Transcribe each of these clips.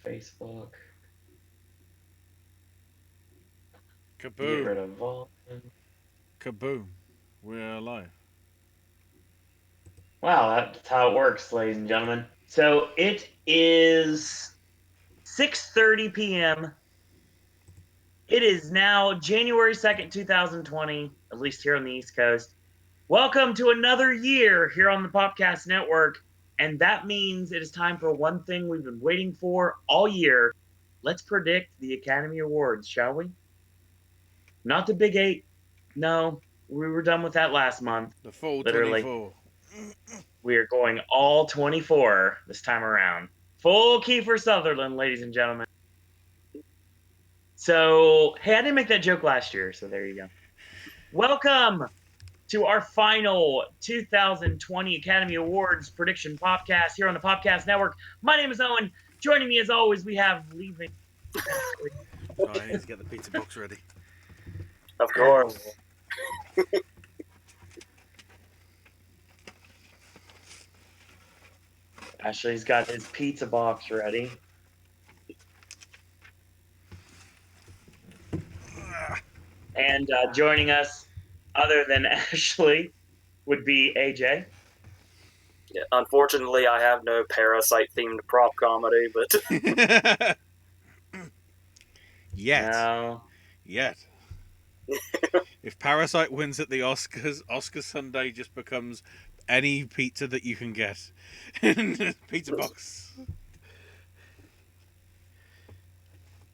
Facebook. Get Kaboom. rid of all. Kaboom. We're live. Wow, that's how it works, ladies and gentlemen. So it is 6:30 p.m. It is now January 2nd, 2020, at least here on the East Coast. Welcome to another year here on the Popcast Network. And that means it is time for one thing we've been waiting for all year. Let's predict the Academy Awards, shall we? Not the Big Eight. No, we were done with that last month, The full literally. 24. We are going all 24 this time around. Full Kiefer Sutherland, ladies and gentlemen. So, hey, I didn't make that joke last year, so there you go. Welcome to our final 2020 Academy Awards prediction podcast here on the Popcast Network. My name is Owen. Joining me as always, we have leaving Ashley. Oh, I need to get the pizza box ready. Of Oh, course. Ashley's got his pizza box ready. And joining us, other than Ashley, would be AJ. Yeah, unfortunately, I have no parasite themed prop comedy, but Yet. No. Yet. If Parasite wins at the Oscars, Oscar Sunday just becomes any pizza that you can get. Pizza box.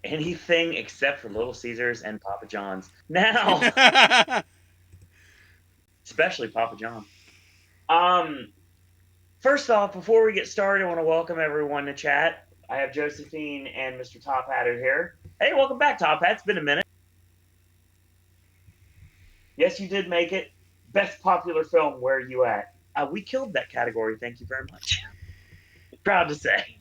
Anything except for Little Caesars and Papa John's. Now, especially Papa John. Um, First off, before we get started, I want to welcome everyone to chat. I have Josephine and Mr. Top Hatter here. Hey, welcome back, Top Hat. It's been a minute. Yes, you did make it. Best popular film, where are you at? We killed that category. Thank you very much. Proud to say.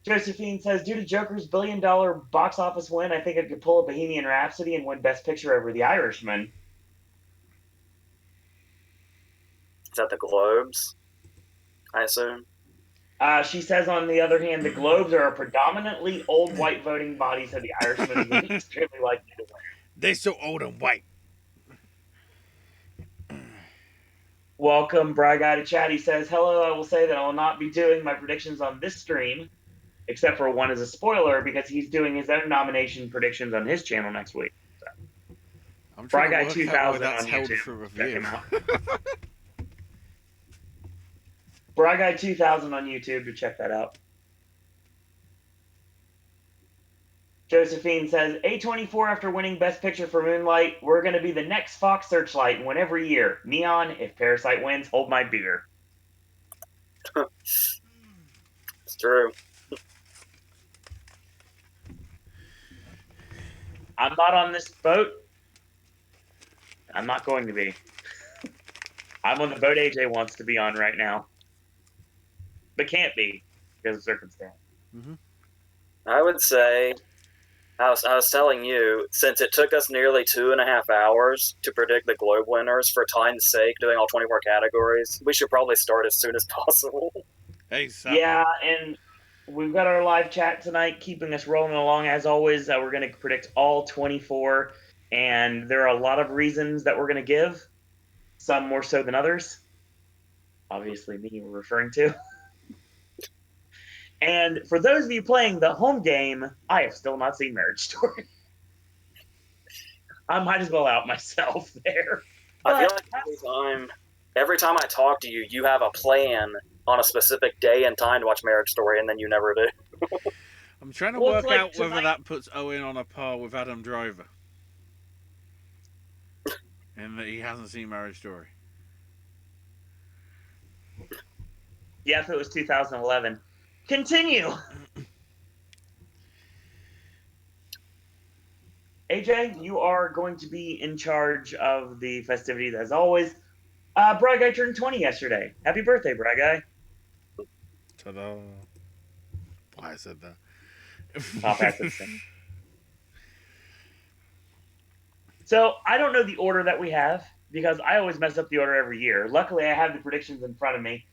Josephine says, due to Joker's $1 billion box office win, I think I could pull a Bohemian Rhapsody and win Best Picture over The Irishman. is that the Globes? I assume. She says, on the other hand, the Globes are a predominantly old white voting body, so The Irishman is extremely likely to win. They're so old and white. Welcome, Bry Guy to chat. He says, hello, I will say that I will not be doing my predictions on this stream, except for one as a spoiler, because he's doing his own nomination predictions on his channel next week. So, I'm trying Bry to Guy work out why 2000 that's on held YouTube. for Check review. him out. Bry Guy 2000 on YouTube to check that out. Josephine says, A24 after winning Best Picture for Moonlight, we're going to be the next Fox Searchlight and win every year. Neon, if Parasite wins, hold my beer. It's true. I'm not on this boat. I'm not going to be. I'm on the boat AJ wants to be on right now, but can't be because of circumstance. Mm-hmm. I would say, I was telling you, since it took us nearly 2.5 hours to predict the Globe winners, for time's sake, doing all 24 categories, we should probably start as soon as possible. Hey, Sam. Yeah, and we've got our live chat tonight keeping us rolling along. As always, we're going to predict all 24, and there are a lot of reasons that we're going to give, some more so than others. Obviously, me we're referring to. And for those of you playing the home game, I have still not seen Marriage Story. I might as well out myself there. I feel But like every time I talk to you, you have a plan on a specific day and time to watch Marriage Story, and then you never do. I'm trying to well, it's work like out whether tonight. that puts Owen on a par with Adam Driver. In that he hasn't seen Marriage Story. Yeah, if it was 2011. Continue. AJ, you are going to be in charge of the festivities as always. Bry Guy turned 20 yesterday. Happy birthday, Bry Guy. Ta-da. Why I said that. Top Hat said the same. So I don't know the order that we have because I always mess up the order every year. Luckily, I have the predictions in front of me.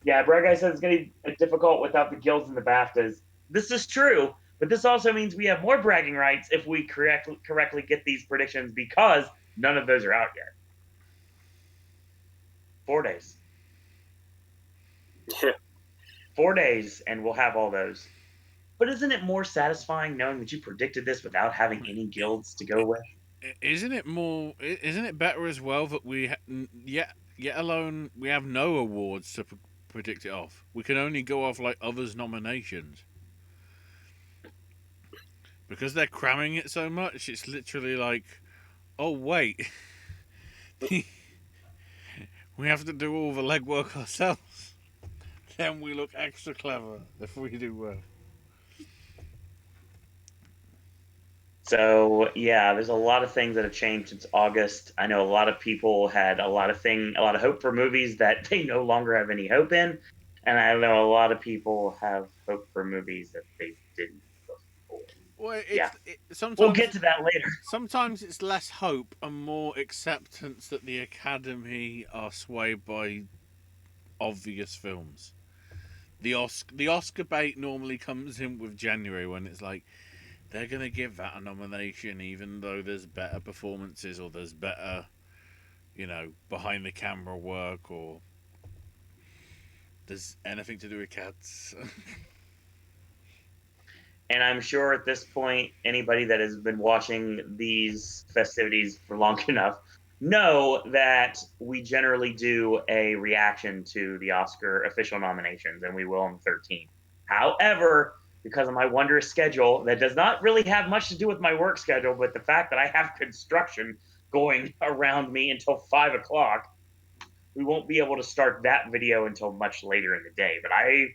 Yeah, Brad Guy says it's going to be difficult without the guilds and the BAFTAs. This is true, but this also means we have more bragging rights if we correctly get these predictions because none of those are out yet. 4 days. Yeah. 4 days, and we'll have all those. But isn't it more satisfying knowing that you predicted this without having any guilds to go with? Isn't it better as well that yet alone we have no awards to predict it off. We can only go off like others' nominations. Because they're cramming it so much, it's literally like, oh wait, we have to do all the legwork ourselves. Then we look extra clever if we do well. So yeah, there's a lot of things that have changed since August. I know a lot of people had a lot of hope for movies that they no longer have any hope in, and I know a lot of people have hope for movies that they didn't before. Well, Yeah, sometimes we'll get to that later. Sometimes it's less hope and more acceptance that the Academy are swayed by obvious films. The Oscar bait normally comes in with January when it's like they're gonna give that a nomination even though there's better performances or there's better, behind the camera work or there's anything to do with cats. And I'm sure at this point, anybody that has been watching these festivities for long enough know that we generally do a reaction to the Oscar official nominations, and we will on the 13th. However, because of my wondrous schedule, that does not really have much to do with my work schedule, but the fact that I have construction going around me until 5 o'clock, we won't be able to start that video until much later in the day. But I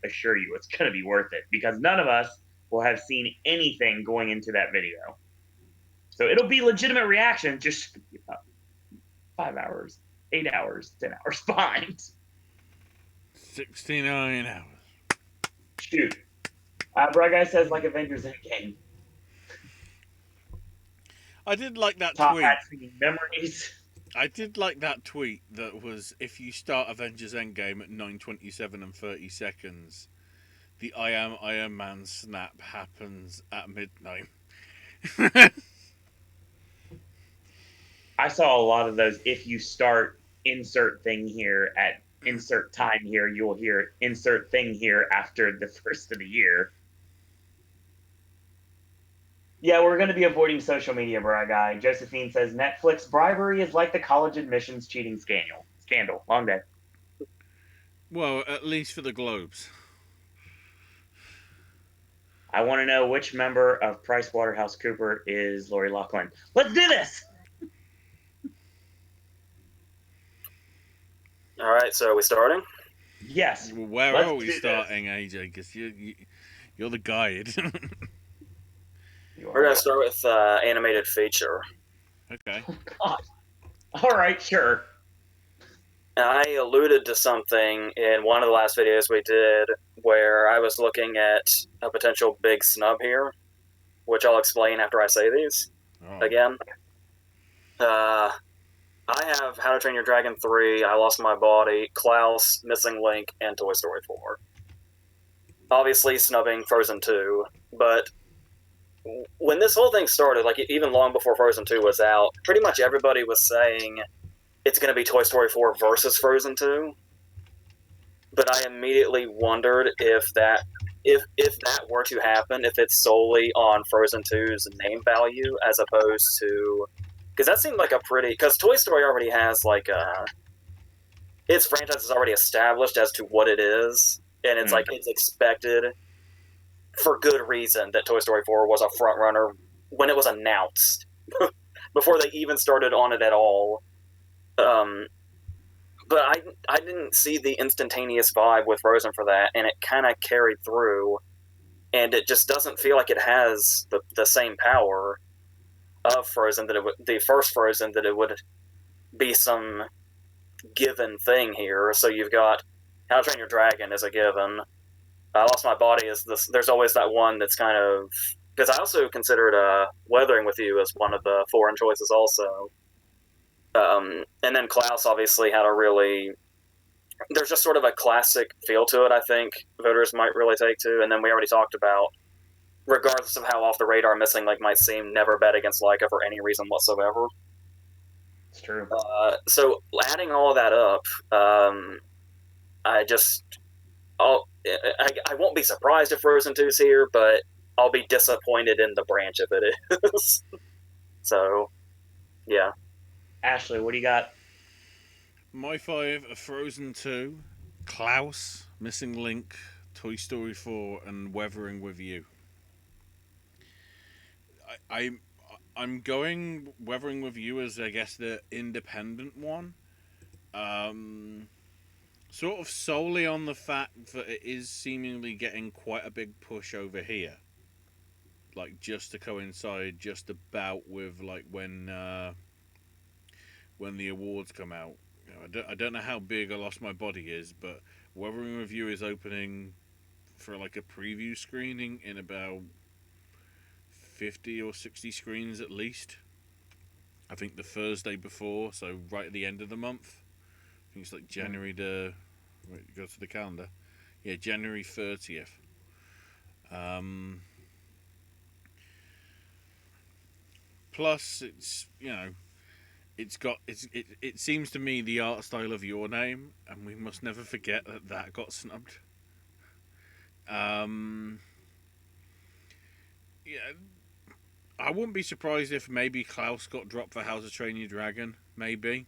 assure you, it's going to be worth it because none of us will have seen anything going into that video. So it'll be legitimate reaction, just 5 hours, 8 hours, 10 hours behind. 69 hours. Shoot. Brad Guy says like Avengers Endgame. I did like that Top tweet. hat singing memories. I did like that tweet that was if you start Avengers Endgame at 9:27 and 30 seconds, the I am Iron Man snap happens at midnight. I saw a lot of those. If you start insert thing here at insert time here, you'll hear insert thing here after the first of the year. Yeah, we're going to be avoiding social media, Brad Guy. Josephine says Netflix bribery is like the college admissions cheating scandal. Long day. Well, at least for the Globes. I want to know which member of PricewaterhouseCooper is Lori Loughlin. Let's do this! All right, so are we starting? Yes. Where are we starting, AJ? Because you're the guide. We're going to start with animated feature. Okay. Oh, God. All right, sure. I alluded to something in one of the last videos we did where I was looking at a potential big snub here, which I'll explain after I say these again. I have How to Train Your Dragon 3, I Lost My Body, Klaus, Missing Link, and Toy Story 4. Obviously snubbing Frozen 2, but when this whole thing started, like even long before Frozen 2 was out, pretty much everybody was saying it's going to be Toy Story 4 versus Frozen 2. But I immediately wondered if that were to happen, if it's solely on Frozen 2's name value as opposed to, because that seemed like a pretty, because Toy Story already has like its franchise is already established as to what it is, and it's like it's expected for good reason that Toy Story 4 was a front runner when it was announced before they even started on it at all. But I didn't see the instantaneous vibe with Frozen for that, and it kind of carried through, and it just doesn't feel like it has the same power of Frozen the first Frozen, that it would be some given thing here. So you've got How to Train Your Dragon as a given. I Lost My Body is this. There's always that one that's kind of, because I also considered Weathering with You as one of the foreign choices also. And then Klaus obviously had a really there's just sort of a classic feel to it. I think voters might really take to, and then we already talked about, regardless of how off the radar Missing Link might seem, never bet against Leica for any reason whatsoever. It's true. So adding all of that up, I just, I won't be surprised if Frozen 2 is here, but I'll be disappointed in the branch if it is. So, yeah. Ashley, what do you got? My 5 are Frozen 2, Klaus, Missing Link, Toy Story 4, and Weathering with You. I, I'm going Weathering with You as, I guess, the independent one. Sort of solely on the fact that it is seemingly getting quite a big push over here. Like, just to coincide just about with, like, when the awards come out. You know, I don't know how big I Lost My Body is, but Weathering with You is opening for, like, a preview screening in about 50 or 60 screens at least. I think the Thursday before, so right at the end of the month. I think it's like January to... Wait, go to the calendar. Yeah, January 30th. Plus, it's, you know, it seems to me the art style of Your Name, and we must never forget that got snubbed. Yeah, I wouldn't be surprised if maybe Klaus got dropped for How to Train Your Dragon. Maybe.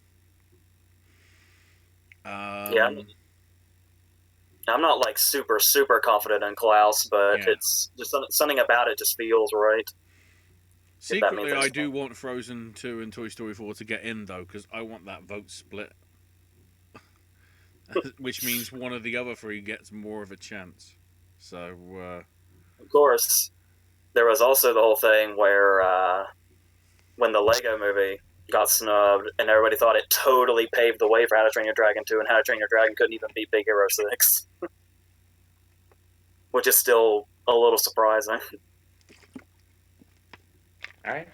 Yeah, I'm not like super confident in Klaus, but Yeah. it's just something about it just feels right. Secretly, I do want Frozen 2 and Toy Story 4 to get in, though, because I want that vote split. Which means one of the other three gets more of a chance. So, Of course, there was also the whole thing where when the Lego movie got snubbed, and everybody thought it totally paved the way for How to Train Your Dragon 2, and How to Train Your Dragon couldn't even beat Big Hero 6. Which is still a little surprising. All right.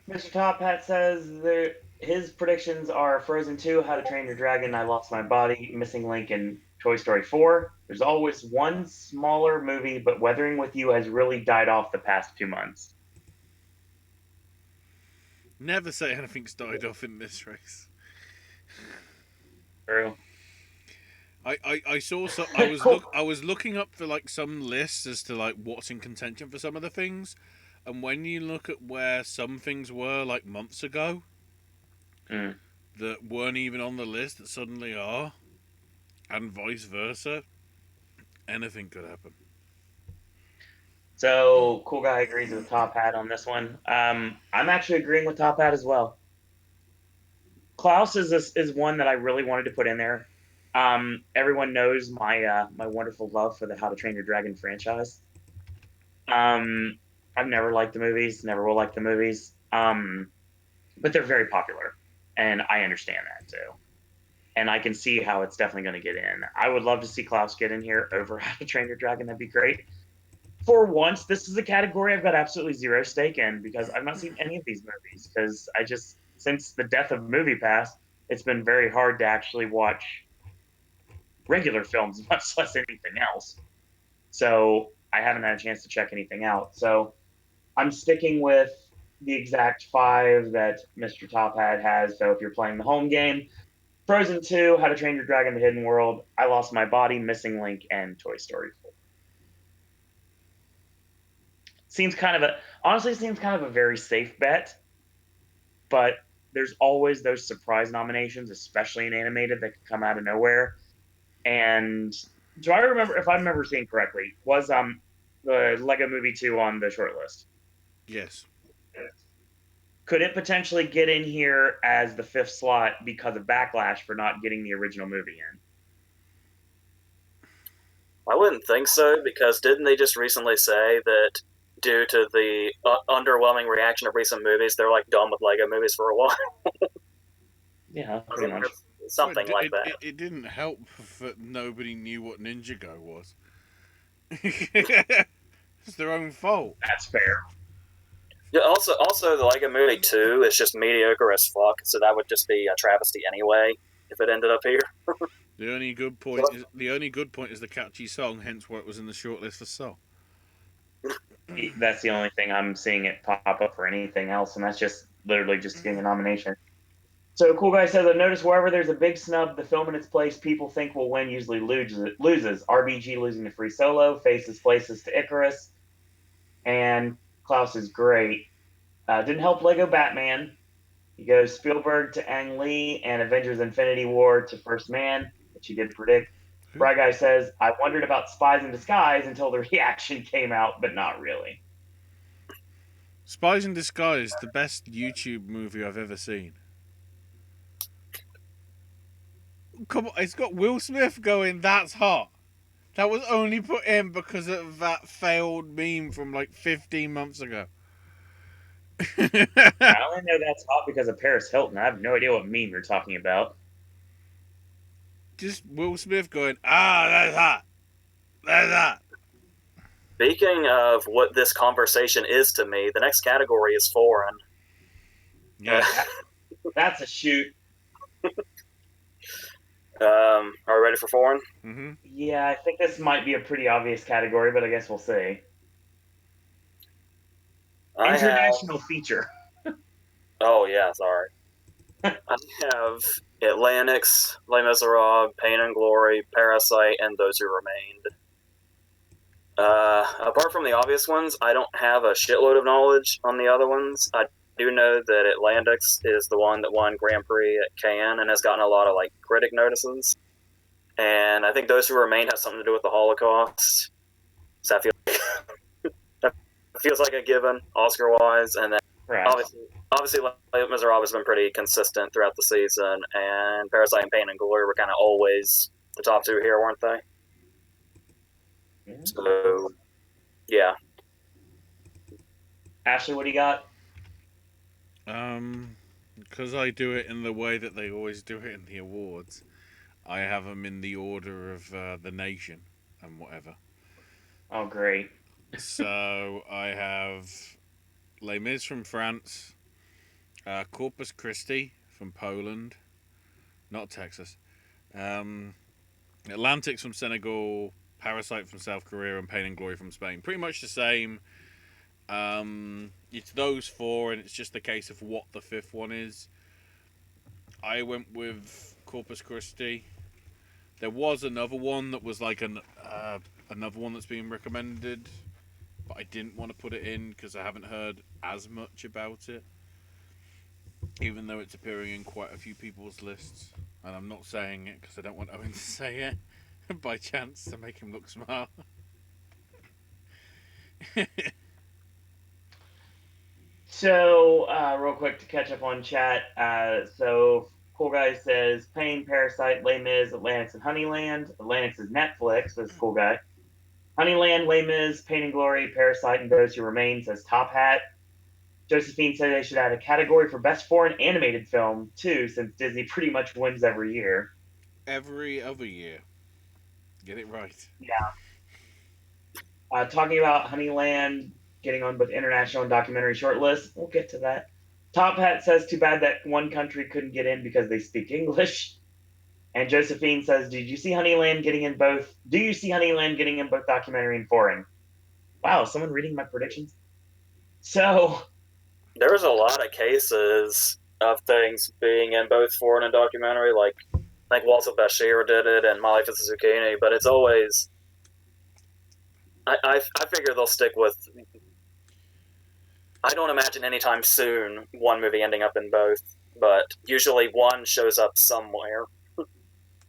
Mr. Top Hat says his predictions are Frozen 2, How to Train Your Dragon, I Lost My Body, Missing Link, and Toy Story 4. There's always one smaller movie, but Weathering with You has really died off the past 2 months. never say anything's died off in this race. True. I saw so I was looking up for like some lists as to like what's in contention for some of the things, and when you look at where some things were like months ago that weren't even on the list that suddenly are, and vice versa, anything could happen. So, Cool Guy agrees with Top Hat on this one. I'm actually agreeing with Top Hat as well. Klaus is one that I really wanted to put in there. Everyone knows my my wonderful love for the How to Train Your Dragon franchise. I've never liked the movies, never will like the movies, but they're very popular, and I understand that too. And I can see how it's definitely going to get in. I would love to see Klaus get in here over How to Train Your Dragon. That'd be great. For once, this is a category I've got absolutely zero stake in because I've not seen any of these movies. Because since the death of MoviePass, it's been very hard to actually watch regular films, much less anything else. So I haven't had a chance to check anything out. So I'm sticking with the exact 5 that Mr. Top Hat has. So if you're playing the home game, Frozen 2, How to Train Your Dragon, The Hidden World, I Lost My Body, Missing Link, and Toy Story 4. Seems kind of a very safe bet, but there's always those surprise nominations, especially in animated, that can come out of nowhere. And do I remember, if I remember seeing correctly, was the Lego Movie 2 on the short list? Yes. Could it potentially get in here as the 5th slot because of backlash for not getting the original movie in? I wouldn't think so, because didn't they just recently say that due to the underwhelming reaction of recent movies, they're like done with Lego movies for a while? Yeah, pretty much. Something like that. It didn't help that nobody knew what Ninjago was. It's their own fault. That's fair. Yeah, also, the Lego Movie 2 is just mediocre as fuck, so that would just be a travesty anyway. if it ended up here. The only good point is the catchy song, hence why it was in the shortlist for Saw. That's the only thing I'm seeing it pop up for anything else, and that's just literally just getting a nomination. So Cool Guy says, I've noticed wherever there's a big snub, the film in its place people think will win usually loses. RBG losing to Free Solo, Faces Places to Icarus, and Klaus is great. Didn't help Lego Batman. He goes Spielberg to Ang Lee and Avengers Infinity War to First Man, which he did predict. Bry Guy says, I wondered about Spies in Disguise until the reaction came out, but not really. Spies in Disguise, the best YouTube movie I've ever seen. Come on, it's got Will Smith going, that's hot. That was only put in because of that failed meme from like 15 months ago. I only know that's hot because of Paris Hilton. I have no idea what meme you're talking about. Just Will Smith going, that's hot. That's hot. Speaking of what this conversation is to me, the next category is foreign. Yeah. That's a shoot. Are we ready for foreign? Mm-hmm. Yeah, I think this might be a pretty obvious category, but I guess we'll see. International feature. Oh, yeah, sorry. I have Atlantics, Les Miserables, Pain and Glory, Parasite, and Those Who Remained. Apart from the obvious ones, I don't have a shitload of knowledge on the other ones. I do know that Atlantics is the one that won Grand Prix at Cannes and has gotten a lot of like critic notices. And I think Those Who Remain has something to do with the Holocaust. So that feels like a given Oscar-wise. And then Right. obviously Les Miserables has been pretty consistent throughout the season, and Parasite and Pain and Glory were kind of always the top two here, weren't they? Yeah. So, yeah. Ashley, what do you got? Because I do it in the way that they always do it in the awards, I have them in the order of the nation and whatever. Oh, great. So I have Les Mis from France, Corpus Christi from Poland, not Texas, Atlantics from Senegal, Parasite from South Korea, and Pain and Glory from Spain. Pretty much the same. It's those four, and it's just a case of what the fifth one is. I went with Corpus Christi. There was another one that was like another one that's being recommended, but I didn't want to put it in because I haven't heard as much about it, even though it's appearing in quite a few people's lists. And I'm not saying it because I don't want Owen to say it by chance to make him look smart. So, real quick to catch up on chat. So, Cool Guy says Pain, Parasite, Les Mis, Atlantics, and Honeyland. Atlantics is Netflix, says Cool Guy. Honeyland, Les Mis, Pain and Glory, Parasite, and Those Who Remain, says Top Hat. Josephine said they should add a category for Best Foreign Animated Film, too, since Disney pretty much wins every year. Every other year. Get it right. Yeah. Talking about Honeyland getting on both international and documentary shortlists. We'll get to that. Top Hat says, too bad that one country couldn't get in because they speak English. And Josephine says, do you see Honeyland getting in both documentary and foreign? Wow, someone reading my predictions? So There was a lot of cases of things being in both foreign and documentary, like Walter Bashir did it and My Life as a Zucchini, but it's always... I figure they'll stick with... I don't imagine anytime soon one movie ending up in both, but usually one shows up somewhere.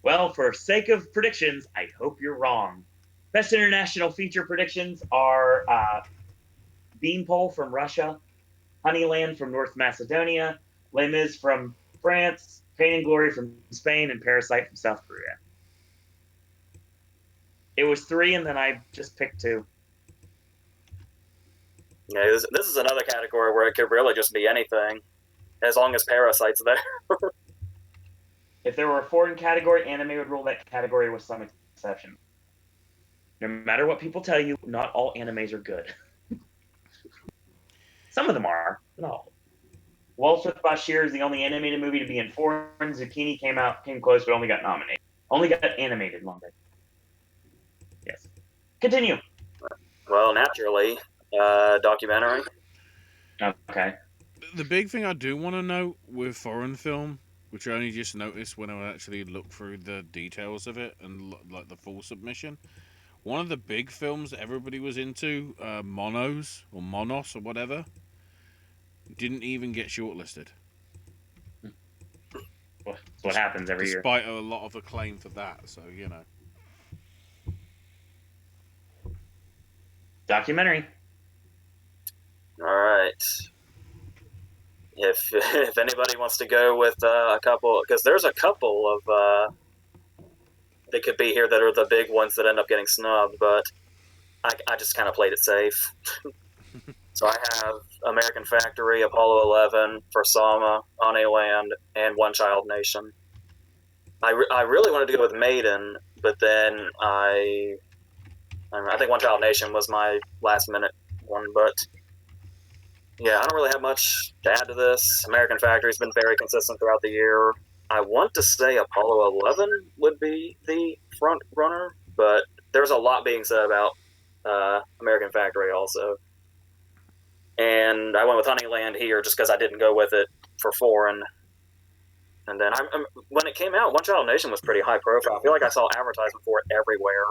Well, for sake of predictions, I hope you're wrong. Best international feature predictions are Beanpole from Russia, Honeyland from North Macedonia, Les Mis from France, Pain and Glory from Spain, and Parasite from South Korea. It was 3, and then I just picked 2. Yeah, this is another category where it could really just be anything, as long as Parasite's there. If there were a foreign category, anime would rule that category with some exception. No matter what people tell you, not all animes are good. Some of them are, but not all. Waltz with Bashir is the only animated movie to be in foreign. Zucchini came close, but only got nominated. Only got animated longer. Yes. Continue. Well, naturally, documentary. Okay. The big thing I do want to note with foreign film, which I only just noticed when I actually looked through the details of it and like the full submission. One of the big films that everybody was into, Monos or whatever, didn't even get shortlisted. Well, that's what happens every year. Despite a lot of acclaim for that, so you know. Documentary. All right. If anybody wants to go with a couple, because there's a couple of that could be here that are the big ones that end up getting snubbed, but I just kind of played it safe. So I have American Factory, Apollo 11, For Sama, On a Land, and One Child Nation. I really wanted to go with Maiden, but then I think One Child Nation was my last minute one, but yeah, I don't really have much to add to this. American Factory's been very consistent throughout the year. I want to say Apollo 11 would be the front runner, but there's a lot being said about American Factory also. And I went with Honeyland here just because I didn't go with it for foreign. And then when it came out, One Child Nation was pretty high profile. I feel like I saw advertisement for it everywhere,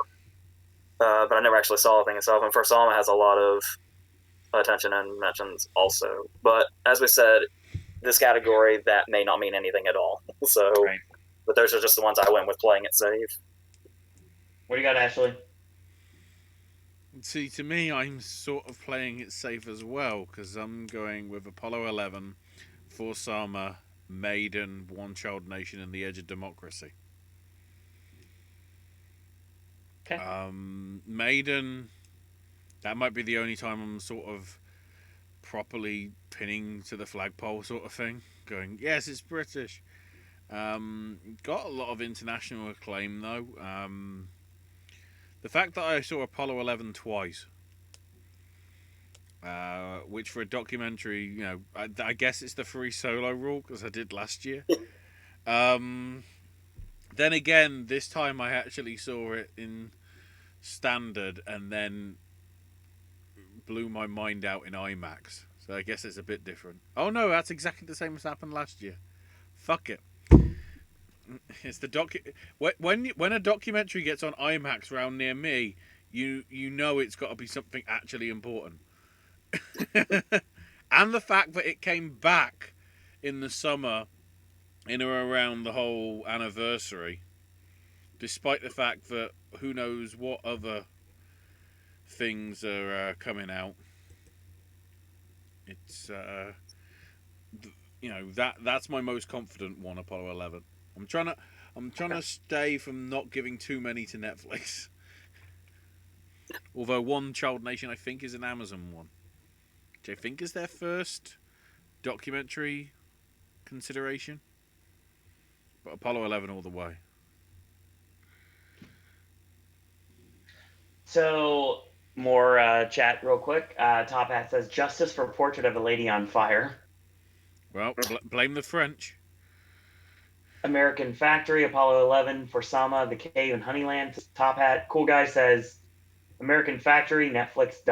but I never actually saw the thing itself. And For Sama has a lot of attention and mentions also. But as we said, this category, that may not mean anything at all. So, right. But those are just the ones I went with playing it safe. What do you got, Ashley? See, to me, I'm sort of playing it safe as well because I'm going with Apollo 11, For Sama, Maiden, One Child Nation, and The Edge of Democracy. Okay. Maiden, that might be the only time I'm sort of properly pinning to the flagpole sort of thing. Going, yes, it's British. Got a lot of international acclaim though. The fact that I saw Apollo 11 twice, which for a documentary, you know, I guess it's the free solo rule because I did last year. Then again, this time I actually saw it in standard and then blew my mind out in IMAX. So I guess it's a bit different. Oh no, that's exactly the same as happened last year. Fuck it. It's the when a documentary gets on IMAX round near me, you know it's got to be something actually important. And the fact that it came back in the summer, in or around the whole anniversary, despite the fact that who knows what other things are coming out. It's you know that's my most confident one, Apollo 11. I'm trying to stay from not giving too many to Netflix. Although One Child Nation I think is an Amazon one, which I think is their first documentary consideration. But Apollo 11 all the way. So more chat real quick. Top Hat says justice for Portrait of a Lady on Fire. Well, blame the French. American Factory, Apollo 11, For Sama, The Cave, and Honeyland. Top Hat. Cool Guy says American Factory, Netflix,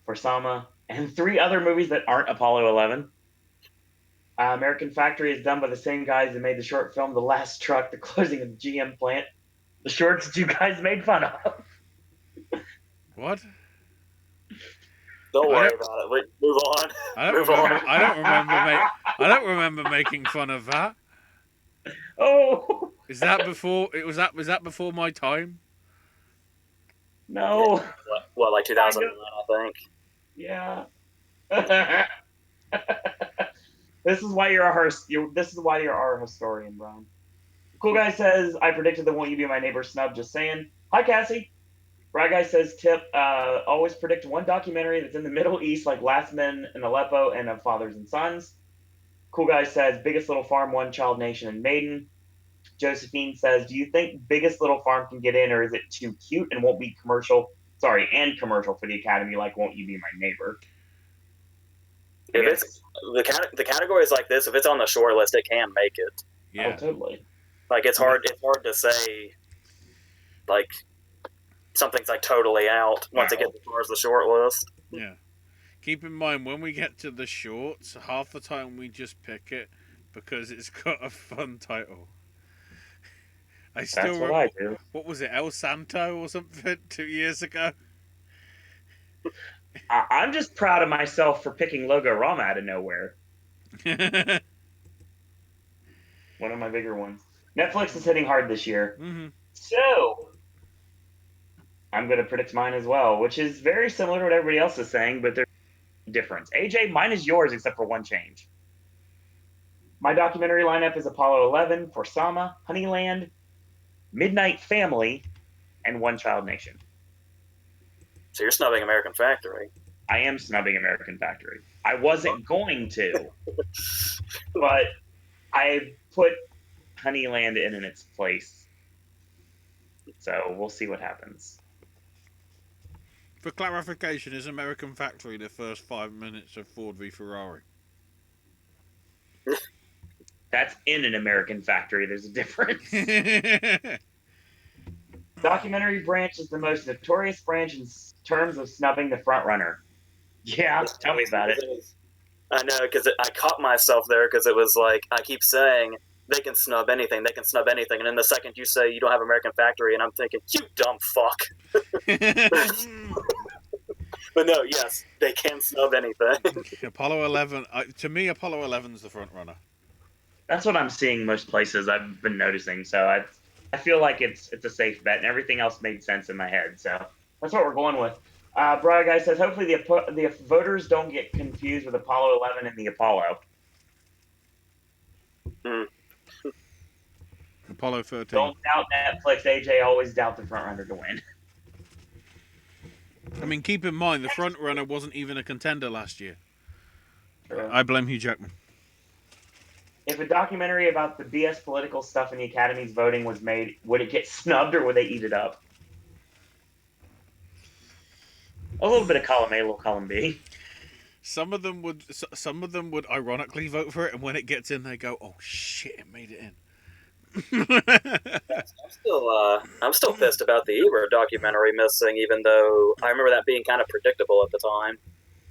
For Sama, and 3 other movies that aren't Apollo 11. American Factory is done by the same guys that made the short film The Last Truck, The Closing of the GM Plant. The shorts that you guys made fun of. What? Don't worry about it. Move on. I don't remember making fun of that. Oh, is that before? Was that before my time? No. What, like 2009, I think. Yeah. This is why you're our historian, Brian. Cool Guy says, I predicted the Won't You Be My Neighbor snub, just saying. Hi, Cassie. Right Guy says, tip, always predict one documentary that's in the Middle East, like Last Men in Aleppo and Of Fathers and Sons. Cool Guy says, Biggest Little Farm, One Child Nation, and Maiden. Josephine says, do you think Biggest Little Farm can get in, or is it too cute and won't be commercial? Sorry, and commercial for the Academy, like Won't You Be My Neighbor? If Yes. it's the categories like this, if it's on the short list, it can make it. Yeah. Oh, totally. Like it's hard to say like something's like totally out once it gets as far as the short list. Yeah. Keep in mind, when we get to the shorts, half the time we just pick it because it's got a fun title. I still That's what I do. What was it, El Santo or something 2 years ago? I'm just proud of myself for picking Logorama out of nowhere. One of my bigger ones. Netflix is hitting hard this year. Mm-hmm. So, I'm going to predict mine as well, which is very similar to what everybody else is saying, but there's a difference. AJ, mine is yours except for one change. My documentary lineup is Apollo 11, For Sama, Honeyland, Midnight Family, and One Child Nation. So you're snubbing American Factory. I am snubbing American Factory. I wasn't going to, but I put Honeyland in its place. So we'll see what happens. For clarification, is American Factory the first 5 minutes of Ford v Ferrari? That's in an American Factory. There's a difference. Documentary branch is the most notorious branch in terms of snubbing the front runner. Yeah, tell me about it. I know, because I caught myself there because it was like I keep saying they can snub anything, and then the second you say you don't have American Factory, and I'm thinking, you dumb fuck. But no, yes, they can snub anything. Apollo 11, to me, Apollo 11's the front runner. That's what I'm seeing most places. I've been noticing. So I feel like it's a safe bet, and everything else made sense in my head. So that's what we're going with. Brian Guy says, hopefully the voters don't get confused with Apollo 11 and the Apollo. Apollo 13. Don't doubt Netflix. AJ always doubt the front runner to win. I mean, keep in mind, the front runner wasn't even a contender last year. True. I blame Hugh Jackman. If a documentary about the BS political stuff in the Academy's voting was made, would it get snubbed or would they eat it up? A little bit of column A, a little column B. Some of them would ironically vote for it, and when it gets in, they go, "Oh shit, it made it in." I'm still pissed about the Ebert documentary missing, even though I remember that being kind of predictable at the time.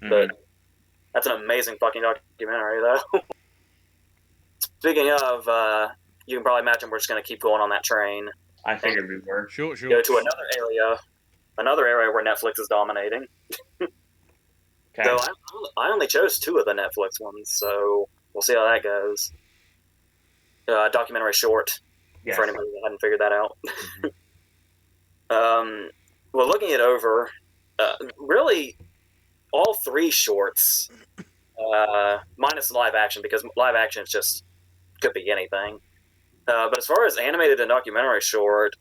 But that's an amazing fucking documentary, though. Speaking of, you can probably imagine we're just going to keep going on that train. I figured we were. Sure. Go to another area where Netflix is dominating. Okay. So I only chose 2 of the Netflix ones, so we'll see how that goes. Documentary short, Yes. for anybody that hadn't figured that out. Well, looking it over, really, all 3 shorts, minus live action, because live action is just could be anything. But as far as animated and documentary short,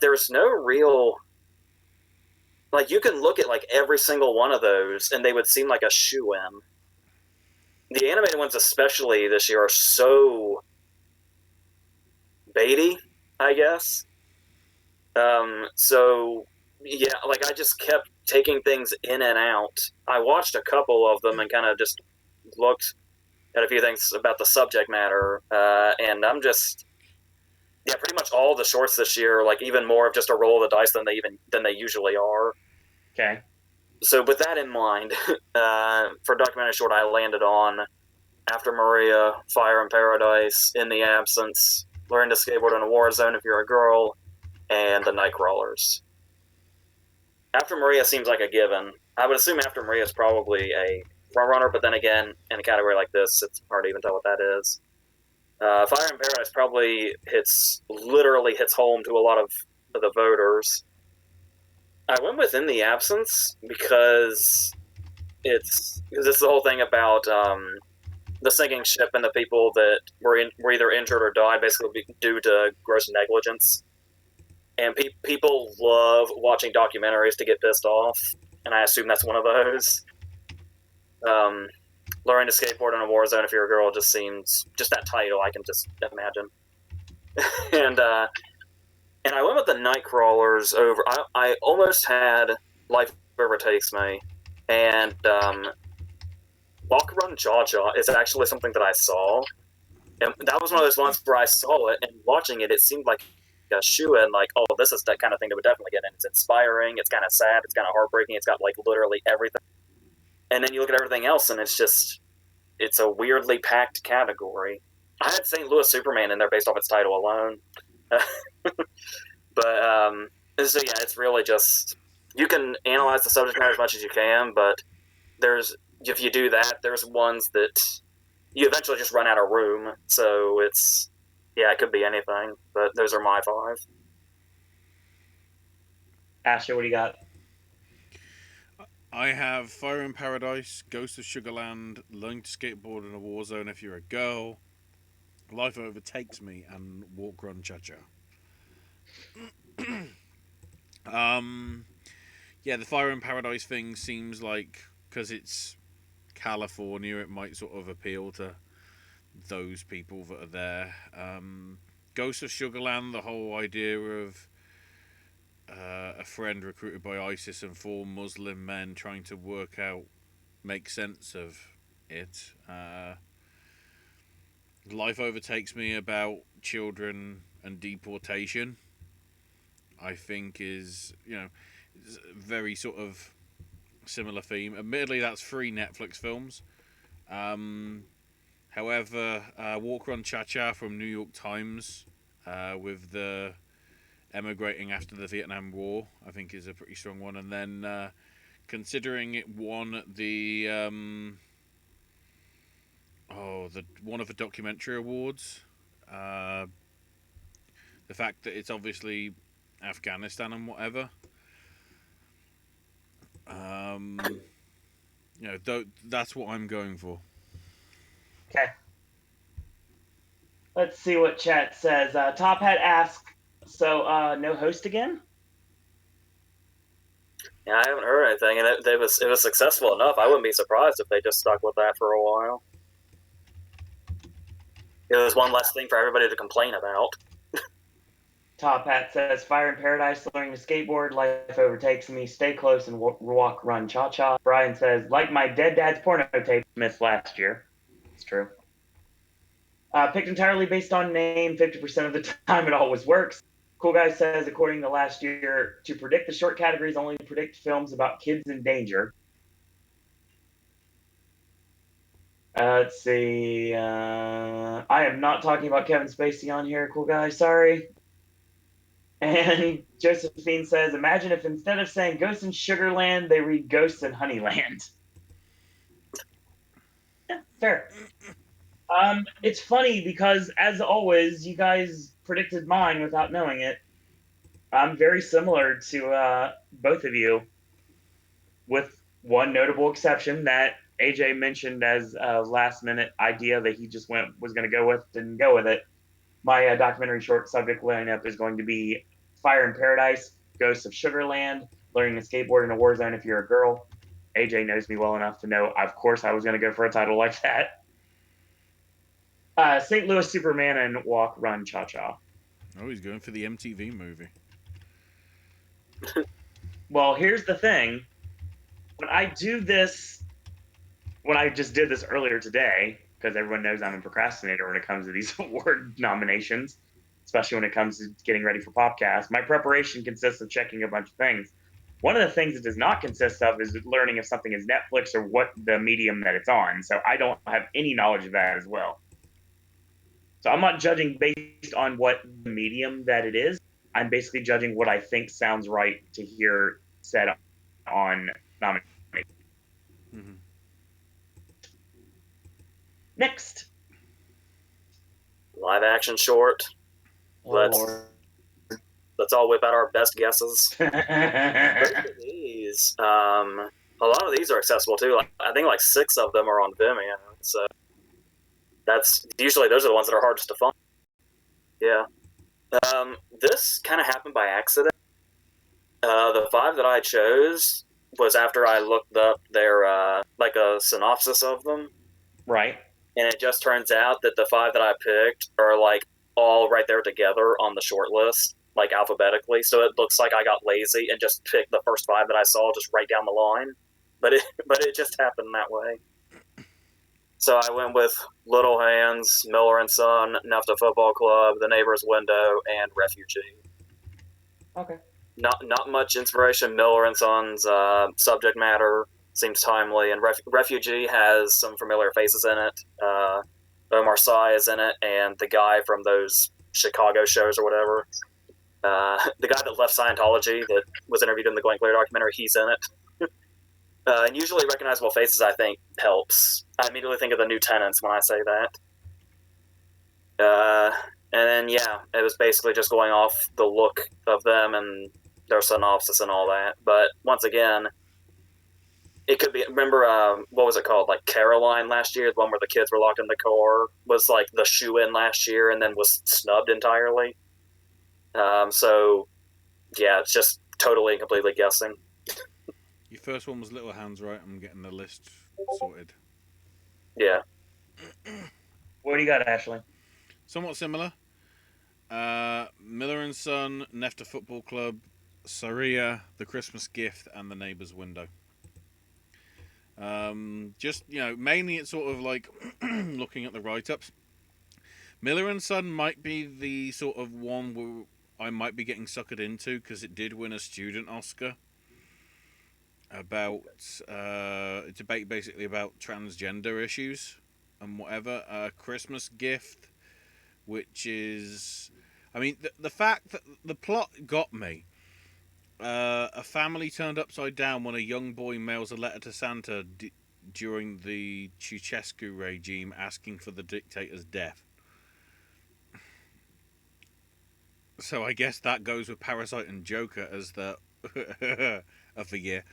there's no real, like, you can look at like every single one of those and they would seem like a shoe-in. The animated ones especially this year are so baity, I guess. So yeah, like I just kept taking things in and out. I watched a couple of them and kind of just looked at a few things about the subject matter, and I'm just, yeah, pretty much all the shorts this year, like even more of just a roll of the dice than they usually are. Okay. So with that in mind, for documentary short, I landed on After Maria, Fire in Paradise, In the Absence, Learn to Skateboard in a War Zone If You're a Girl, and The Nightcrawlers. After Maria seems like a given. I would assume After Maria is probably a front runner, but then again, in a category like this, it's hard to even tell what that is. Fire in Paradise probably literally hits home to a lot of the voters. I went with In the Absence because it's the whole thing about the sinking ship and the people that were either injured or died basically due to gross negligence. And people love watching documentaries to get pissed off, and I assume that's one of those. Learning to skateboard in a war zone if you're a girl just seems, just that title I can just imagine. and I went with the Nightcrawlers over. I almost had Life Overtakes Me, and Walk Run Cha Cha is actually something that I saw. And that was one of those ones where I saw it, and watching it, it seemed like a shoe-in, like, oh, this is that kind of thing that would definitely get in. It's inspiring, it's kind of sad, it's kind of heartbreaking, it's got, like, literally everything. And then you look at everything else, and it's a weirdly packed category. I had St. Louis Superman in there based off its title alone. So yeah, it's really just, you can analyze the subject matter as much as you can, but if you do that, there's ones that you eventually just run out of room. So it could be anything, but those are my 5. Asher, what do you got? I have Fire in Paradise, Ghost of Sugarland, Learning to Skateboard in a War Zone if you're a girl, Life Overtakes Me, and Walk Run Cha Cha. Yeah, the Fire in Paradise thing seems like, because it's California, it might sort of appeal to those people that are there. Ghost of Sugarland, the whole idea of a friend recruited by ISIS and 4 Muslim men trying to make sense of it. Life Overtakes Me, about children and deportation, I think is very sort of similar theme. Admittedly, that's 3 Netflix films. However, Walk Run Cha Cha from New York Times, with the emigrating after the Vietnam War, I think is a pretty strong one. And then considering it won the one of the documentary awards, the fact that it's obviously Afghanistan and whatever, that's what I'm going for. Okay. Let's see what chat says. Top Hat asks, so no host again? Yeah, I haven't heard anything, and it was successful enough. I wouldn't be surprised if they just stuck with that for a while. It was one less thing for everybody to complain about. Top Hat says, Fire in Paradise, Learning to Skateboard, Life Overtakes Me, Stay Close, and Walk, Run, Cha Cha. Brian says, like my dead dad's porno tape missed last year. It's true. Picked entirely based on name, 50% of the time it always works. Cool Guy says, according to last year, to predict the short categories, only predict films about kids in danger. Let's see. I am not talking about Kevin Spacey on here, Cool Guy. Sorry. And Josephine says, imagine if instead of saying Ghosts in Sugarland, they read Ghosts in Honeyland. Yeah, fair. It's funny because, as always, you guys predicted mine without knowing it. I'm very similar to both of you, with one notable exception that AJ mentioned as a last-minute idea that he just was going to go with, didn't go with it. My documentary short subject lineup is going to be Fire in Paradise, Ghosts of Sugarland, Learning to Skateboard in a War Zone if you're a girl. AJ knows me well enough to know, of course, I was going to go for a title like that. St. Louis Superman and Walk, Run, Cha Cha. Oh, he's going for the MTV movie. Well, here's the thing. When I just did this earlier today, because everyone knows I'm a procrastinator when it comes to these award nominations, especially when it comes to getting ready for Popcast, my preparation consists of checking a bunch of things. One of the things it does not consist of is learning if something is Netflix or what the medium that it's on. So I don't have any knowledge of that as well. So I'm not judging based on what medium that it is. I'm basically judging what I think sounds right to hear said on nomination. Mm-hmm. Next. Live action short. Let's all whip out our best guesses. These, a lot of these are accessible too. I think 6 of them are on Vimeo. So that's usually those are the ones that are hardest to find. Yeah. This kind of happened by accident. The 5 that I chose was after I looked up their a synopsis of them. Right. And it just turns out that the 5 that I picked are all right there together on the short list, alphabetically. So it looks like I got lazy and just picked the first 5 that I saw just right down the line. But it just happened that way. So I went with Little Hands, Miller and Son, Nefta Football Club, The Neighbor's Window, and Refugee. Okay. Not much inspiration. Miller and Son's subject matter seems timely, and Refugee has some familiar faces in it. Omar Sy is in it, and the guy from those Chicago shows or whatever. The guy that left Scientology that was interviewed in the Glenn Clear documentary, he's in it. And usually recognizable faces, I think, helps. I immediately think of the New Tenants when I say that. And then, yeah, it was basically just going off the look of them and their synopsis and all that. But once again, it could be. Remember, what was it called? Like Caroline last year, the one where the kids were locked in the car, was like the shoe-in last year and then was snubbed entirely. So, yeah, it's just totally and completely guessing. Your first one was Little Hands, right? I'm getting the list sorted. Yeah. What do you got, Ashley? Somewhat similar. Miller and Son, Nefta Football Club, Saria, The Christmas Gift, and The Neighbor's Window. Just, mainly it's sort of like looking at the write-ups. Miller and Son might be the sort of one where I might be getting suckered into because it did win a student Oscar about it's basically about transgender issues and whatever. Christmas Gift, which is, I mean, the fact that the plot got me. A family turned upside down when a young boy mails a letter to Santa during the Ceausescu regime asking for the dictator's death. So I guess that goes with Parasite and Joker as the of the year.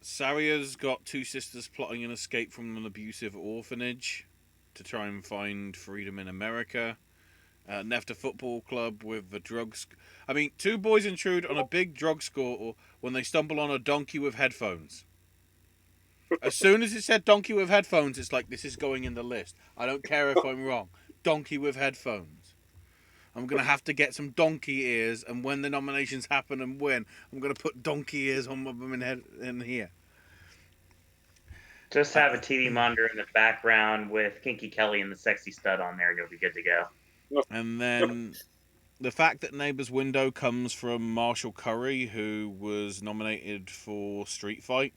Saria's got two sisters plotting an escape from an abusive orphanage to try and find freedom in America. Nefta Football Club with the drugs. I mean, two boys intrude on a big drug score when they stumble on a donkey with headphones. As soon as it said donkey with headphones, it's like, this is going in the list. I don't care if I'm wrong. Donkey with headphones. I'm going to have to get some donkey ears, and when the nominations happen and win, I'm going to put donkey ears on them in here. Just have a TV monitor in the background with Kinky Kelly and the Sexy Stud on there, and you'll be good to go. And then the fact that Neighbor's Window comes from Marshall Curry, who was nominated for Street Fight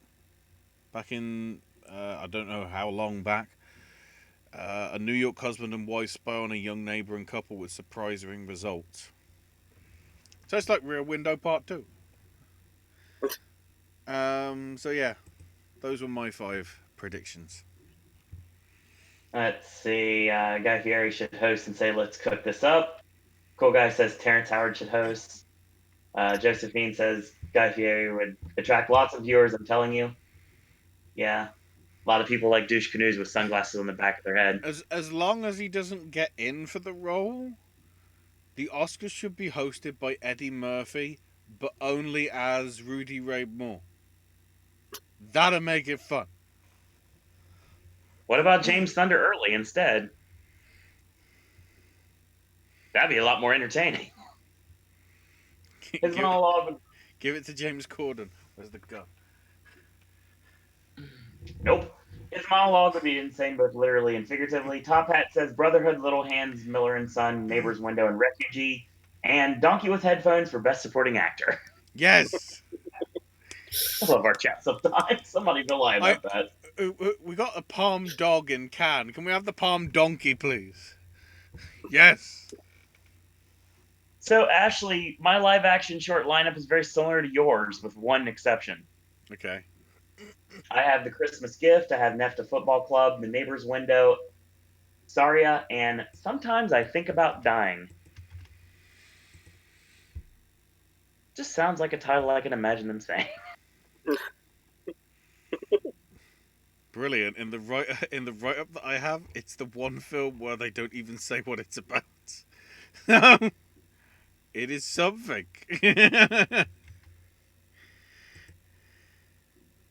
back in, I don't know how long back. A New York husband and wife spy on a young neighbouring couple with surprising results. So it's like Rear Window Part 2. So yeah, those were my 5 predictions. Let's see. Guy Fieri should host and say, "Let's cook this up." Cool Guy says Terrence Howard should host. Josephine says Guy Fieri would attract lots of viewers. I'm telling you. Yeah, a lot of people like douche canoes with sunglasses on the back of their head. As long as he doesn't get in for the role, the Oscars should be hosted by Eddie Murphy, but only as Rudy Ray Moore. That'll make it fun. What about James Thunder Early instead? That'd be a lot more entertaining. His monologue. Give it to James Corden. Where's the gun? Nope. His monologue would be insane, both literally and figuratively. Top Hat says Brotherhood, Little Hands, Miller and Son, Neighbor's Window, and Refugee. And Donkey with Headphones for Best Supporting Actor. Yes! I love our chat sometimes. Somebody will lie about that. We got a palm dog in Cannes. Can we have the palm donkey, please? Yes! So, Ashley, my live action short lineup is very similar to yours, with one exception. Okay. I have The Christmas Gift, I have Nefta Football Club, The Neighbor's Window, Saria, and Sometimes I Think About Dying. Just sounds like a title I can imagine them saying. Brilliant. In the write up that I have, it's the one film where they don't even say what it's about. It is something.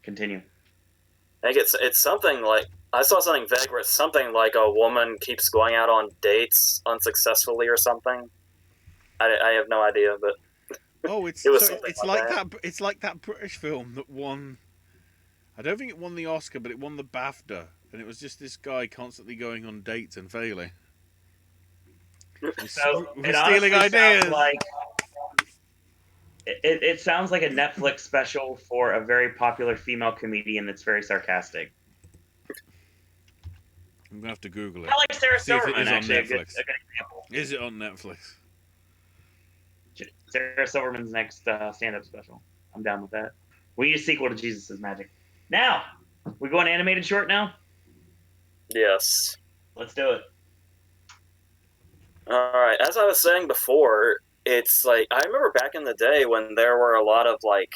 Continue. I think it's something like, I saw something vague where it's something like a woman keeps going out on dates unsuccessfully or something. I have no idea, but Oh, it's it was so something it's like like that. It's like that British film that won I don't think it won the Oscar, but it won the BAFTA, and it was just this guy constantly going on dates and failing. So We're it stealing honestly sounds ideas. like it sounds like a Netflix special for a very popular female comedian that's very sarcastic. I'm gonna have to Google it. I like Sarah See if it Silverman, is on actually, a good Netflix. example. Is it on Netflix? Sarah Silverman's next stand-up special. I'm down with that. We need a sequel to Jesus' Magic. Now, we go on animated short now? Yes. Let's do it. All right. As I was saying before, it's like I remember back in the day when there were a lot of like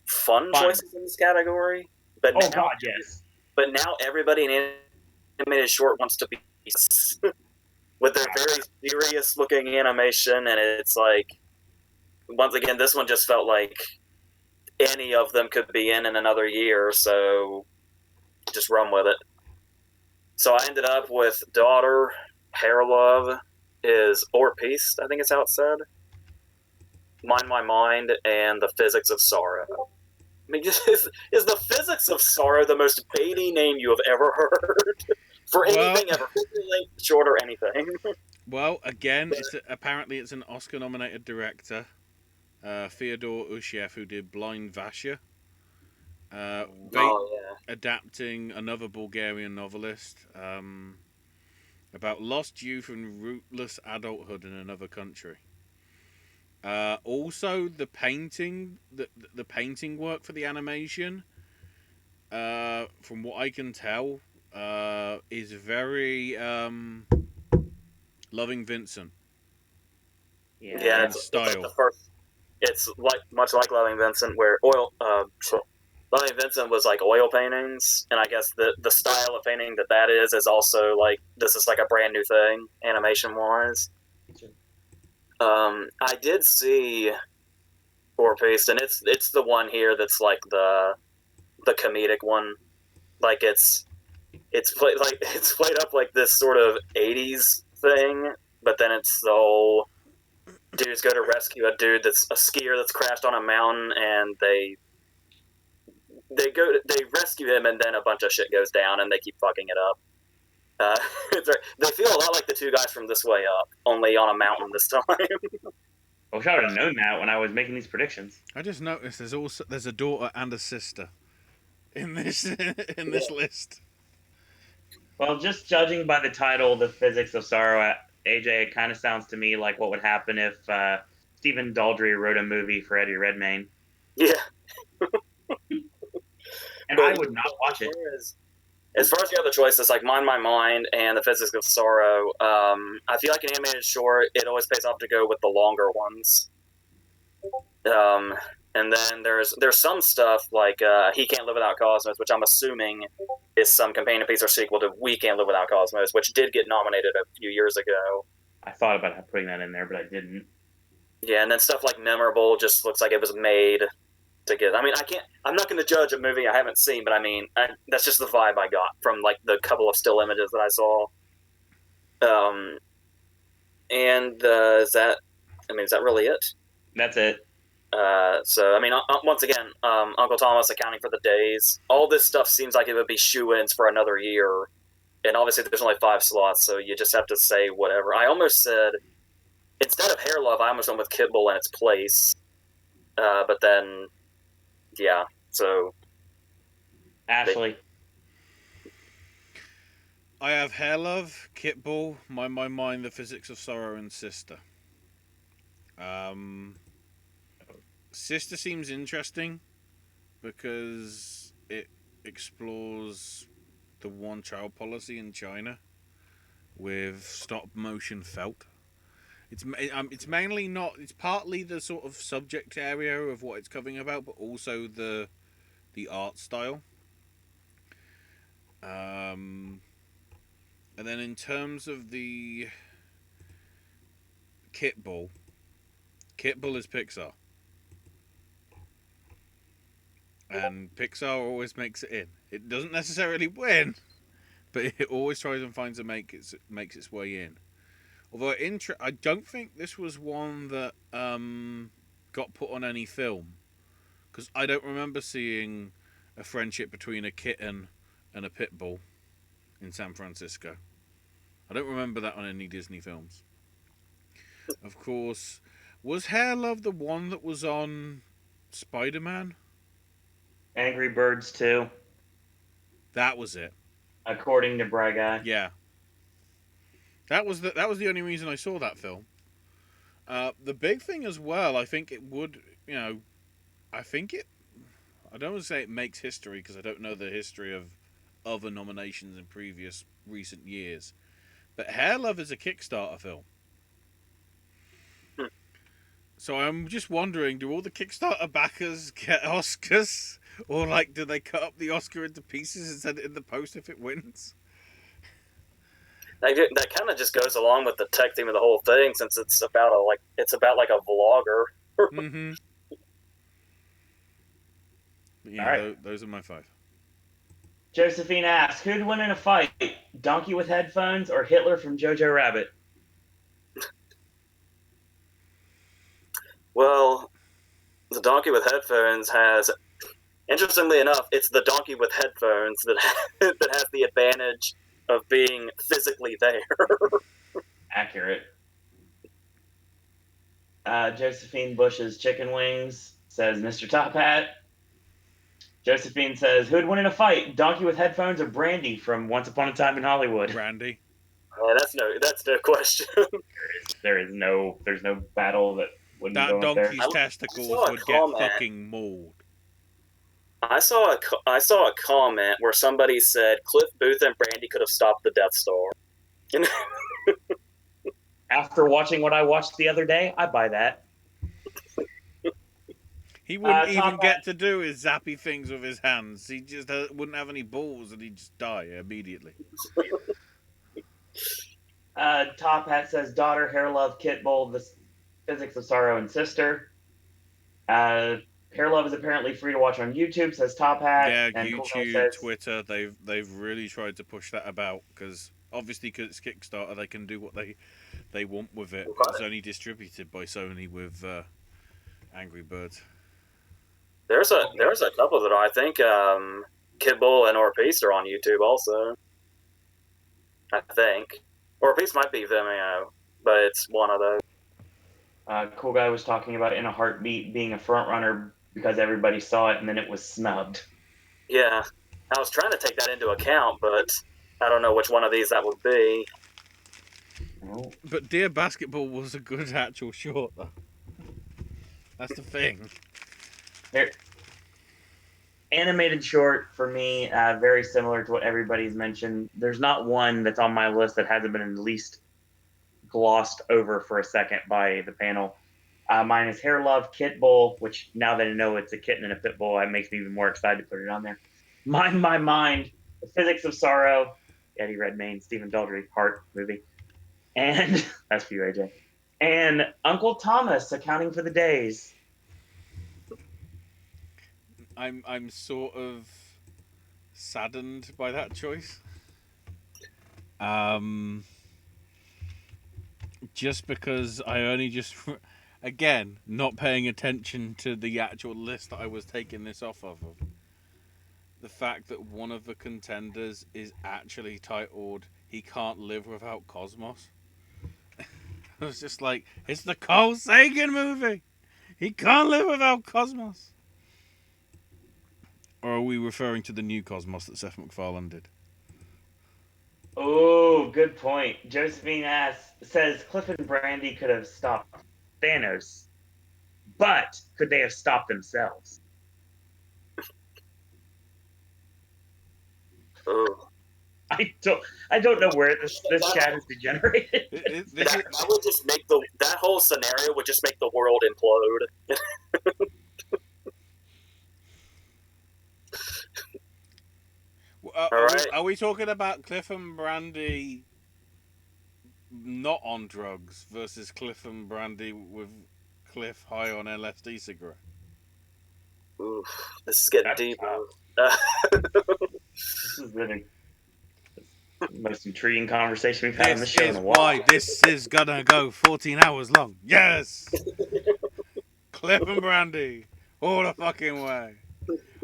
fun choices in this category, but oh god, yes. But now everybody in animated short wants to be with their very serious looking animation, and it's like once again, this one just felt like any of them could be in another year, so just run with it. So I ended up with Daughter, Hair Love, is Or Peace, I think it's how it's said. Mind My Mind, and The Physics of Sorrow. I mean, is The Physics of Sorrow the most baity name you have ever heard? For anything ever, length, short, or anything. Well, again, apparently it's an Oscar-nominated director, Fyodor Ushiev, who did Blind Vasya. Adapting another Bulgarian novelist about lost youth and rootless adulthood in another country. Also, the painting work for the animation, from what I can tell, is very Loving Vincent. Yeah, in style. It's like much like Loving Vincent, where Loving Vincent was like oil paintings, and I guess the style of painting that is also like this is like a brand new thing animation wise. I did see Four Paste, and it's the one here that's like the comedic one, like it's played up like this sort of '80s thing, but then it's the whole dudes go to rescue a dude that's a skier that's crashed on a mountain, and they rescue him, and then a bunch of shit goes down, and they keep fucking it up. They feel a lot like the two guys from This Way Up, only on a mountain this time. I wish I would have known that when I was making these predictions. I just noticed there's a daughter and a sister in this list. Well, just judging by the title, The Physics of Sorrow, AJ, it kind of sounds to me like what would happen if Stephen Daldry wrote a movie for Eddie Redmayne. Yeah. And I would not watch it. As far as the other choices, like Mind My Mind and The Physics of Sorrow, I feel like an animated short, it always pays off to go with the longer ones. And then there's some stuff like He Can't Live Without Cosmos, which I'm assuming is some companion piece or sequel to We Can't Live Without Cosmos, which did get nominated a few years ago. I thought about putting that in there, but I didn't. Yeah, and then stuff like Memorable just looks like it was made to get. I mean, I'm not going to judge a movie I haven't seen, but I mean, that's just the vibe I got from like the couple of still images that I saw. Is that really it? That's it. So I mean, once again, Uncle Thomas accounting for the days. All this stuff seems like it would be shoe-ins for another year, and obviously there's only 5 slots, so you just have to say whatever. I almost said instead of Hair Love, I almost went with Kit Bull in its place, but then, yeah. So, Ashley, I have Hair Love, Kit Bull, My Mind, The Physics of Sorrow, and Sister. Sister seems interesting because it explores the one-child policy in China with stop-motion felt. It's mainly not. It's partly the sort of subject area of what it's covering about, but also the art style. And then in terms of the Kit Bull is Pixar. And Pixar always makes it in. It doesn't necessarily win, but it always tries and finds makes its way in. Although I don't think this was one that got put on any film, because I don't remember seeing a friendship between a kitten and a pit bull in San Francisco. I don't remember that on any Disney films. Of course, was Hair Love the one that was on Spider-Man? Angry Birds 2, That was it. according to Bry Guy. Yeah. That was the only reason I saw that film. The big thing as well, I think it would, I think it. I don't want to say it makes history because I don't know the history of other nominations in previous recent years. But Hair Love is a Kickstarter film. So I'm just wondering, do all the Kickstarter backers get Oscars? Or, do they cut up the Oscar into pieces and send it in the post if it wins? That kind of just goes along with the tech theme of the whole thing, since it's about a vlogger. Mm-hmm. Yeah, All right. those are my 5. Josephine asks, who'd win in a fight, Donkey with Headphones or Hitler from Jojo Rabbit? Well, the Donkey with Headphones has, interestingly enough, it's the Donkey with Headphones that that has the advantage of being physically there. Accurate. Josephine Bush's Chicken Wings says, Mr. Top Hat. Josephine says, who'd win in a fight, Donkey with Headphones or Brandy from Once Upon a Time in Hollywood? Brandy. That's no question. There's no battle that wouldn't That go up there. donkey's testicles would get fucking mauled. I saw a comment where somebody said Cliff Booth and Brandy could have stopped the Death Star. After watching what I watched the other day, I buy that. He wouldn't even get to do his zappy things with his hands. He just wouldn't have any balls and he'd just die immediately. Top Hat says, daughter, Hair Love, Kit Bowl, The Physics of Sorrow, and Sister. Hair Love is apparently free to watch on YouTube, says Top Hat. Yeah, and YouTube, says, Twitter, they've really tried to push that about because obviously because it's Kickstarter, they can do what they want with it. It's only distributed by Sony with Angry Birds. There's a couple that I think Kid Bull and Orpeece are on YouTube also. I think Orpeece might be Vimeo, but it's one of those. Cool Guy was talking about In a Heartbeat being a front runner because everybody saw it and then it was snubbed. Yeah, I was trying to take that into account, but I don't know which one of these that would be. Oh. But Dear Basketball was a good actual short, though. That's the thing. Here, animated short for me, very similar to what everybody's mentioned. There's not one that's on my list that hasn't been at least glossed over for a second by the panel. Mine is Hair Love, Kit Bull, which now that I know it's a kitten and a pit bull, it makes me even more excited to put it on there. Mind My Mind, The Physics of Sorrow, Eddie Redmayne, Stephen Daldry, Heart movie, and that's for you, AJ. And Uncle Thomas, Accounting for the Days. I'm sort of saddened by that choice. Just because I only just, again, not paying attention to the actual list that I was taking this off of. The fact that one of the contenders is actually titled He Can't Live Without Cosmos. I was just like, it's the Carl Sagan movie! He can't live without Cosmos! Or are we referring to the new Cosmos that Seth MacFarlane did? Oh, good point. Josephine says Cliff and Brandy could have stopped Thanos, but could they have stopped themselves? Ooh. I don't know where this chat is degenerated. That would just make that whole scenario would just make the world implode. Are we talking about Cliff and Brandy not on drugs versus Cliff and Brandy with Cliff high on LSD cigarette? Ooh, this is getting deep. This is the most intriguing conversation we've had on the show in a while. Why this is gonna go 14 hours long. Yes! Cliff and Brandy. All the fucking way.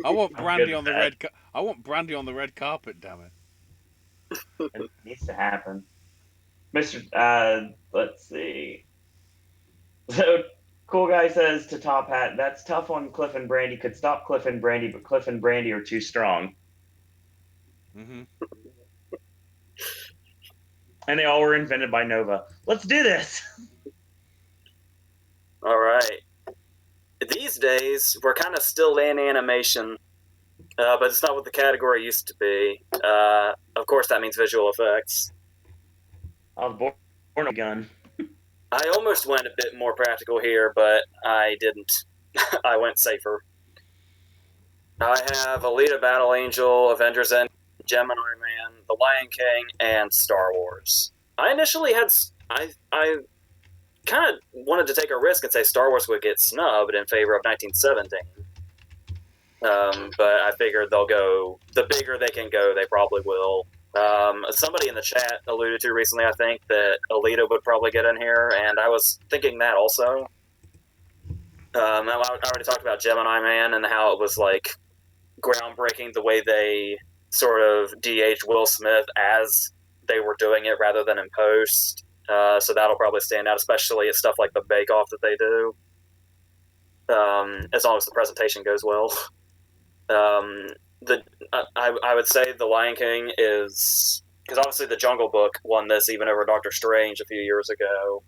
I want I'm good brandy with on the that. I want brandy on the red carpet. Damn it! It needs to happen. Mr. Let's see. So, cool guy says to Top Hat, "That's tough on Cliff and Brandy. Could stop Cliff and Brandy, but Cliff and Brandy are too strong." Mm-hmm. And they all were invented by Nova. Let's do this. All right. These days, we're kind of still in animation, but it's not what the category used to be. Of course, that means visual effects. I was born a gun. I almost went a bit more practical here, but I didn't. I went safer. I have Alita Battle Angel, Avengers End, Gemini Man, The Lion King, and Star Wars. I initially had I kind of wanted to take a risk and say Star Wars would get snubbed in favor of 1917. But I figured they'll go the bigger they can go, they probably will. Somebody in the chat alluded to recently, I think, that Alita would probably get in here, and I was thinking that also. I already talked about Gemini Man and how it was like groundbreaking the way they sort of de-aged Will Smith as they were doing it rather than in post. So that'll probably stand out, especially at stuff like the Bake Off that they do. As long as the presentation goes well. I would say The Lion King is because obviously the Jungle Book won this even over Doctor Strange a few years ago.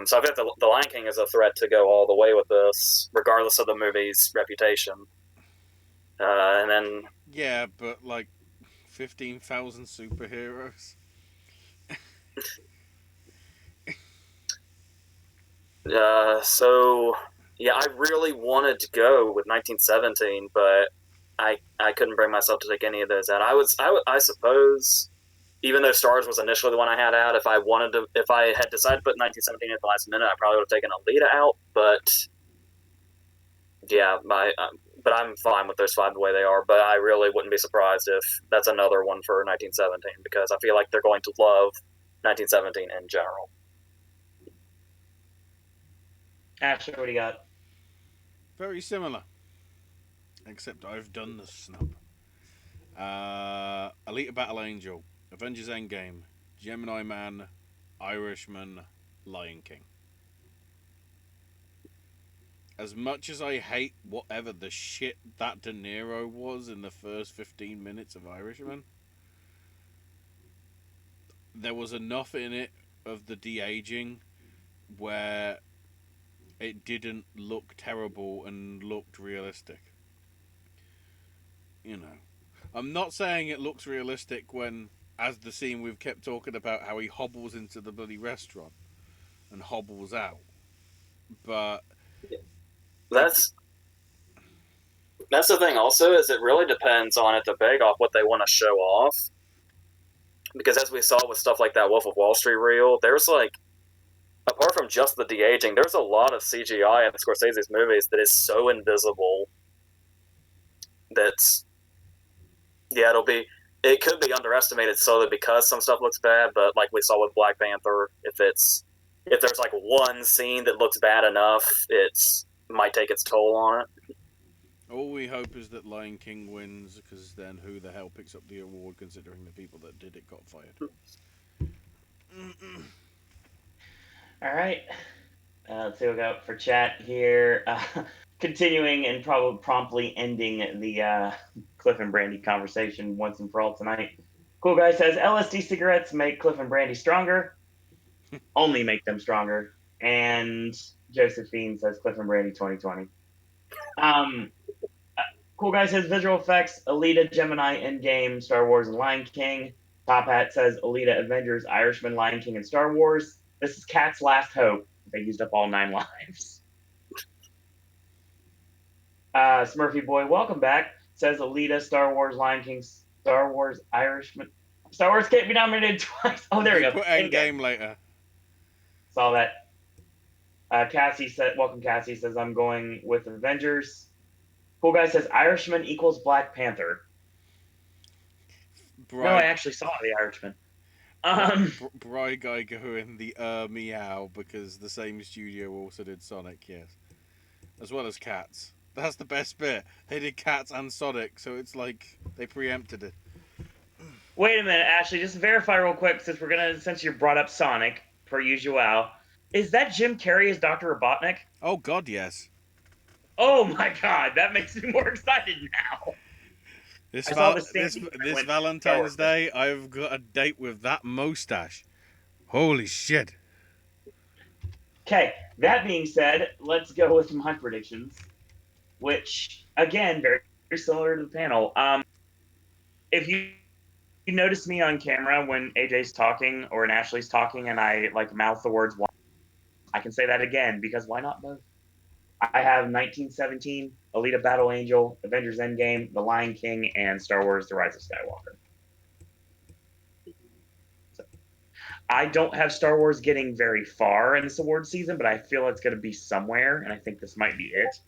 So I think the Lion King is a threat to go all the way with this, regardless of the movie's reputation. And then Yeah, but like 15,000 superheroes. so yeah, I really wanted to go with 1917, but I couldn't bring myself to take any of those out. I suppose even though Stars was initially the one I had out, if I had decided to put 1917 at the last minute, I probably would have taken Alita out. But yeah, but I'm fine with those five the way they are. But I really wouldn't be surprised if that's another one for 1917 because I feel like they're going to love 1917 in general. Ashley, what do you got? Very similar, except I've done the snub. Alita Battle Angel, Avengers Endgame, Gemini Man, Irishman, Lion King. As much as I hate whatever the shit that De Niro was in the first 15 minutes of Irishman, there was enough in it of the de-aging where it didn't look terrible and looked realistic. You know, I'm not saying it looks realistic when, as the scene we've kept talking about, how he hobbles into the bloody restaurant and hobbles out. But it, That's that's the thing. Also, is it really depends on at the Bake Off what they want to show off. Because as we saw with stuff like that Wolf of Wall Street reel, there's like apart from just the de aging, there's a lot of CGI in Scorsese's movies that is so invisible. That's yeah, it could be underestimated solely because some stuff looks bad, but like we saw with Black Panther, if there's like one scene that looks bad enough, it might take its toll on it. all we hope is that Lion King wins, because then who the hell picks up the award considering the people that did it got fired? All right. Let's see what we got for chat here. Continuing and probably promptly ending the Cliff and Brandy conversation once and for all tonight. Cool guy says LSD cigarettes make Cliff and Brandy stronger. Only make them stronger. And Josephine says Cliff and Brandy 2020. Um, cool guy says visual effects, Alita, Gemini, Endgame, Star Wars, and Lion King. Top Hat says Alita, Avengers, Irishman, Lion King, and Star Wars. This is Cat's last hope. They used up all 9 lives. Smurfy Boy, welcome back. Says Alita, Star Wars, Lion King, Star Wars, Irishman. Star Wars can't be nominated twice. Oh, there we go. Put Endgame later. Saw that. Cassie said, welcome, Cassie says, I'm going with Avengers. Cool guy says Irishman equals Black Panther. No, I actually saw The Irishman. Bry Guy going the meow because the same studio also did Sonic, yes. As well as Cats. That's the best bit. They did Cats and Sonic, so it's like they preempted it. Wait a minute, Ashley. Just verify real quick, since you brought up Sonic per usual. Is that Jim Carrey as Dr. Robotnik? Oh God, yes. Oh my god, that makes me more excited now. This I saw val- the this standing and I this went, "That Valentine's works." Day, I've got a date with that mustache. Holy shit! Okay, that being said, let's go with my predictions, which again very similar to the panel. If you notice me on camera when AJ's talking or when Ashley's talking and I like mouth the words, I can say that again because why not both? I have 1917, Alita Battle Angel, Avengers Endgame, The Lion King, and Star Wars: The Rise of Skywalker. So, I don't have Star Wars getting very far in this award season, but I feel it's going to be somewhere, and I think this might be it.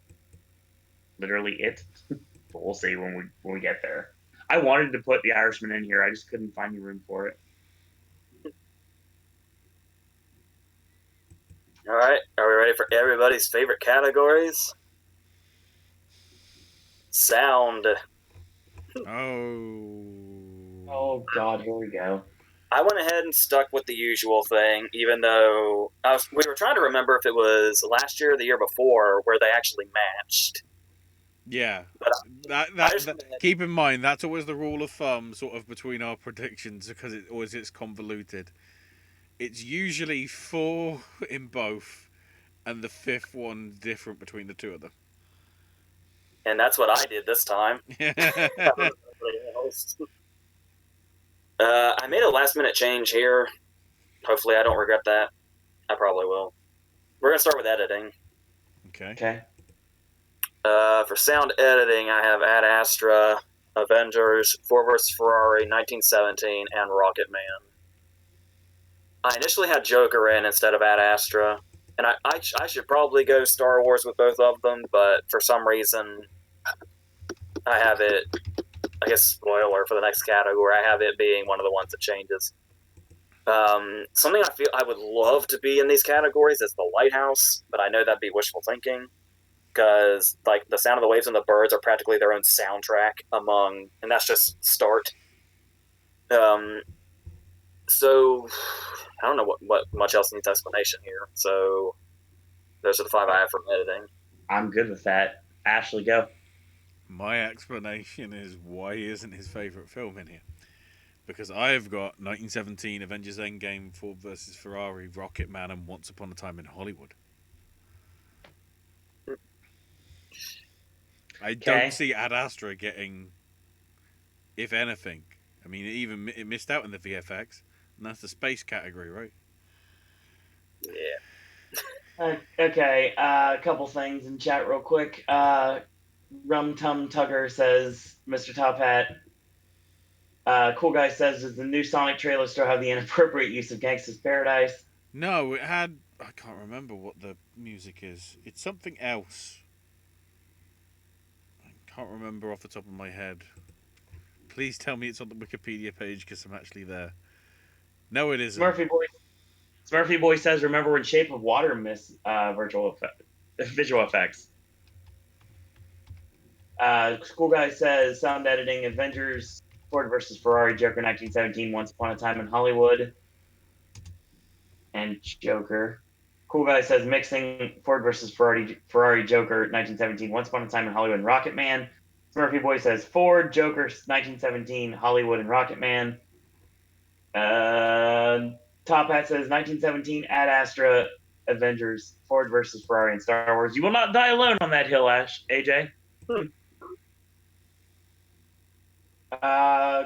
Literally it. But we'll see when we get there. I wanted to put The Irishman in here, I just couldn't find any room for it. All right, are we ready for everybody's favorite categories? Sound. Oh. Oh God, here we go. I went ahead and stuck with the usual thing, even though we were trying to remember if it was last year or the year before where they actually matched. Yeah. But Keep in mind that's always the rule of thumb, sort of between our predictions, because it's convoluted. It's usually 4 in both, and the 5th one different between the two of them. And that's what I did this time. I made a last minute change here. Hopefully, I don't regret that. I probably will. We're gonna start with editing. Okay. For sound editing, I have Ad Astra, Avengers, Ford vs Ferrari, 1917, and Rocket Man. I initially had Joker in instead of Ad Astra, and I should probably go Star Wars with both of them, but for some reason, I have it. I guess spoiler for the next category. I have it being one of the ones that changes. Something I feel I would love to be in these categories is the Lighthouse, but I know that'd be wishful thinking because like the sound of the waves and the birds are practically their own soundtrack and that's just start. So I don't know what much else needs explanation here. So those are the 5 I have from editing. I'm good with that. Ashley, go. My explanation is why isn't his favourite film in here? Because I've got 1917, Avengers Endgame, Ford vs Ferrari, Rocket Man, and Once Upon a Time in Hollywood. I don't see Ad Astra getting, if anything. I mean, it missed out in the VFX, and that's the space category, right? Yeah. Okay, a couple things in chat real quick. Rum Tum Tugger says, Mr. Top Hat. Cool Guy says, does the new Sonic trailer still have the inappropriate use of Gangsta's Paradise? No, it had. I can't remember what the music is. It's something else. I can't remember off the top of my head. Please tell me it's on the Wikipedia page because I'm actually there. No, it isn't. Smurfy Boy says, remember when Shape of Water missed visual effects? Cool Guy says, sound editing, Avengers, Ford versus Ferrari, Joker 1917, Once Upon a Time in Hollywood, and Joker. Cool Guy says, mixing Ford versus Ferrari, Joker 1917, Once Upon a Time in Hollywood, and Rocket Man. Smurfy Boy says, Ford, Joker 1917, Hollywood, and Rocket Man. Top Hat says 1917, Ad Astra, Avengers, Ford versus Ferrari, and Star Wars. You will not die alone on that hill, AJ.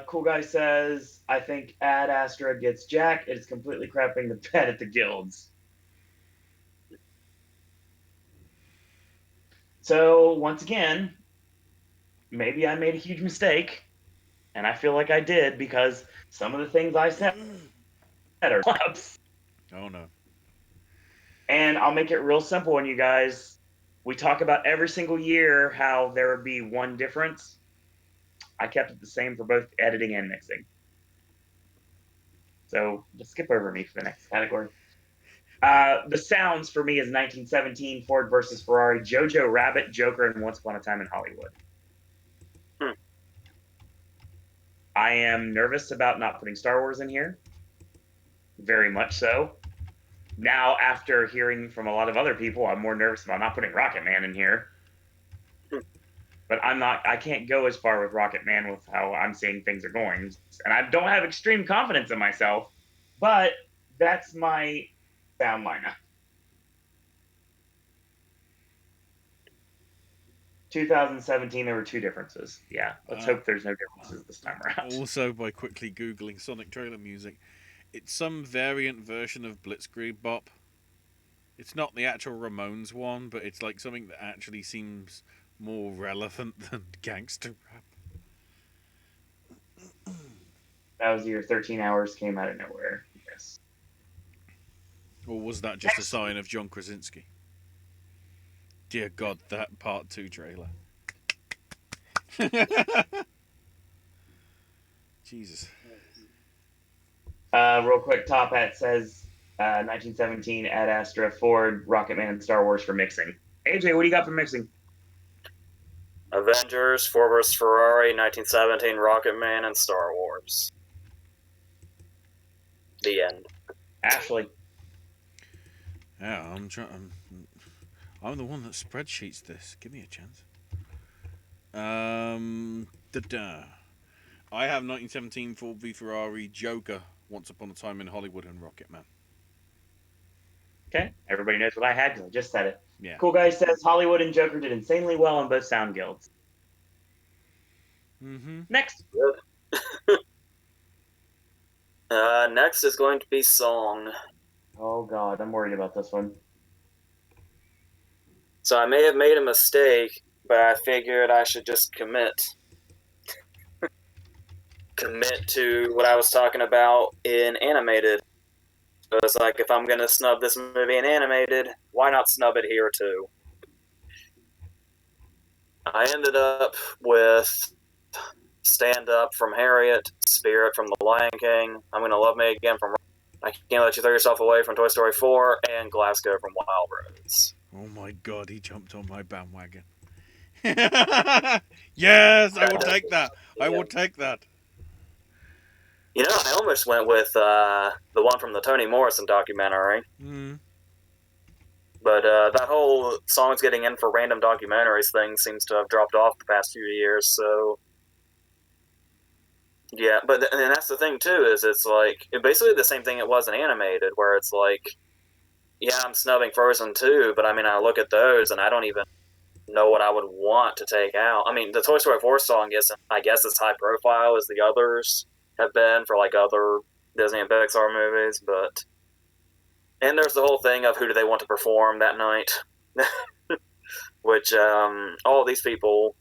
Cool Guy says, I think Ad Astra gets Jack. It is completely crapping the bed at the guilds. So, once again, maybe I made a huge mistake, and I feel like I did because some of the things I said are flops. Oh no. And I'll make it real simple on you guys. We talk about every single year how there would be one difference. I kept it the same for both editing and mixing. So just skip over me for the next category. The sounds for me is 1917, Ford versus Ferrari, Jojo Rabbit, Joker, and Once Upon a Time in Hollywood. I am nervous about not putting Star Wars in here. Very much so. Now, after hearing from a lot of other people, I'm more nervous about not putting Rocket Man in here. But I can't go as far with Rocket Man with how I'm seeing things are going. And I don't have extreme confidence in myself, but that's my sound lineup. 2017, there were two differences. Yeah, let's hope there's no differences this time around. Also, by quickly Googling Sonic trailer music, it's some variant version of Blitzkrieg Bop. It's not the actual Ramones one, but it's like something that actually seems more relevant than gangster rap. That was your 13 hours came out of nowhere. Yes. Or was that just a sign of John Krasinski? Dear God, that part 2 trailer. Jesus. Real quick, Top Hat says 1917, Ad Astra, Ford, Rocket Man, and Star Wars for mixing. AJ, what do you got for mixing? Avengers, Ford vs. Ferrari, 1917, Rocket Man, and Star Wars. The end. Ashley. Yeah, I'm the one that spreadsheets this. Give me a chance. I have 1917 Ford v Ferrari, Joker, Once Upon a Time in Hollywood, and Rocket Man. Okay, everybody knows what I had because I just said it. Yeah. Cool Guy says Hollywood and Joker did insanely well on both sound guilds. Mm-hmm. Next. Good. Next is going to be Song. Oh God, I'm worried about this one. So I may have made a mistake, but I figured I should just commit to what I was talking about in animated. So it's like, if I'm going to snub this movie in animated, why not snub it here too? I ended up with Stand Up from Harriet, Spirit from The Lion King, I'm Gonna Love Me Again from I Can't Let You Throw Yourself Away from Toy Story 4, and Glasgow from Wild Rose. Oh my God, he jumped on my bandwagon. Yes, I will take that. I will take that. You know, I almost went with the one from the Toni Morrison documentary. But that whole songs getting in for random documentaries thing seems to have dropped off the past few years, so... Yeah, but and that's the thing, too, is it's like, basically the same thing it was in animated, where it's like, yeah, I'm snubbing Frozen 2, but I mean, I look at those and I don't even know what I would want to take out. I mean, the Toy Story 4 song isn't, I guess, as high profile as the others have been for like other Disney and Pixar movies, but... And there's the whole thing of who do they want to perform that night, which all these people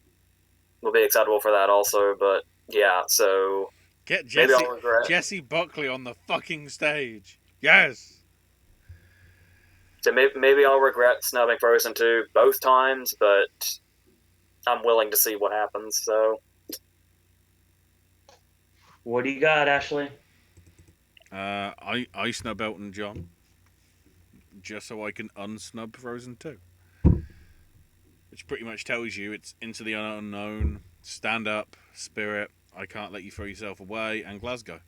will be excitable for that also, but yeah, so... Get Jesse Buckley on the fucking stage. Yes! So maybe I'll regret snubbing Frozen 2 both times, but I'm willing to see what happens, so... What do you got, Ashley? I snub Elton John, just so I can unsnub Frozen 2. Which pretty much tells you it's Into the Unknown, Stand Up, Spirit, I Can't Let You Throw Yourself Away, and Glasgow.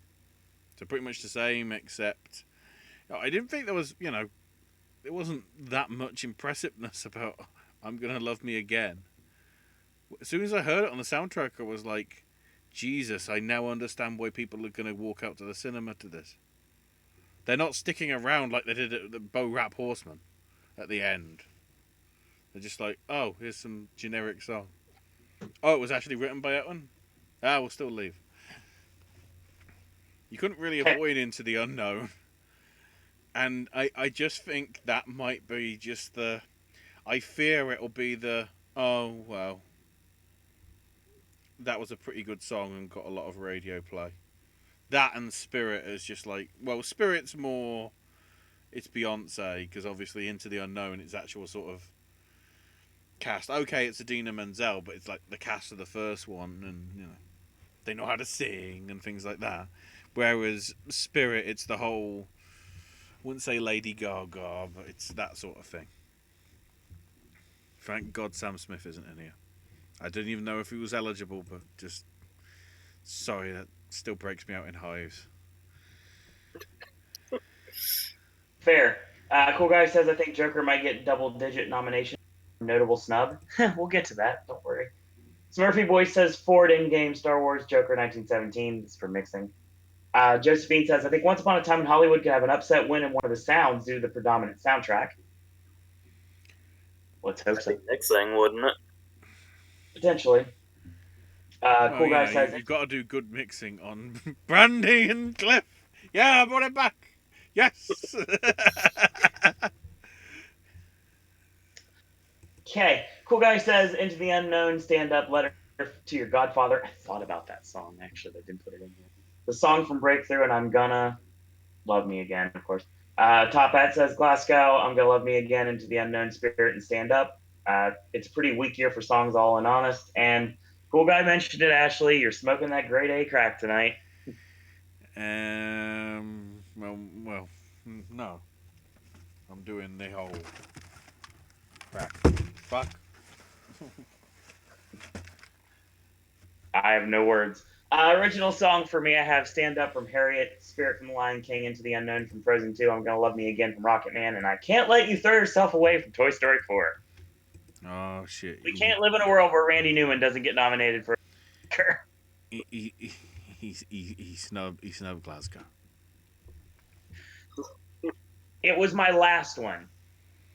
So pretty much the same, except... I didn't think there was, there wasn't that much impressiveness about I'm Gonna Love Me Again. As soon as I heard it on the soundtrack, I was like, Jesus, I now understand why people are going to walk out to the cinema to this. They're not sticking around like they did at the Bo Rap Horseman at the end. They're just like, oh, here's some generic song. Oh, it was actually written by Elton? We'll still leave. You couldn't really avoid Into the Unknown. And I just think that might be just the... I fear it'll be the, oh, well, that was a pretty good song and got a lot of radio play. That and Spirit is just like... Well, Spirit's more... It's Beyonce, because obviously Into the Unknown, it's actual sort of cast. Okay, it's Idina Menzel, but it's like the cast of the first one, and, they know how to sing and things like that. Whereas Spirit, it's the whole... Wouldn't say Lady Gaga, but it's that sort of thing. Thank God Sam Smith isn't in here. I didn't even know if he was eligible, but just sorry, that still breaks me out in hives. Fair. Cool Guy says, I think Joker might get double-digit nomination. Notable snub. We'll get to that. Don't worry. Smurfy Boy says Ford Endgame, Star Wars, Joker 1917. This is for mixing. Josephine says, I think Once Upon a Time in Hollywood could have an upset win in one of the sounds due to the predominant soundtrack. Let's hope so. Mixing, wouldn't it? Potentially. Well, Cool Guy says, you've got to do good mixing on Brandy and Cliff. Yeah, I brought it back. Yes. okay. Cool Guy says, Into the Unknown, stand up, letter to your Godfather. I thought about that song, actually. I didn't put it in here. The song from Breakthrough, and I'm gonna love me again, of course. Top Hat says, Glasgow, I'm gonna love me again, Into the Unknown, Spirit, and stand up. It's a pretty weak year for songs, all in honest. And Cool Guy mentioned it, Ashley. You're smoking that grade A crack tonight. Well, no. I'm doing the whole crack. Fuck. I have no words. Original song for me, I have Stand Up from Harriet, Spirit from The Lion King, Into the Unknown from Frozen 2, I'm Gonna Love Me Again from Rocket Man, and I Can't Let You Throw Yourself Away from Toy Story 4. Oh, shit. We can't live in a world where Randy Newman doesn't get nominated for Oscar. He snubbed Glasgow. It was my last one.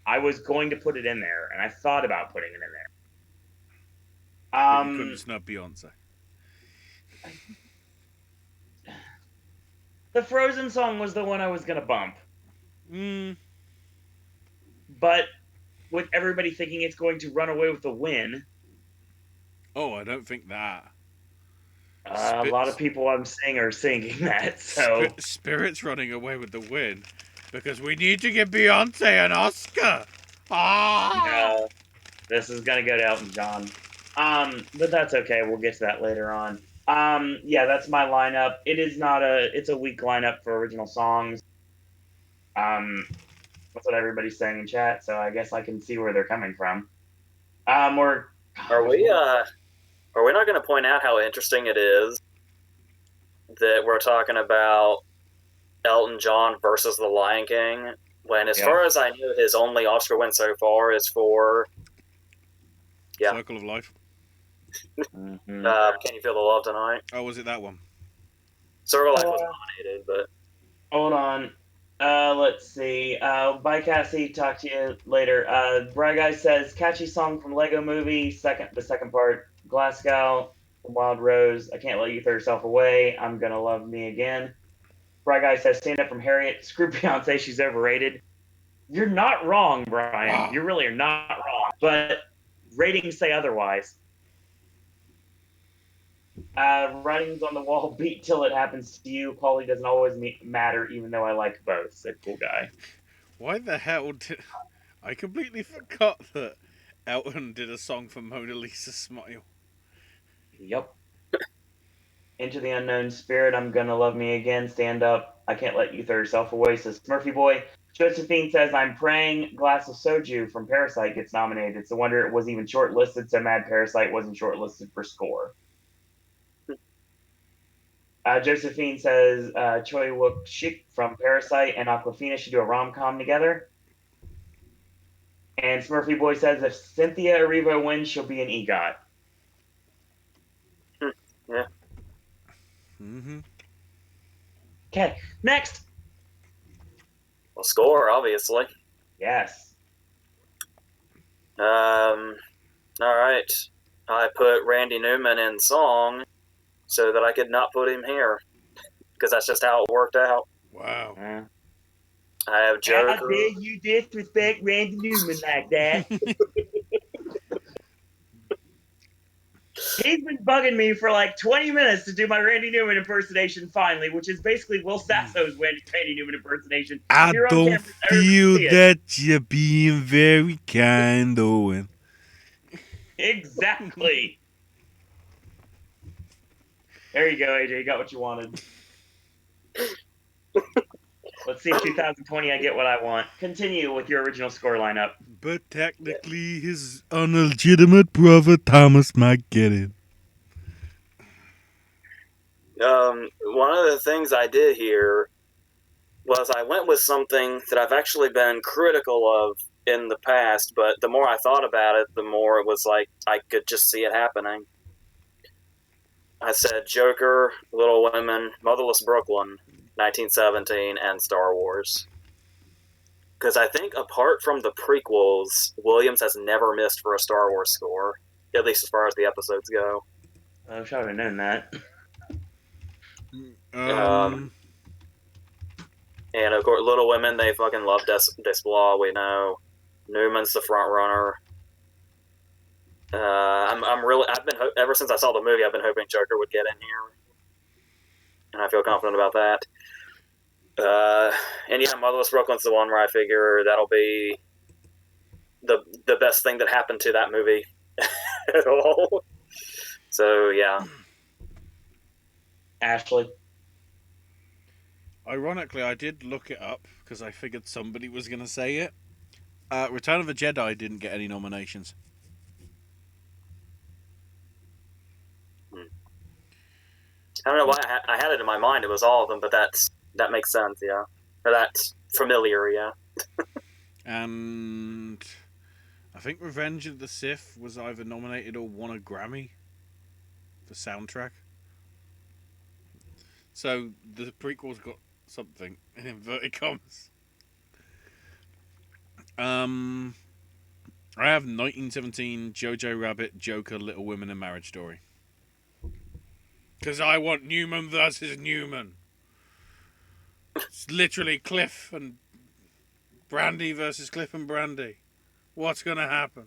I was going to put it in there, and I thought about putting it in there. But you couldn't snub Beyonce. The Frozen song was the one I was going to bump. But with everybody thinking it's going to run away with the win. Oh, I don't think that. A lot of people I'm seeing are singing that. So Spirit's running away with the win because we need to give Beyonce an Oscar. No, this is gonna go to Elton John. But that's okay. We'll get to that later on. Yeah, that's my lineup. It's a weak lineup for original songs. That's what everybody's saying in chat. So I guess I can see where they're coming from. Are we not going to point out how interesting it is that we're talking about Elton John versus The Lion King when, as far as I know, his only Oscar win so far is for Circle of Life. Can You Feel the Love Tonight? Oh, was it that one? Circle of Life was nominated, but hold on. Let's see. Bye, Cassie. Talk to you later. Bry Guy says, catchy song from Lego Movie. The second part, Glasgow, Wild Rose. I Can't Let You Throw Yourself Away. I'm Gonna Love Me Again. Bry Guy says, Stand Up from Harriet. Screw Beyonce. She's overrated. You're not wrong, Brian. Wow. You really are not wrong. But ratings say otherwise. Writings on the Wall, Beat Till It Happens to You. Quality doesn't always matter, even though I like both, said Cool Guy. Why the hell did... I completely forgot that Elton did a song for Mona Lisa Smile. Yep. Into the Unknown, Spirit, I'm Gonna Love Me Again, Stand Up, I Can't Let You Throw Yourself Away, says Smurfy Boy. Josephine says, I'm praying Glass of Soju from Parasite gets nominated. It's a wonder it was even shortlisted, so mad Parasite wasn't shortlisted for score. Josephine says Choi Wook Shik from Parasite and Aquafina should do a rom-com together. And Smurfy Boy says if Cynthia Erivo wins, she'll be an EGOT. Yeah. Okay, next. Well, score, obviously. Yes. All right. I put Randy Newman in song so that I could not put him here because that's just how it worked out. Wow. I have Joker. How dare you disrespect Randy Newman like that? He's been bugging me for like 20 minutes to do my Randy Newman impersonation finally, which is basically Will Sasso's Randy Newman impersonation. I don't feel that you're being very kind, Owen. Exactly. There you go, AJ. You got what you wanted. Let's see if 2020 I get what I want. Continue with your original score lineup. But technically, his unlegitimate brother Thomas might get it. One of the things I did here was I went with something that I've actually been critical of in the past, but the more I thought about it, the more it was like I could just see it happening. I said Joker, Little Women, Motherless Brooklyn, 1917, and Star Wars. Because I think apart from the prequels, Williams has never missed for a Star Wars score, at least as far as the episodes go. I wish I would have known that. And of course, Little Women, they fucking love Desplat, we know. Newman's the front runner. I've been ever since I saw the movie, I've been hoping Joker would get in here, and I feel confident about that. And yeah, Motherless Brooklyn's the one where I figure that'll be the best thing that happened to that movie at all. So yeah. Ashley. Ironically, I did look it up because I figured somebody was going to say it. Return of the Jedi didn't get any nominations. I don't know why I had it in my mind. It was all of them, but that makes sense, yeah. Or that's familiar, yeah. And I think Revenge of the Sith was either nominated or won a Grammy for soundtrack. So the prequels got something in inverted commas. I have 1917, Jojo Rabbit, Joker, Little Women, and Marriage Story. Because I want Newman versus Newman. It's literally Cliff and Brandy versus Cliff and Brandy. What's going to happen?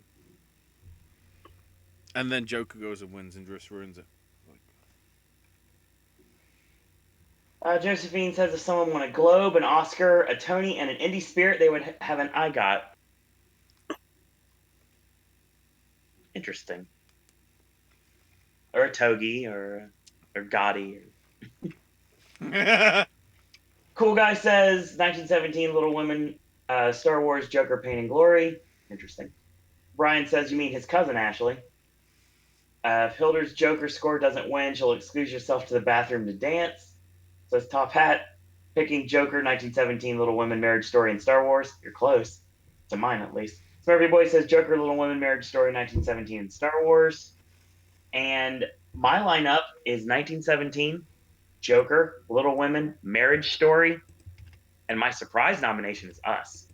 And then Joker goes and wins and just ruins it. Josephine says if someone won a Globe, an Oscar, a Tony, and an Indie Spirit, they would have an EGOT. Interesting. Or a Togi, or Gotti. Cool Guy says 1917, Little Women, Star Wars, Joker, Pain and Glory. Interesting. Brian says you mean his cousin Ashley. If Hilder's Joker score doesn't win, she'll excuse herself to the bathroom to dance. Says Top Hat, picking Joker, 1917, Little Women, Marriage Story, and Star Wars. You're close. To mine, at least. Smurfy Boy says Joker, Little Women, Marriage Story, 1917, and Star Wars. And my lineup is 1917, Joker, Little Women, Marriage Story, and my surprise nomination is Us.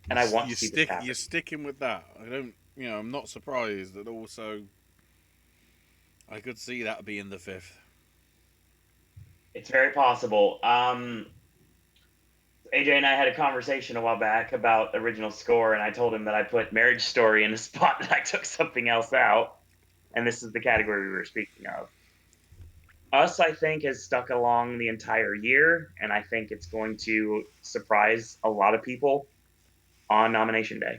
And I want to see this happen. You're sticking with that. I don't, I'm not surprised that also I could see that being the fifth. It's very possible. AJ and I had a conversation a while back about original score, and I told him that I put Marriage Story in a spot that I took something else out, and this is the category we were speaking of. Us, I think, has stuck along the entire year, and I think it's going to surprise a lot of people on nomination day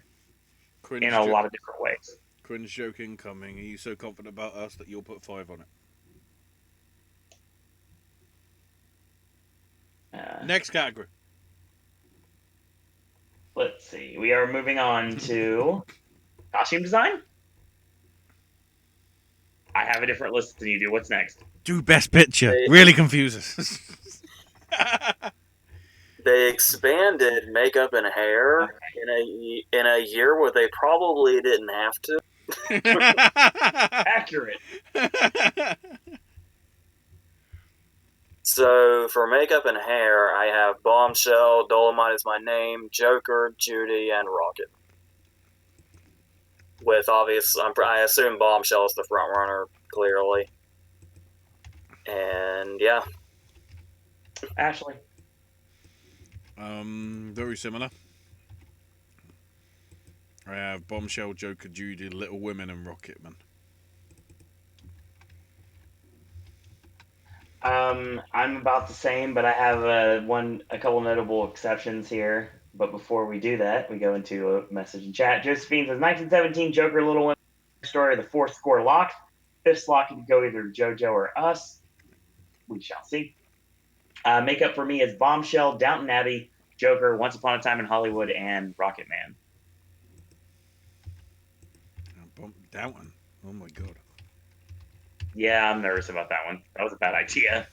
in a lot of different ways. Cringe joke incoming. Are you so confident about Us that you'll put 5 on it? Next category. Let's see. We are moving on to costume design. I have a different list than you do. What's next? Do Best Picture. Really confuses. They expanded makeup and hair in a year where they probably didn't have to. Accurate. So for makeup and hair, I have Bombshell, Dolomite Is My Name, Joker, Judy, and Rocket. With I assume Bombshell is the front runner, clearly. And yeah. Ashley. Very similar. I have Bombshell, Joker, Judy, Little Women, and Rocketman. I'm about the same, but I have a couple notable exceptions here. But before we do that, we go into a message in chat. Josephine says 1917 Joker, Little Women Story, the fourth score locked. Fifth slot could go either JoJo or Us. We shall see. Makeup for me is Bombshell, Downton Abbey, Joker, Once Upon a Time in Hollywood, and Rocket Man. Downton. Oh my god. Yeah, I'm nervous about that one. That was a bad idea.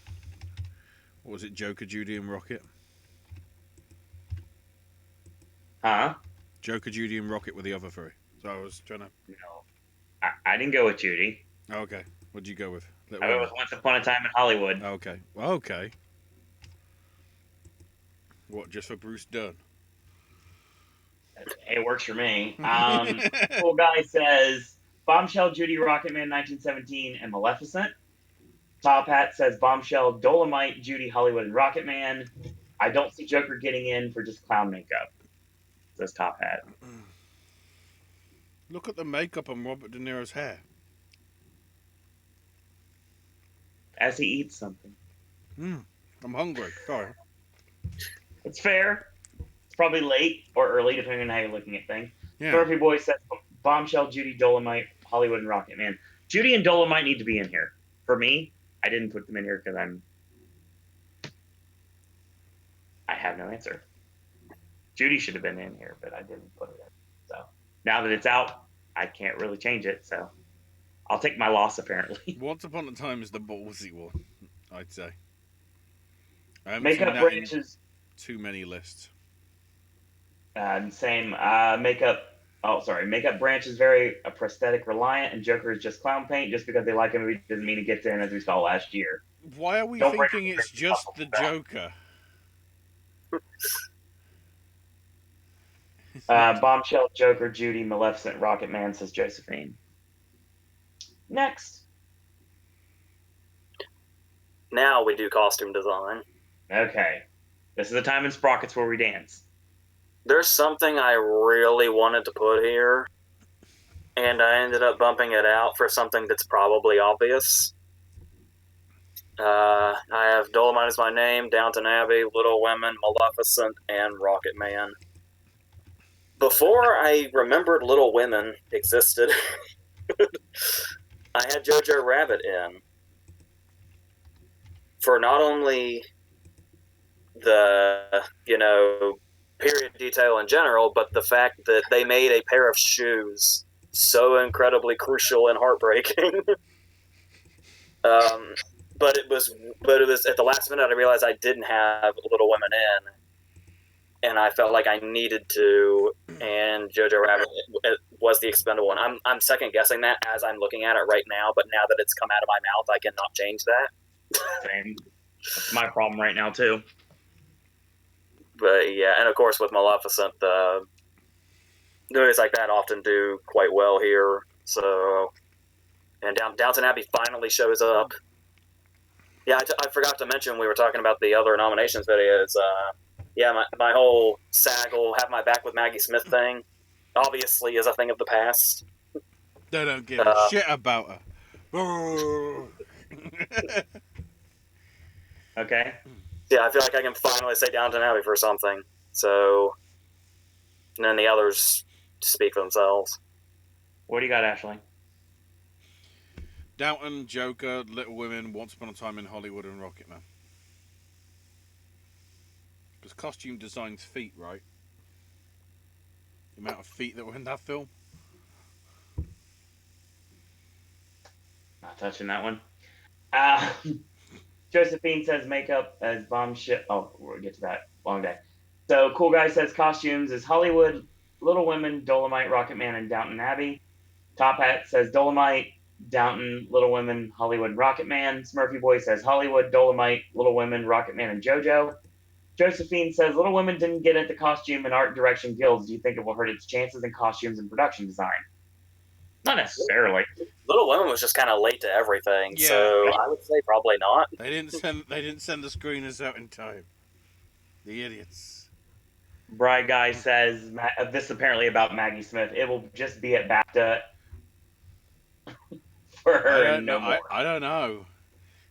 What was it? Joker, Judy, and Rocket? Huh? Joker, Judy, and Rocket were the other three. So I was trying to. No. I didn't go with Judy. Oh, okay. What'd you go with? I went with Once Upon a Time in Hollywood. Okay. Okay. What, just for Bruce Dern? It works for me. Cool Guy says Bombshell, Judy, Rocketman, 1917, and Maleficent. Top Hat says Bombshell, Dolomite, Judy, Hollywood, and Rocketman. I don't see Joker getting in for just clown makeup, says Top Hat. Look at the makeup on Robert De Niro's hair. As he eats something. I'm hungry. Sorry. It's fair. It's probably late or early, depending on how you're looking at things. Yeah. Murphy Boy says Bombshell, Judy, Dolomite, Hollywood, and Rocketman. Judy and Dolomite need to be in here. For me, I didn't put them in here because I have no answer. Judy should have been in here, but I didn't put it in. So now that it's out, I can't really change it. So I'll take my loss, apparently. Once Upon a Time is the ballsy one, I'd say. I haven't Makeup seen that branches. in too many lists. Same. Makeup branch is very prosthetic reliant, and Joker is just clown paint. Just because they like a movie doesn't mean it gets in, as we saw last year. Why are we Don't thinking it's just the Joker? Bombshell, Joker, Judy, Maleficent, Rocket Man, says Josephine. Next. Now we do costume design. Okay. This is the time in Sprockets where we dance. There's something I really wanted to put here, and I ended up bumping it out for something that's probably obvious. I have Dolomite is my name, Downton Abbey, Little Women, Maleficent, and Rocket Man. Before I remembered Little Women existed, I had Jojo Rabbit in for not only the, period detail in general, but the fact that they made a pair of shoes so incredibly crucial and heartbreaking. But it was at the last minute I realized I didn't have Little Women in, and I felt like I needed to, and Jojo Rabbit was the expendable one. I'm second guessing that as I'm looking at it right now, but now that it's come out of my mouth, I cannot change that. Same. That's my problem right now too. But yeah, and of course with Maleficent, the movies like that often do quite well here. So, and Downton Abbey finally shows up. Yeah, I forgot to mention we were talking about the other nominations videos. My whole SAG will have my back with Maggie Smith thing, obviously, is a thing of the past. They don't give a shit about her. Okay. Yeah, I feel like I can finally say Downton Abbey for something. So, and then the others speak for themselves. What do you got, Ashley? Downton, Joker, Little Women, Once Upon a Time in Hollywood, and Rocketman. Because costume design's feet, right? The amount of feet that were in that film. Not touching that one. Josephine says makeup as Bombshell. Oh, we'll get to that. Long day. So Cool Guy says costumes is Hollywood, Little Women, Dolomite, Rocket Man, and Downton Abbey. Top Hat says Dolomite, Downton, Little Women, Hollywood, Rocket Man. Smurfy Boy says Hollywood, Dolomite, Little Women, Rocket Man, and JoJo. Josephine says Little Women didn't get at the costume and art direction guilds. Do you think it will hurt its chances in costumes and production design? Not necessarily. Little Women was just kind of late to everything, Yeah. so I would say probably not. They didn't send the screeners out in time. The idiots. Bry Guy says this is apparently about Maggie Smith. It will just be at BAFTA for her and no more. I don't know.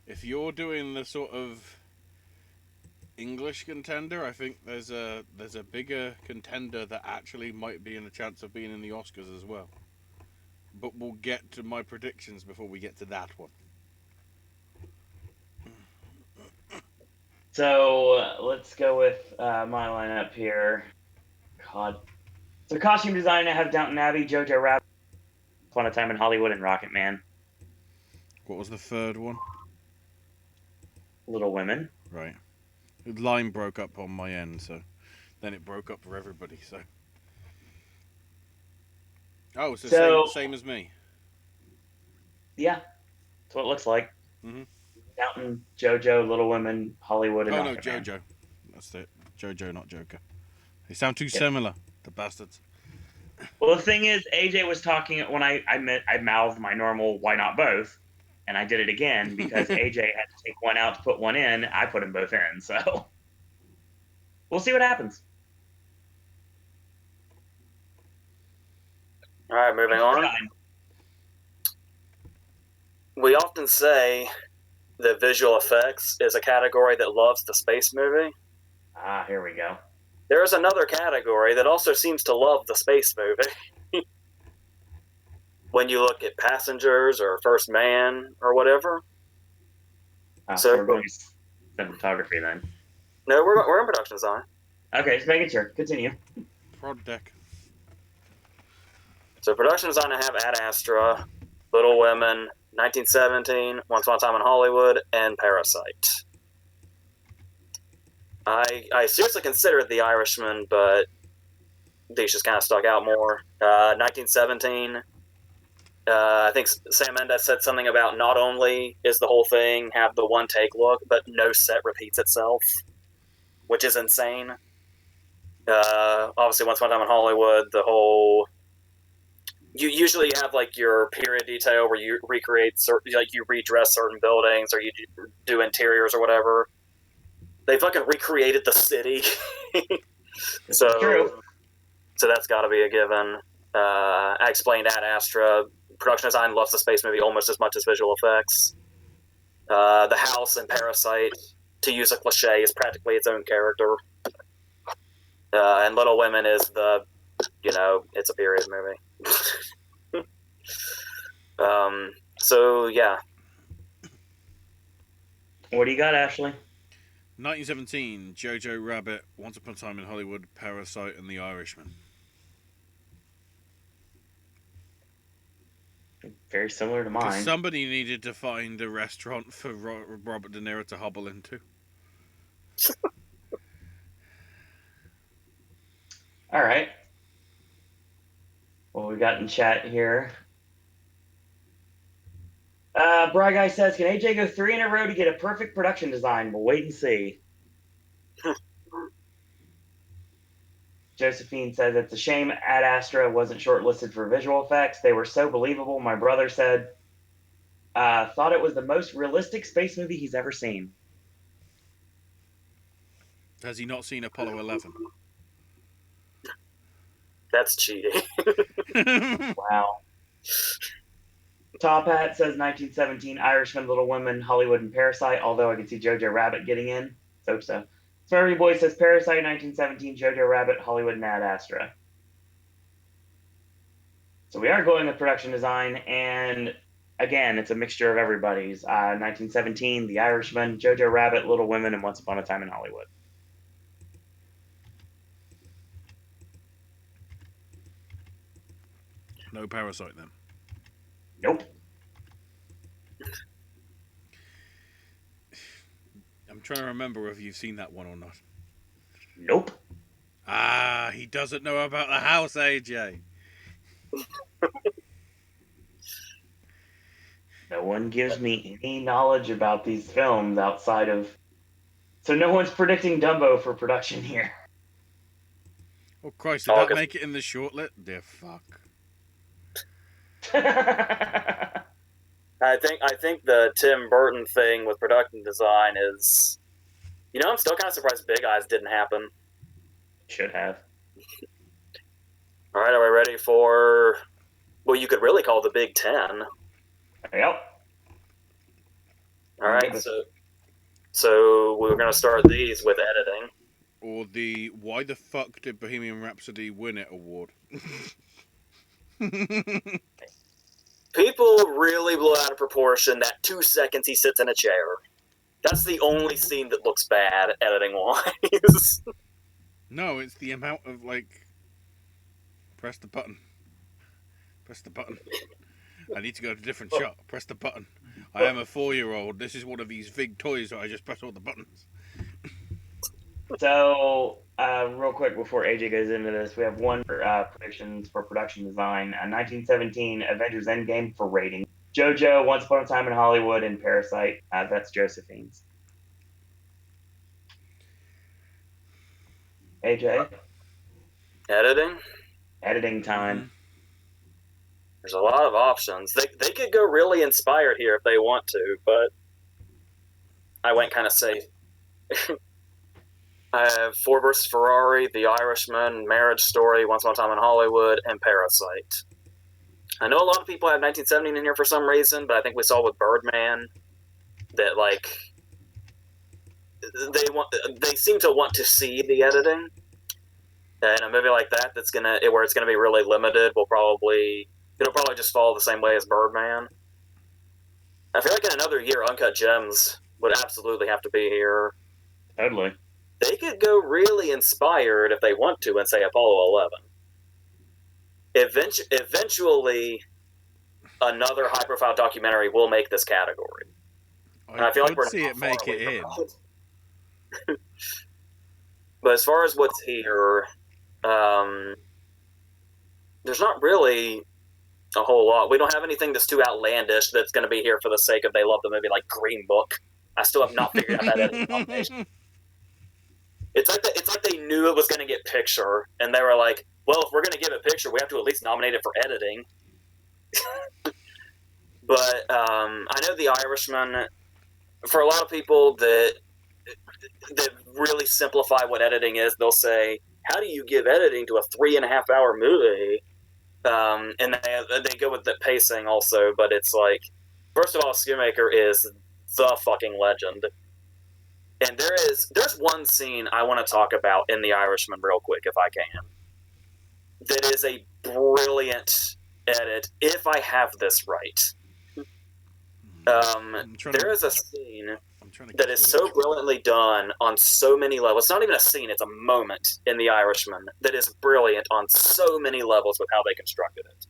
If you're doing the sort of English contender, I think there's a bigger contender that actually might be in a chance of being in the Oscars as well. But we'll get to my predictions before we get to that one. So let's go with my lineup here. God. So costume design, I have Downton Abbey, Jojo Rabbit, Once Upon a Time in Hollywood, and Rocket Man. What was the third one? Little Women. Right. The line broke up on my end, so then it broke up for everybody. So. Oh, it's the same as me. Yeah, that's what it looks like. Mm-hmm. Downton, Jojo, Little Women, Hollywood, and Rocket Man. JoJo. That's it. JoJo, not Joker. They sound too similar, the bastards. Well, the thing is, AJ was talking when I mouthed my normal "why not both," and I did it again because AJ had to take one out to put one in. I put them both in, so we'll see what happens. All right, moving on. We often say that visual effects is a category that loves the space movie. Ah, here we go. There is another category that also seems to love the space movie. When you look at Passengers or First Man or whatever. So we're going to cinematography then. No, we're in production design. Okay, just making sure. Continue. Prod deck. So production design, I have Ad Astra, Little Women, 1917, Once Upon a Time in Hollywood, and Parasite. I seriously considered The Irishman, but these just kind of stuck out more. 1917. I think Sam Mendes said something about not only is the whole thing have the one take look, but no set repeats itself, which is insane. Obviously, Once Upon a Time in Hollywood, the whole you usually have like your period detail where you recreate like you redress certain buildings or you do interiors or whatever. They fucking recreated the city. So that's got to be a given. I explained Ad Astra. Production design loves the space movie almost as much as visual effects. The house in Parasite, to use a cliche, is practically its own character. And Little Women is it's a period movie. So, yeah. What do you got, Ashley? 1917, Jojo Rabbit, Once Upon a Time in Hollywood, Parasite, and The Irishman. Very similar to mine. Somebody needed to find a restaurant for Robert De Niro to hobble into. All right. Well, we got in chat here. Bry Guy says, can AJ go 3 in a row to get a perfect production design? We'll wait and see. Josephine says, it's a shame Ad Astra wasn't shortlisted for visual effects. They were so believable. My brother said, thought it was the most realistic space movie he's ever seen. Has he not seen Apollo 11? That's cheating. Wow. Top Hat says 1917, Irishman, Little Women, Hollywood, and Parasite, although I can see Jojo Rabbit getting in. So. Smarty Boy says Parasite, 1917, Jojo Rabbit, Hollywood, and Ad Astra. So we are going with production design, and again, it's a mixture of everybody's. 1917, The Irishman, Jojo Rabbit, Little Women, and Once Upon a Time in Hollywood. No Parasite, then? Nope. I'm trying to remember if you've seen that one or not. Nope. Ah, he doesn't know about the house, AJ. No one gives me any knowledge about these films outside of... So no one's predicting Dumbo for production here. Oh, Christ, did that make it in the shortlist? Dear fuck. I think the Tim Burton thing with production design is... I'm still kind of surprised Big Eyes didn't happen. Should have. All right, are we ready for what you could really call the Big Ten? Yep. All right, so we're going to start these with editing. Or the why the fuck did Bohemian Rhapsody win it award? People really blew out of proportion that 2 seconds he sits in a chair. That's the only scene that looks bad editing-wise. No, it's the amount of press the button, press the button. I need to go to a different shot. Press the button. I am a 4-year-old. This is one of these big toys where I just press all the buttons. So, real quick before AJ goes into this, we have one predictions for production design. 1917 Avengers Endgame for rating. JoJo, Once Upon a Time in Hollywood, and Parasite. That's Josephine's. AJ? Editing time. Mm-hmm. There's a lot of options. They could go really inspired here if they want to, but I went kind of safe. I have Ford vs. Ferrari, The Irishman, Marriage Story, Once Upon a Time in Hollywood, and Parasite. I know a lot of people have 1917 in here for some reason, but I think we saw with Birdman that they seem to want to see the editing. And a movie like that where it's gonna be really limited it'll probably just follow the same way as Birdman. I feel like in another year, Uncut Gems would absolutely have to be here. Totally. They could go really inspired if they want to and say Apollo 11. Eventually, another high-profile documentary will make this category. I feel like we're see it make it in. But as far as what's here, there's not really a whole lot. We don't have anything that's too outlandish that's going to be here for the sake of they love the movie, like Green Book. I still have not figured out that editing combination. It's like they knew it was going to get picture, and they were like, well, if we're going to give it picture, we have to at least nominate it for editing. But I know The Irishman, for a lot of people that really simplify what editing is, they'll say, how do you give editing to a 3.5-hour movie? And they go with the pacing also, but it's like, first of all, Shoemaker is the fucking legend. And there's one scene I want to talk about in The Irishman real quick, if I can. That is a brilliant edit, if I have this right. There is a scene that is so brilliantly done on so many levels. It's not even a scene, it's a moment in The Irishman that is brilliant on so many levels with how they constructed it.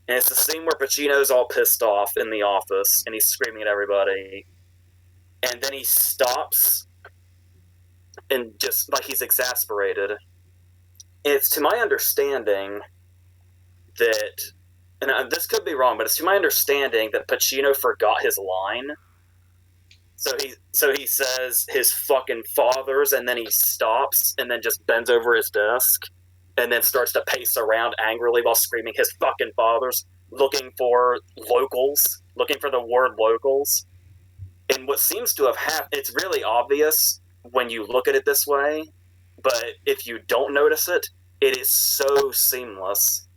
And it's the scene where Pacino's all pissed off in the office and he's screaming at everybody. And then he stops and just like he's exasperated. It's to my understanding that, and this could be wrong, but it's to my understanding that Pacino forgot his line. So he says his fucking fathers, and then he stops and then just bends over his desk and then starts to pace around angrily while screaming his fucking fathers, looking for the word locals. And what seems to have happened, it's really obvious when you look at it this way, but if you don't notice it, it is so seamless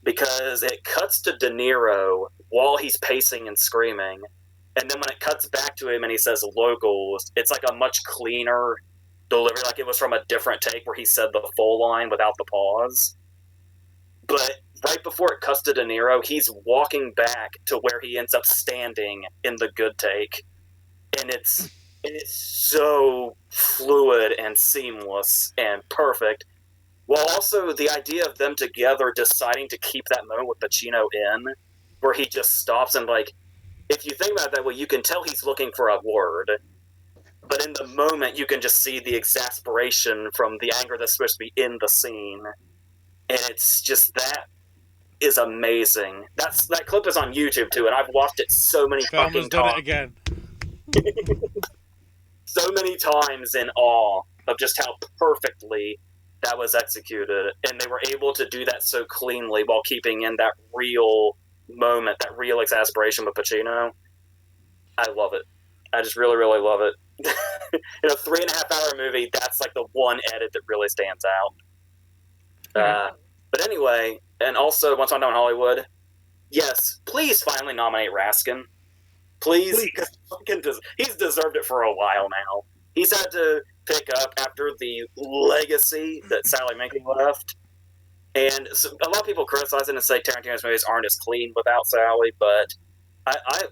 because it cuts to De Niro while he's pacing and screaming. And then when it cuts back to him and he says locals, it's like a much cleaner delivery, like it was from a different take where he said the full line without the pause. But right before it cuts to De Niro, he's walking back to where he ends up standing in the good take. And it's so fluid and seamless and perfect. While also the idea of them together deciding to keep that moment with Pacino in, where he just stops and like, if you think about it that way, you can tell he's looking for a word. But in the moment, you can just see the exasperation from the anger that's supposed to be in the scene. And it's just, that is amazing. That clip is on YouTube, too, and I've watched it so many fucking times. Done it again. So many times in awe of just how perfectly that was executed. And they were able to do that so cleanly while keeping in that real moment, that real exasperation with Pacino. I love it. I just really, really love it. In a 3.5-hour movie, that's like the one edit that really stands out. But anyway, and also, Once Upon a Time in Hollywood, yes, please finally nominate Raskin. Please. He's deserved it for a while now. He's had to pick up after the legacy that Sally Menken left. And so a lot of people criticize it and say Tarantino's movies aren't as clean without Sally, but I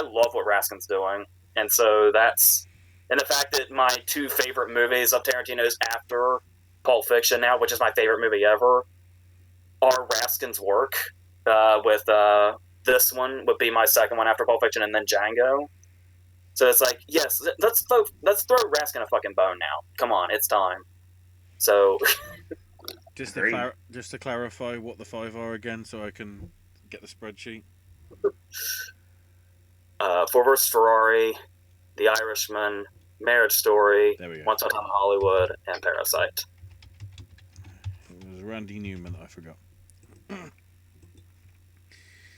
love what Raskin's doing. And so that's, and the fact that my two favorite movies of Tarantino's after Pulp Fiction now, which is my favorite movie ever, are Raskin's work. With this one would be my second one after Pulp Fiction, and then Django. So it's like, yes, let's throw Raskin a fucking bone now. Come on, it's time. So Just Agreed. to clarify what the 5 are again, so I can get the spreadsheet. Ford vs. Ferrari, The Irishman, Marriage Story, There we go. Once Upon a Time in Hollywood, and Parasite. It was Randy Newman that I forgot.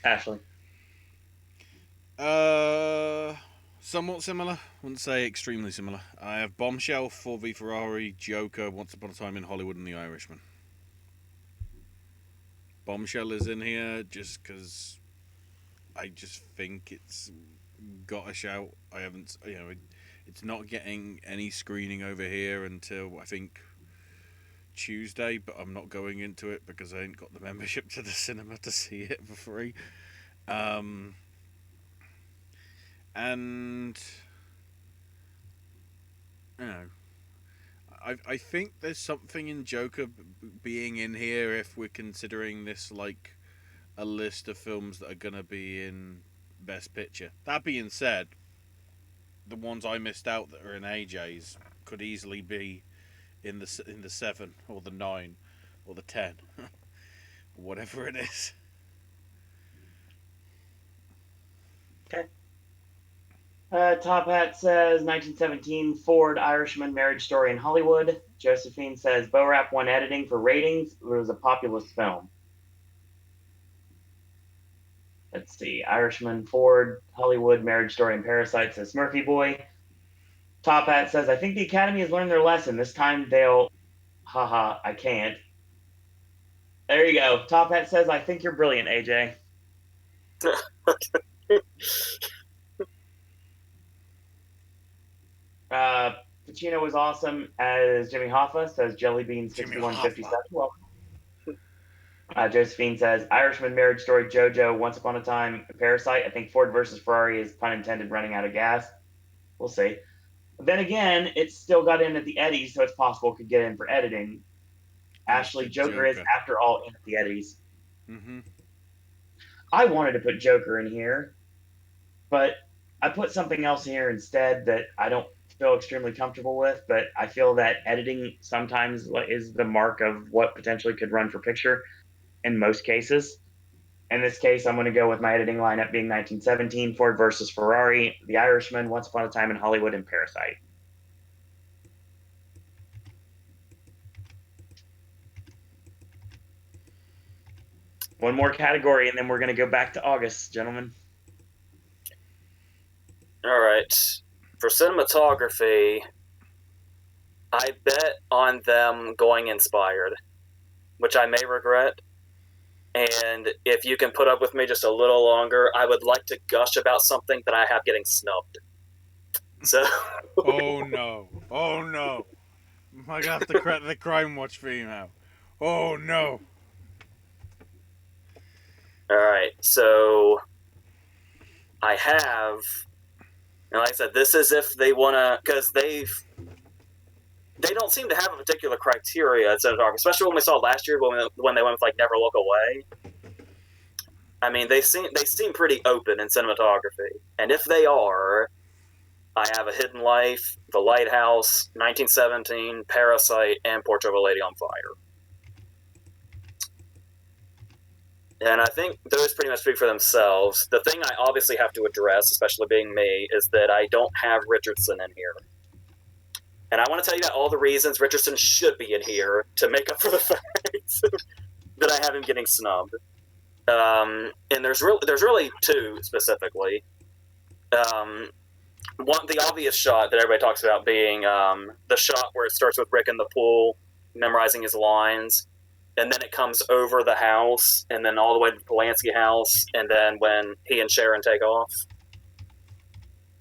Ashley. Somewhat similar. Wouldn't say extremely similar. I have Bombshell, Ford v Ferrari, Joker, Once Upon a Time in Hollywood, and The Irishman. Bombshell is in here just because I just think it's got a shout. I haven't, it's not getting any screening over here until I think Tuesday, but I'm not going into it because I ain't got the membership to the cinema to see it for free. And you know, I think there's something in Joker being in here if we're considering this like a list of films that are gonna be in Best Picture. That being said, the ones I missed out that are in AJ's could easily be in the 7 or the 9 or the 10, whatever it is. Okay. Top Hat says 1917 Ford, Irishman, Marriage Story in Hollywood. Josephine says Bo Rap won editing for ratings. It was a populist film. Let's see. Irishman, Ford, Hollywood, Marriage Story, and Parasite, says Smurfy Boy. Top Hat says, I think the Academy has learned their lesson. This time they'll... Haha, I can't. There you go. Top Hat says, I think you're brilliant, AJ. Pacino was awesome as Jimmy Hoffa, says Jellybean 6157. Welcome. Josephine says Irishman, Marriage Story, JoJo, Once Upon a Time, Parasite. I think Ford versus Ferrari is, pun intended, running out of gas. We'll see. But then again, it's still got in at the Eddies, so it's possible it could get in for editing. Ashley, Joker is, after all, in at the Eddies. Mm-hmm. I wanted to put Joker in here, but I put something else here instead that I don't feel extremely comfortable with, but I feel that editing sometimes is the mark of what potentially could run for picture in most cases. In this case, I'm going to go with my editing lineup being 1917, Ford versus Ferrari, The Irishman, Once Upon a Time in Hollywood, and Parasite. One more category, and then we're going to go back to August, gentlemen. All right. For cinematography, I bet on them going inspired, which I may regret. And if you can put up with me just a little longer, I would like to gush about something that I have getting snubbed. So. Oh no! Oh no! I got the Crime Watch female. Oh no! All right, so I have, and like I said, this is if they want to, because they don't seem to have a particular criteria at Cinematography, especially when we saw last year when they went with like Never Look Away. I mean, they seem pretty open in cinematography, and if they are, I have A Hidden Life, The Lighthouse, 1917, Parasite, and Portrait of a Lady on Fire. And I think those pretty much speak for themselves. The thing I obviously have to address, especially being me, is that I don't have Richardson in here. And I want to tell you about all the reasons Richardson should be in here to make up for the fact that I have him getting snubbed. And there's really two specifically. One, the obvious shot that everybody talks about being the shot where it starts with Rick in the pool, memorizing his lines, and then it comes over the house, and then all the way to the Polanski house, and then when he and Sharon take off.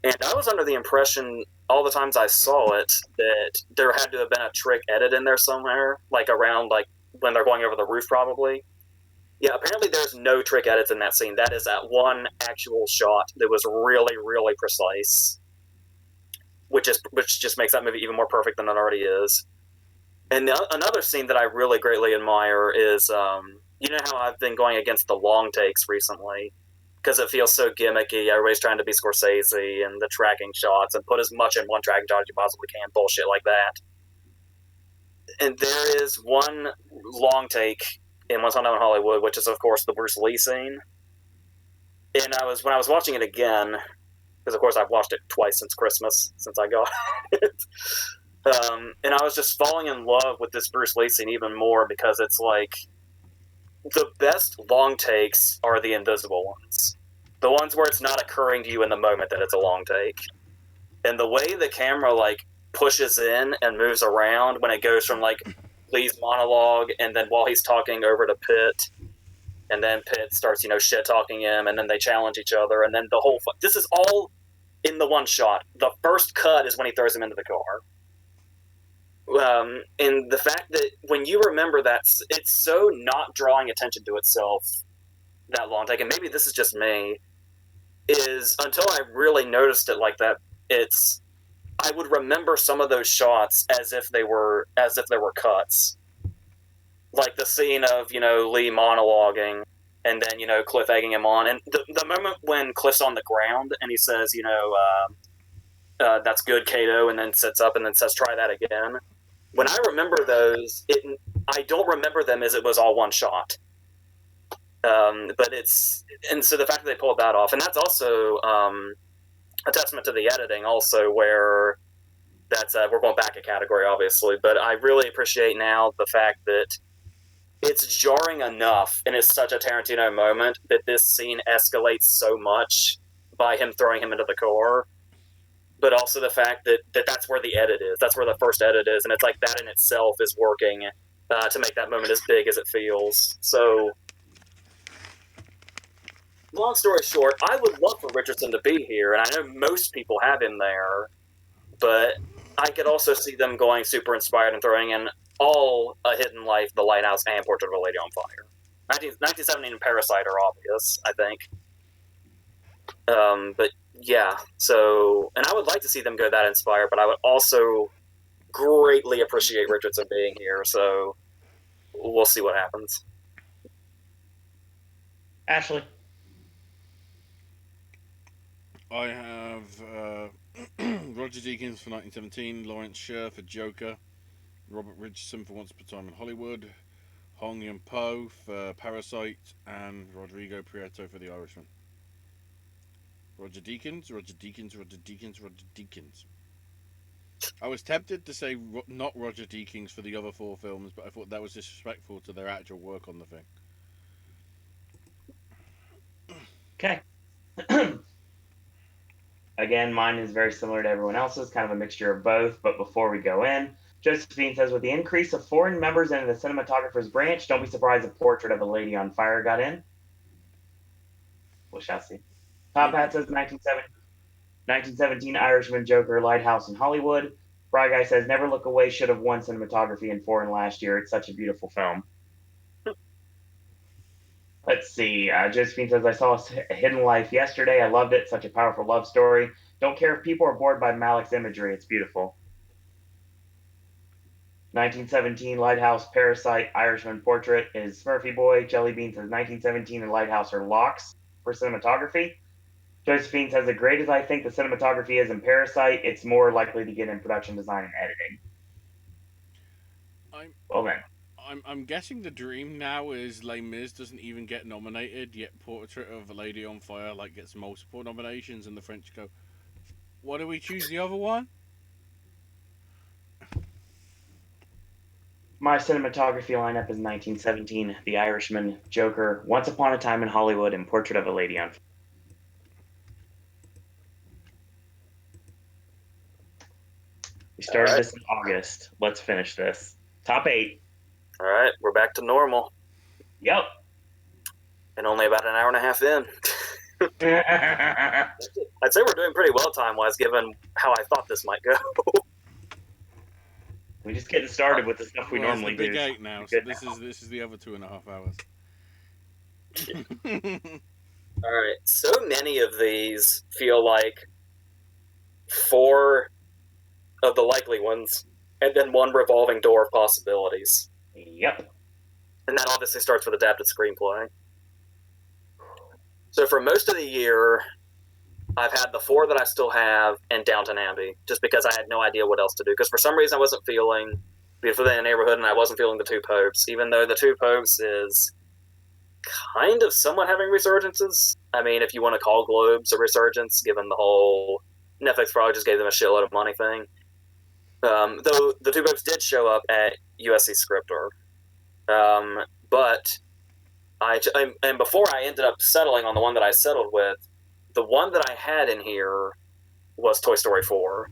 And I was under the impression all the times I saw it that there had to have been a trick edit in there somewhere, like around like when they're going over the roof probably. Yeah, apparently there's no trick edits in that scene. That is that one actual shot that was really, really precise. which just makes that movie even more perfect than it already is. And another scene that I really greatly admire is, you know how I've been going against the long takes recently because it feels so gimmicky. Everybody's trying to be Scorsese and the tracking shots and put as much in one tracking shot as you possibly can, bullshit like that. And there is one long take in Once Upon a Time in Hollywood, which is of course the Bruce Lee scene. And when I was watching it again, because of course I've watched it twice since Christmas, since I got it. And I was just falling in love with this Bruce Lee scene even more because it's like the best long takes are the invisible ones. The ones where it's not occurring to you in the moment that it's a long take. And the way the camera like pushes in and moves around when it goes from like Lee's monologue and then while he's talking over to Pitt, and then Pitt starts, shit talking him, and then they challenge each other, and then the whole this is all in the one shot. The first cut is when he throws him into the car. And the fact that when you remember that, it's so not drawing attention to itself that long take, and maybe this is just me, is until I really noticed it like that, I would remember some of those shots as if they were cuts. Like the scene of, Lee monologuing and then, Cliff egging him on. And the moment when Cliff's on the ground and he says, that's good, Kato, and then sits up and then says, try that again. When I remember those, I don't remember them as it was all one shot. And so the fact that they pulled that off, and that's also a testament to the editing also, where we're going back a category, obviously, but I really appreciate now the fact that it's jarring enough, and it's such a Tarantino moment, that this scene escalates so much by him throwing him into the car, but also the fact that that's where the edit is. That's where the first edit is, and it's like that in itself is working to make that moment as big as it feels. So, long story short, I would love for Richardson to be here, and I know most people have him there, but I could also see them going super inspired and throwing in all A Hidden Life, The Lighthouse, and Portrait of a Lady on Fire. 1917 and Parasite are obvious, I think. But yeah, so, and I would like to see them go that inspired, but I would also greatly appreciate Richardson being here, so we'll see what happens. Ashley? I have Roger Deakins for 1917, Lawrence Sher for Joker, Robert Richardson for Once Upon a Time in Hollywood, Hong Yun-po for Parasite, and Rodrigo Prieto for The Irishman. Roger Deakins, Roger Deakins, Roger Deakins, Roger Deakins. I was tempted to say not Roger Deakins for the other 4 films, but I thought that was disrespectful to their actual work on the thing. Okay. Again, mine is very similar to everyone else's, kind of a mixture of both. But before we go in, Josephine says, with the increase of foreign members in the cinematographer's branch, don't be surprised if Portrait of a Lady on Fire got in. We shall see. Top Hat says 1917 Irishman, Joker, Lighthouse, and Hollywood. Fry Guy says, never look away, should have won cinematography in foreign last year. It's such a beautiful film. Let's see. Josephine says, I saw A Hidden Life yesterday. I loved it. Such a powerful love story. Don't care if people are bored by Malik's imagery. It's beautiful. 1917 Lighthouse, Parasite, Irishman, Portrait is Smurfy Boy. Jellybean says 1917 and Lighthouse are locks for cinematography. Josephine says, as great as I think the cinematography is in Parasite, it's more likely to get in production design and editing. Well then. I'm guessing the dream now is Les Mis doesn't even get nominated, yet Portrait of a Lady on Fire gets multiple nominations, and the French go, why do we choose the other one? My cinematography lineup is 1917, The Irishman, Joker, Once Upon a Time in Hollywood, and Portrait of a Lady on Fire. We started this in August. Let's finish this. Top 8. All right, we're back to normal. Yep. And only about an hour and a half in. I'd say we're doing pretty well time-wise, given how I thought this might go. We're just getting started with the stuff we normally do. It's the do. big 8 now, so this is the other 2.5 hours. All right, so many of these feel like 4 of the likely ones, and then one revolving door of possibilities. Yep. And that obviously starts with adapted screenplay. So for most of the year, I've had the 4 that I still have and Downton Abbey, just because I had no idea what else to do. Because for some reason I wasn't feeling Beautiful Day in the Neighborhood, and I wasn't feeling The Two Popes, even though The Two Popes is kind of somewhat having resurgences. I mean, if you want to call Globes a resurgence, given the whole Netflix probably just gave them a shitload of money thing. Though The Two Popes did show up at USC Scripter. But and before I ended up settling on the one that I settled with, the one that I had in here was Toy Story 4,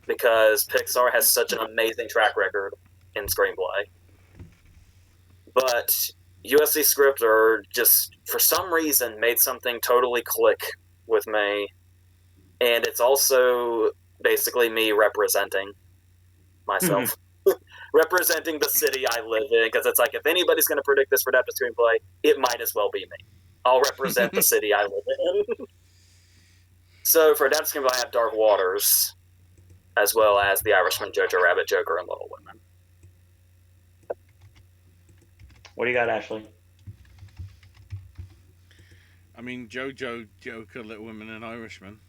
because Pixar has such an amazing track record in screenplay. But USC Scripter just, for some reason, made something totally click with me. And it's also basically me representing myself. Representing the city I live in, because it's like, if anybody's going to predict this for adapted screenplay, it might as well be me. I'll represent the city I live in. So for adapted screenplay, I have Dark Waters, as well as The Irishman, Jojo Rabbit, Joker, and Little Women. What do you got, Ashley? I mean, Jojo, Joker, Little Women, and Irishman.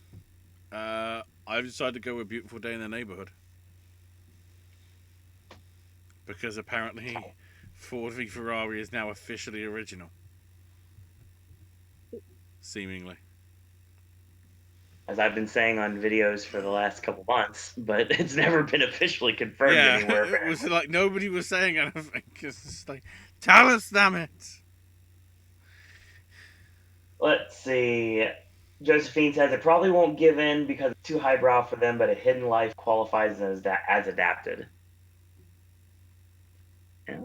I've decided to go with Beautiful Day in the Neighborhood. Because apparently Ford v Ferrari is now officially original. Seemingly. As I've been saying on videos for the last couple months, but it's never been officially confirmed anywhere. It was like nobody was saying anything. It's like, tell us, damn it. Let's see. Josephine says it probably won't give in because it's too highbrow for them, but A Hidden Life qualifies as adapted. Yeah.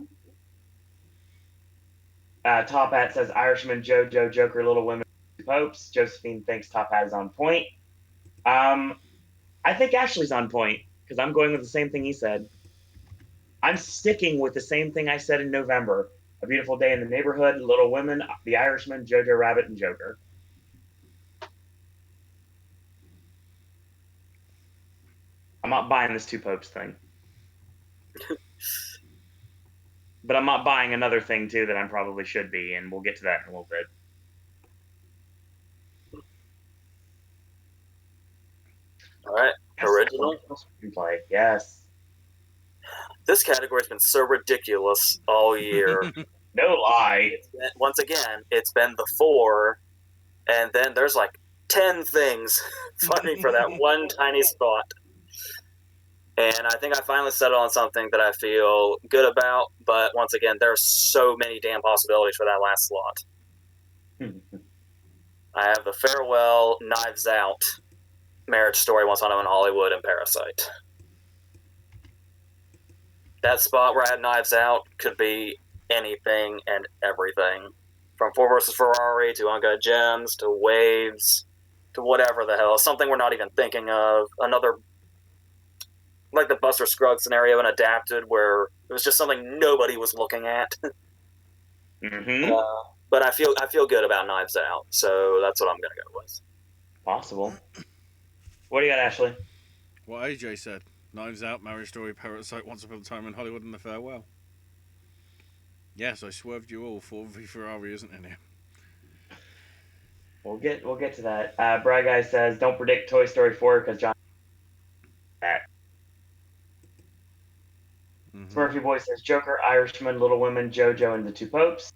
Top Hat says Irishman, Jojo, Joker, Little Women, Two Popes. Josephine thinks Top Hat is on point. I think Ashley's on point because I'm going with the same thing he said. I'm sticking with the same thing I said in November. A Beautiful Day in the Neighborhood, Little Women, The Irishman, Jojo Rabbit, and Joker. I'm not buying this Two Popes thing. But I'm not buying another thing, too, that I probably should be, and we'll get to that in a little bit. All right, original screenplay. Yes. This category's been so ridiculous all year. No lie. Once again, it's been the 4, and then there's like 10 things fighting for that one tiny spot. And I think I finally settled on something that I feel good about, but once again, there are so many damn possibilities for that last slot. I have The Farewell, Knives Out, Marriage Story, Once Upon a Time in Hollywood, and Parasite. That spot where I had Knives Out could be anything and everything. From Ford vs. Ferrari to Uncut Gems to Waves to whatever the hell. Something we're not even thinking of. Another, like the Buster Scruggs scenario and adapted, where it was just something nobody was looking at. Mm-hmm. But I feel good about Knives Out, so that's what I'm going to go with. Possible. What do you got, Ashley? What AJ said. Knives Out, Marriage Story, Parasite, Once Upon a Time in Hollywood, and The Farewell. Yes, I swerved you all. Ford v Ferrari isn't in here. We'll get to that. Bry Guy says, don't predict Toy Story 4 because John... that. Smurfy Boy says Joker, Irishman, Little Women, Jojo, and The Two Popes.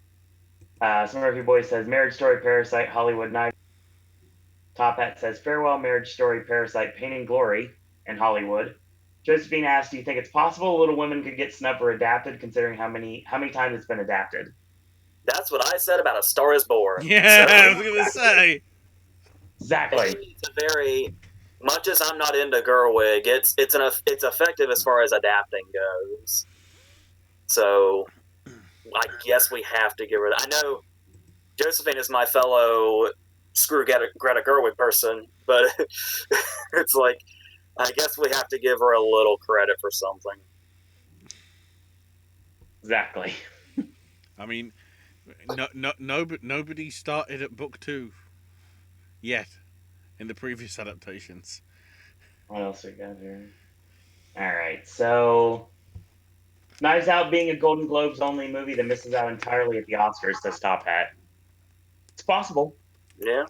Smurfy Boy says Marriage Story, Parasite, Hollywood, Knives. Top Hat says Farewell, Marriage Story, Parasite, Pain and Glory, and Hollywood. Josephine asks, do you think it's possible Little Women could get snubbed or adapted, considering how many times it's been adapted? That's what I said about A Star Is Born. Yeah, so, I was going to say. Exactly. It's a very, much as I'm not into Gerwig, it's effective as far as adapting goes. So I guess we have to give her that. I know Josephine is my fellow screw Greta Gerwig person, but it's like, I guess we have to give her a little credit for something. Exactly. I mean, nobody started at book 2 yet in the previous adaptations. What else we got here? All right, so Knives Out being a Golden Globes only movie that misses out entirely at the Oscars, says Top Hat. It's possible. Yeah.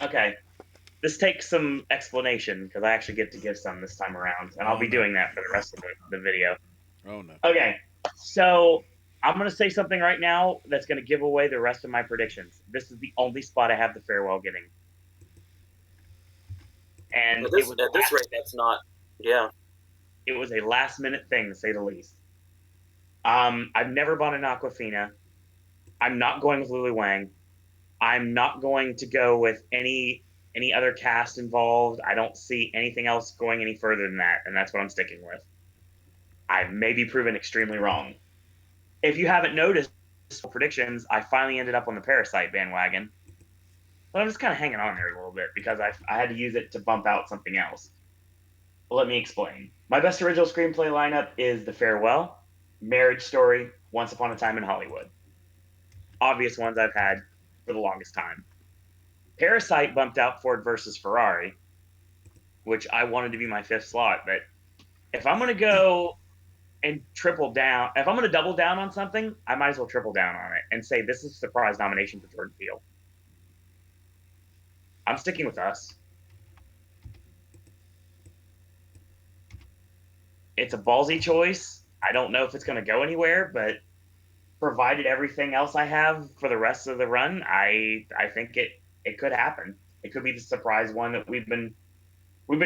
Okay. This takes some explanation because I actually get to give some this time around, and I'll Oh be no. doing that for the rest of the video. Oh no. Okay, so I'm going to say something right now that's going to give away the rest of my predictions. This is the only spot I have the farewell getting, and At this rate, that's not. Yeah. it was a last minute thing to say the least. I've never bought an Aquafina. I'm not going with Lily Wang. I'm not going to go with any other cast involved. I don't see anything else going any further than that, and that's what I'm sticking with. I may be proven extremely wrong. If you haven't noticed predictions, I finally ended up on the Parasite bandwagon. But I'm just kind of hanging on there a little bit because I had to use it to bump out something else. Well, let me explain. My best original screenplay lineup is The Farewell, Marriage Story, Once Upon a Time in Hollywood. Obvious ones I've had for the longest time. Parasite bumped out Ford versus Ferrari, which I wanted to be my fifth slot. But if I'm going to go and triple down, if I'm going to double down on something, I might as well triple down on it and say this is a surprise nomination for Jordan Peele. I'm sticking with Us. It's a ballsy choice. I don't know if it's going to go anywhere, but provided everything else I have for the rest of the run, I think it could happen. It could be the surprise one that we've been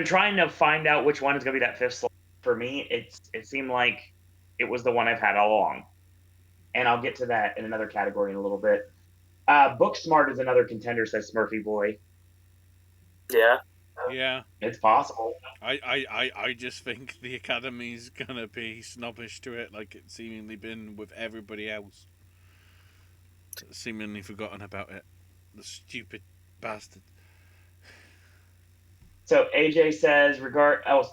trying to find out which one is going to be that fifth slot. For me, it seemed like it was the one I've had all along, and I'll get to that in another category in a little bit. Booksmart is another contender, says Smurfy Boy. Yeah. Yeah. It's possible. I just think the Academy's gonna be snobbish to it, like it's seemingly been with everybody else. Seemingly forgotten about it. The stupid bastard. So AJ says,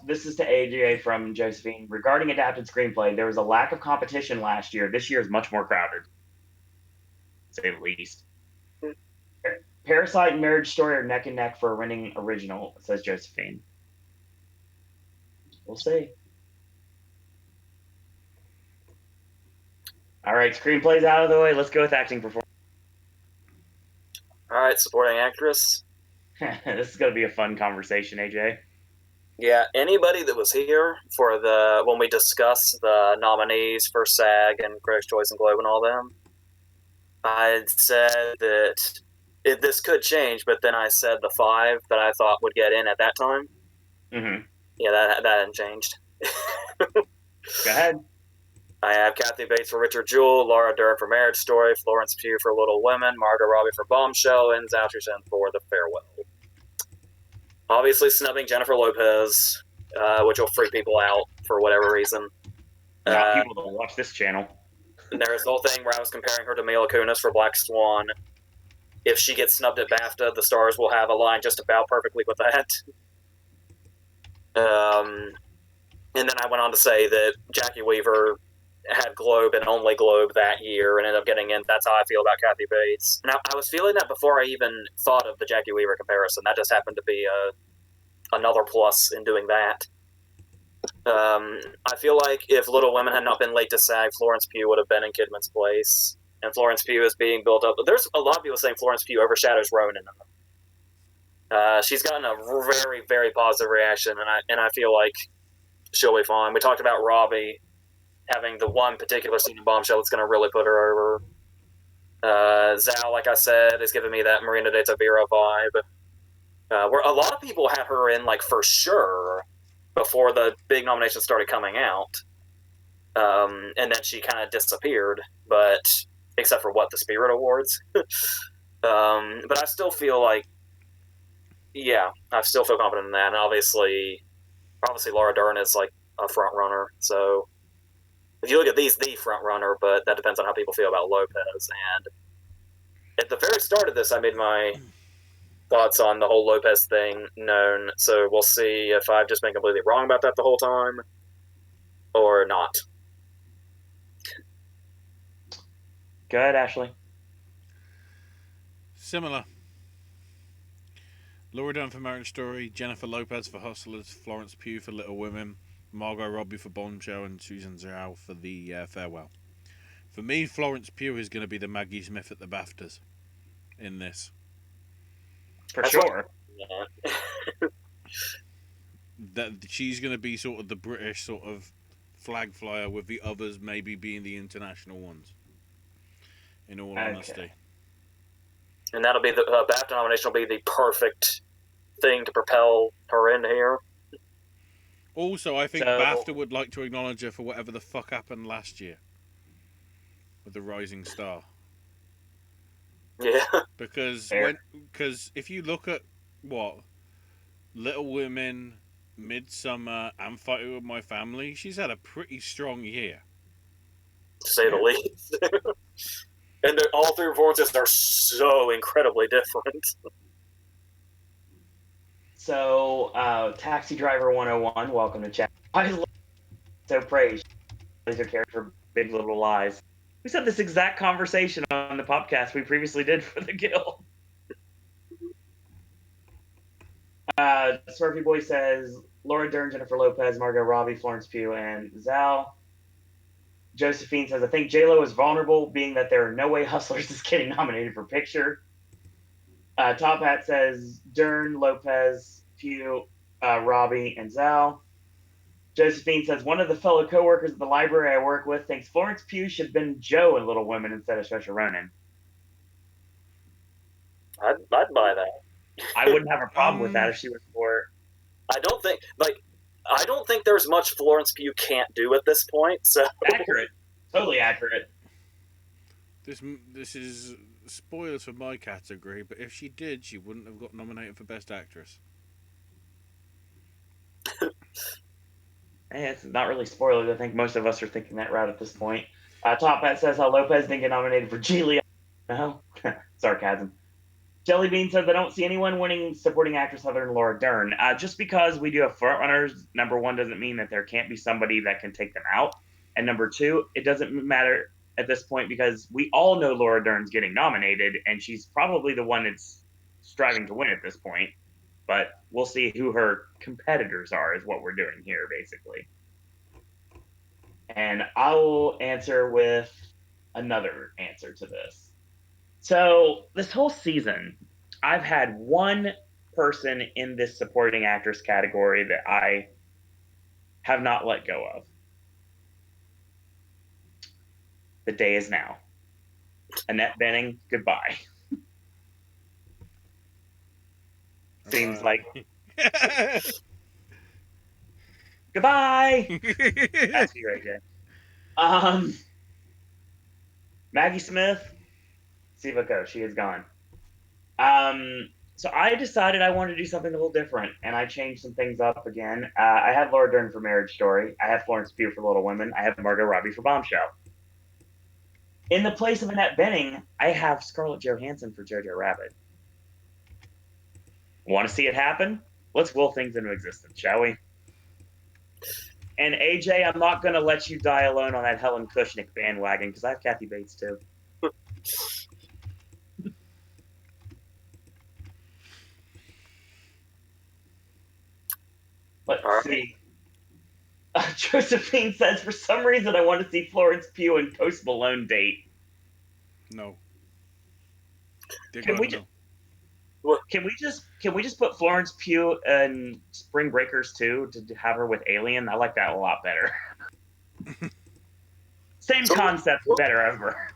this is to AJ from Josephine. Regarding adapted screenplay, there was a lack of competition last year. This year is much more crowded, to say the least. Parasite and Marriage Story are neck and neck for a winning original, says Josephine. We'll see. All right, screenplay's out of the way. Let's go with acting performance. All right, supporting actress. This is going to be a fun conversation, AJ. Yeah, anybody that was here for when we discussed the nominees for SAG and Critics' Choice and Globe and all them, I said that this could change, but then I said the five that I thought would get in at that time. Mm-hmm. Yeah, that hadn't changed. Go ahead. I have Kathy Bates for Richard Jewell, Laura Dern for Marriage Story, Florence Pugh for Little Women, Margot Robbie for Bombshell, and Zhao Chen for The Farewell. Obviously snubbing Jennifer Lopez, which will freak people out for whatever reason. Not people that watch this channel. There's the whole thing where I was comparing her to Mila Kunis for Black Swan. If she gets snubbed at BAFTA, the stars will have a line just about perfectly with that. And then I went on to say that Jackie Weaver had Globe and only Globe that year and ended up getting in. That's how I feel about Kathy Bates. Now, I was feeling that before I even thought of the Jackie Weaver comparison. That just happened to be another plus in doing that. I feel like if Little Women had not been late to SAG, Florence Pugh would have been in Kidman's place. And Florence Pugh is being built up. There's a lot of people saying Florence Pugh overshadows Ronan. She's gotten a very, very positive reaction, and I feel like she'll be fine. We talked about Robbie having the one particular scene in Bombshell that's going to really put her over. Zhao, like I said, is giving me that Marina de Tavira vibe. Where a lot of people had her in, like, for sure before the big nominations started coming out. And then she kind of disappeared, but except for the Spirit Awards. But I still feel like, yeah, I still feel confident in that. And obviously Laura Dern is like a front runner. So if you look at these, the front runner, but that depends on how people feel about Lopez. And at the very start of this, I made my thoughts on the whole Lopez thing known. So we'll see if I've just been completely wrong about that the whole time or not. Go ahead, Ashley. Similar. Laura Dern for Marriage Story, Jennifer Lopez for Hustlers, Florence Pugh for Little Women, Margot Robbie for Bombshell, and Susan Zhao for The Farewell. For me, Florence Pugh is going to be the Maggie Smith at the BAFTAs in this. For That's sure. Yeah. That she's going to be sort of the British sort of flag flyer, with the others maybe being the international ones. In all honesty. And that'll be the BAFTA nomination will be the perfect thing to propel her in here. Also, I think So- BAFTA would like to acknowledge her for whatever the fuck happened last year with the Rising Star. Yeah. Because Fair. if you look at what Little Women, Midsummer, and Fighting with My Family, she's had a pretty strong year. To say the least. And all three performances are so incredibly different. So, Taxi Driver 101, welcome to chat. I love So praised. Laser character for Big Little Lies. We had this exact conversation on the podcast we previously did for the Guild. Smurfy Boy says Laura Dern, Jennifer Lopez, Margot Robbie, Florence Pugh, and Zal. Josephine says, I think J-Lo is vulnerable, being that there are no way Hustlers is getting nominated for picture. Top Hat says Dern, Lopez, Pugh, Robbie, and Zal. Josephine says, one of the fellow co-workers at the library I work with thinks Florence Pugh should have been Joe in Little Women instead of Saoirse Ronan. I'd buy that. I wouldn't have a problem with that if she was for... I don't think there's much Florence Pugh can't do at this point. So Accurate. Totally accurate. This is spoilers for my category, but if she did, she wouldn't have got nominated for Best Actress. It's not really spoilers. I think most of us are thinking that route at this point. Top Hat says how Lopez didn't get nominated for Geely. No, sarcasm. Jellybean says I don't see anyone winning supporting actress other than Laura Dern. Just because we do have frontrunners, number one, doesn't mean that there can't be somebody that can take them out. And number two, it doesn't matter at this point because we all know Laura Dern's getting nominated, and she's probably the one that's striving to win at this point. But we'll see who her competitors are, is what we're doing here, basically. And I will answer with another answer to this. So, this whole season, I've had one person in this supporting actress category that I have not let go of. The day is now. Annette Bening, goodbye. Seems like goodbye. That's you, AJ. Maggie Smith, Sivako, she is gone. So I decided I wanted to do something a little different, and I changed some things up again. I have Laura Dern for Marriage Story. I have Florence Pugh for Little Women. I have Margot Robbie for Bombshell. In the place of Annette Bening, I have Scarlett Johansson for Jojo Rabbit. Want to see it happen? Let's will things into existence, shall we? And AJ, I'm not going to let you die alone on that Helen Kushnick bandwagon because I have Kathy Bates too. Let's see. Josephine says, for some reason, I want to see Florence Pugh and Post Malone date. No. Can we just put Florence Pugh in Spring Breakers 2 to have her with Alien? I like that a lot better. Same concept, better over.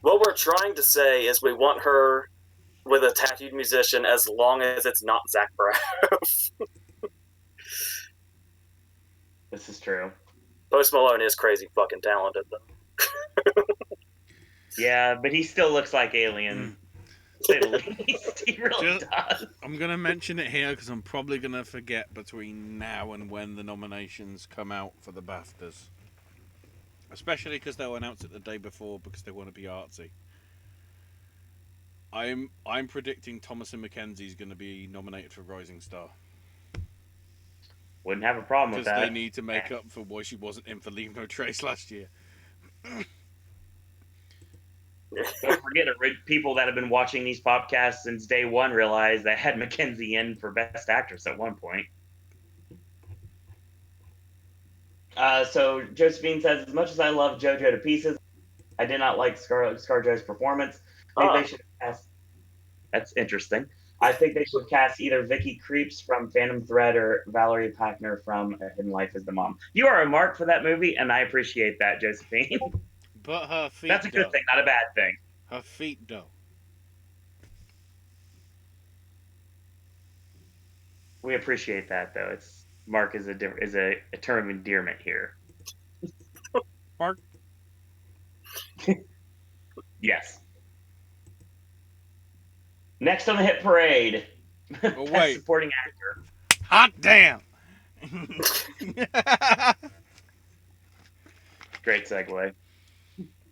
What we're trying to say is we want her with a tattooed musician as long as it's not Zach Braff. This is true. Post Malone is crazy fucking talented, though. Yeah, but he still looks like Alien. To say the least. He really does. I'm going to mention it here because I'm probably going to forget between now and when the nominations come out for the BAFTAs. Especially because they'll announce it the day before because they want to be artsy. I'm predicting Thomasin McKenzie is going to be nominated for Rising Star. Wouldn't have a problem with that. Because they need to make up for why she wasn't in for Leave No Trace last year. Don't forget, people that have been watching these podcasts since day one realize that had Mackenzie in for Best Actress at one point. So Josephine says, as much as I love JoJo to pieces, I did not like ScarJo's performance. Maybe they should cast. That's interesting. I think they should cast either Vicky Creeps from Phantom Thread or Valerie Packner from A Hidden Life as the Mom. You are a mark for that movie, and I appreciate that, Josephine. But her That's a feet, good though. thing, not a bad thing. Her feet, though. We appreciate that, though. It's Mark is a term of endearment here. Mark? Yes. Next on the hit parade, Oh, Best wait. Supporting Actor. Hot damn! Great segue.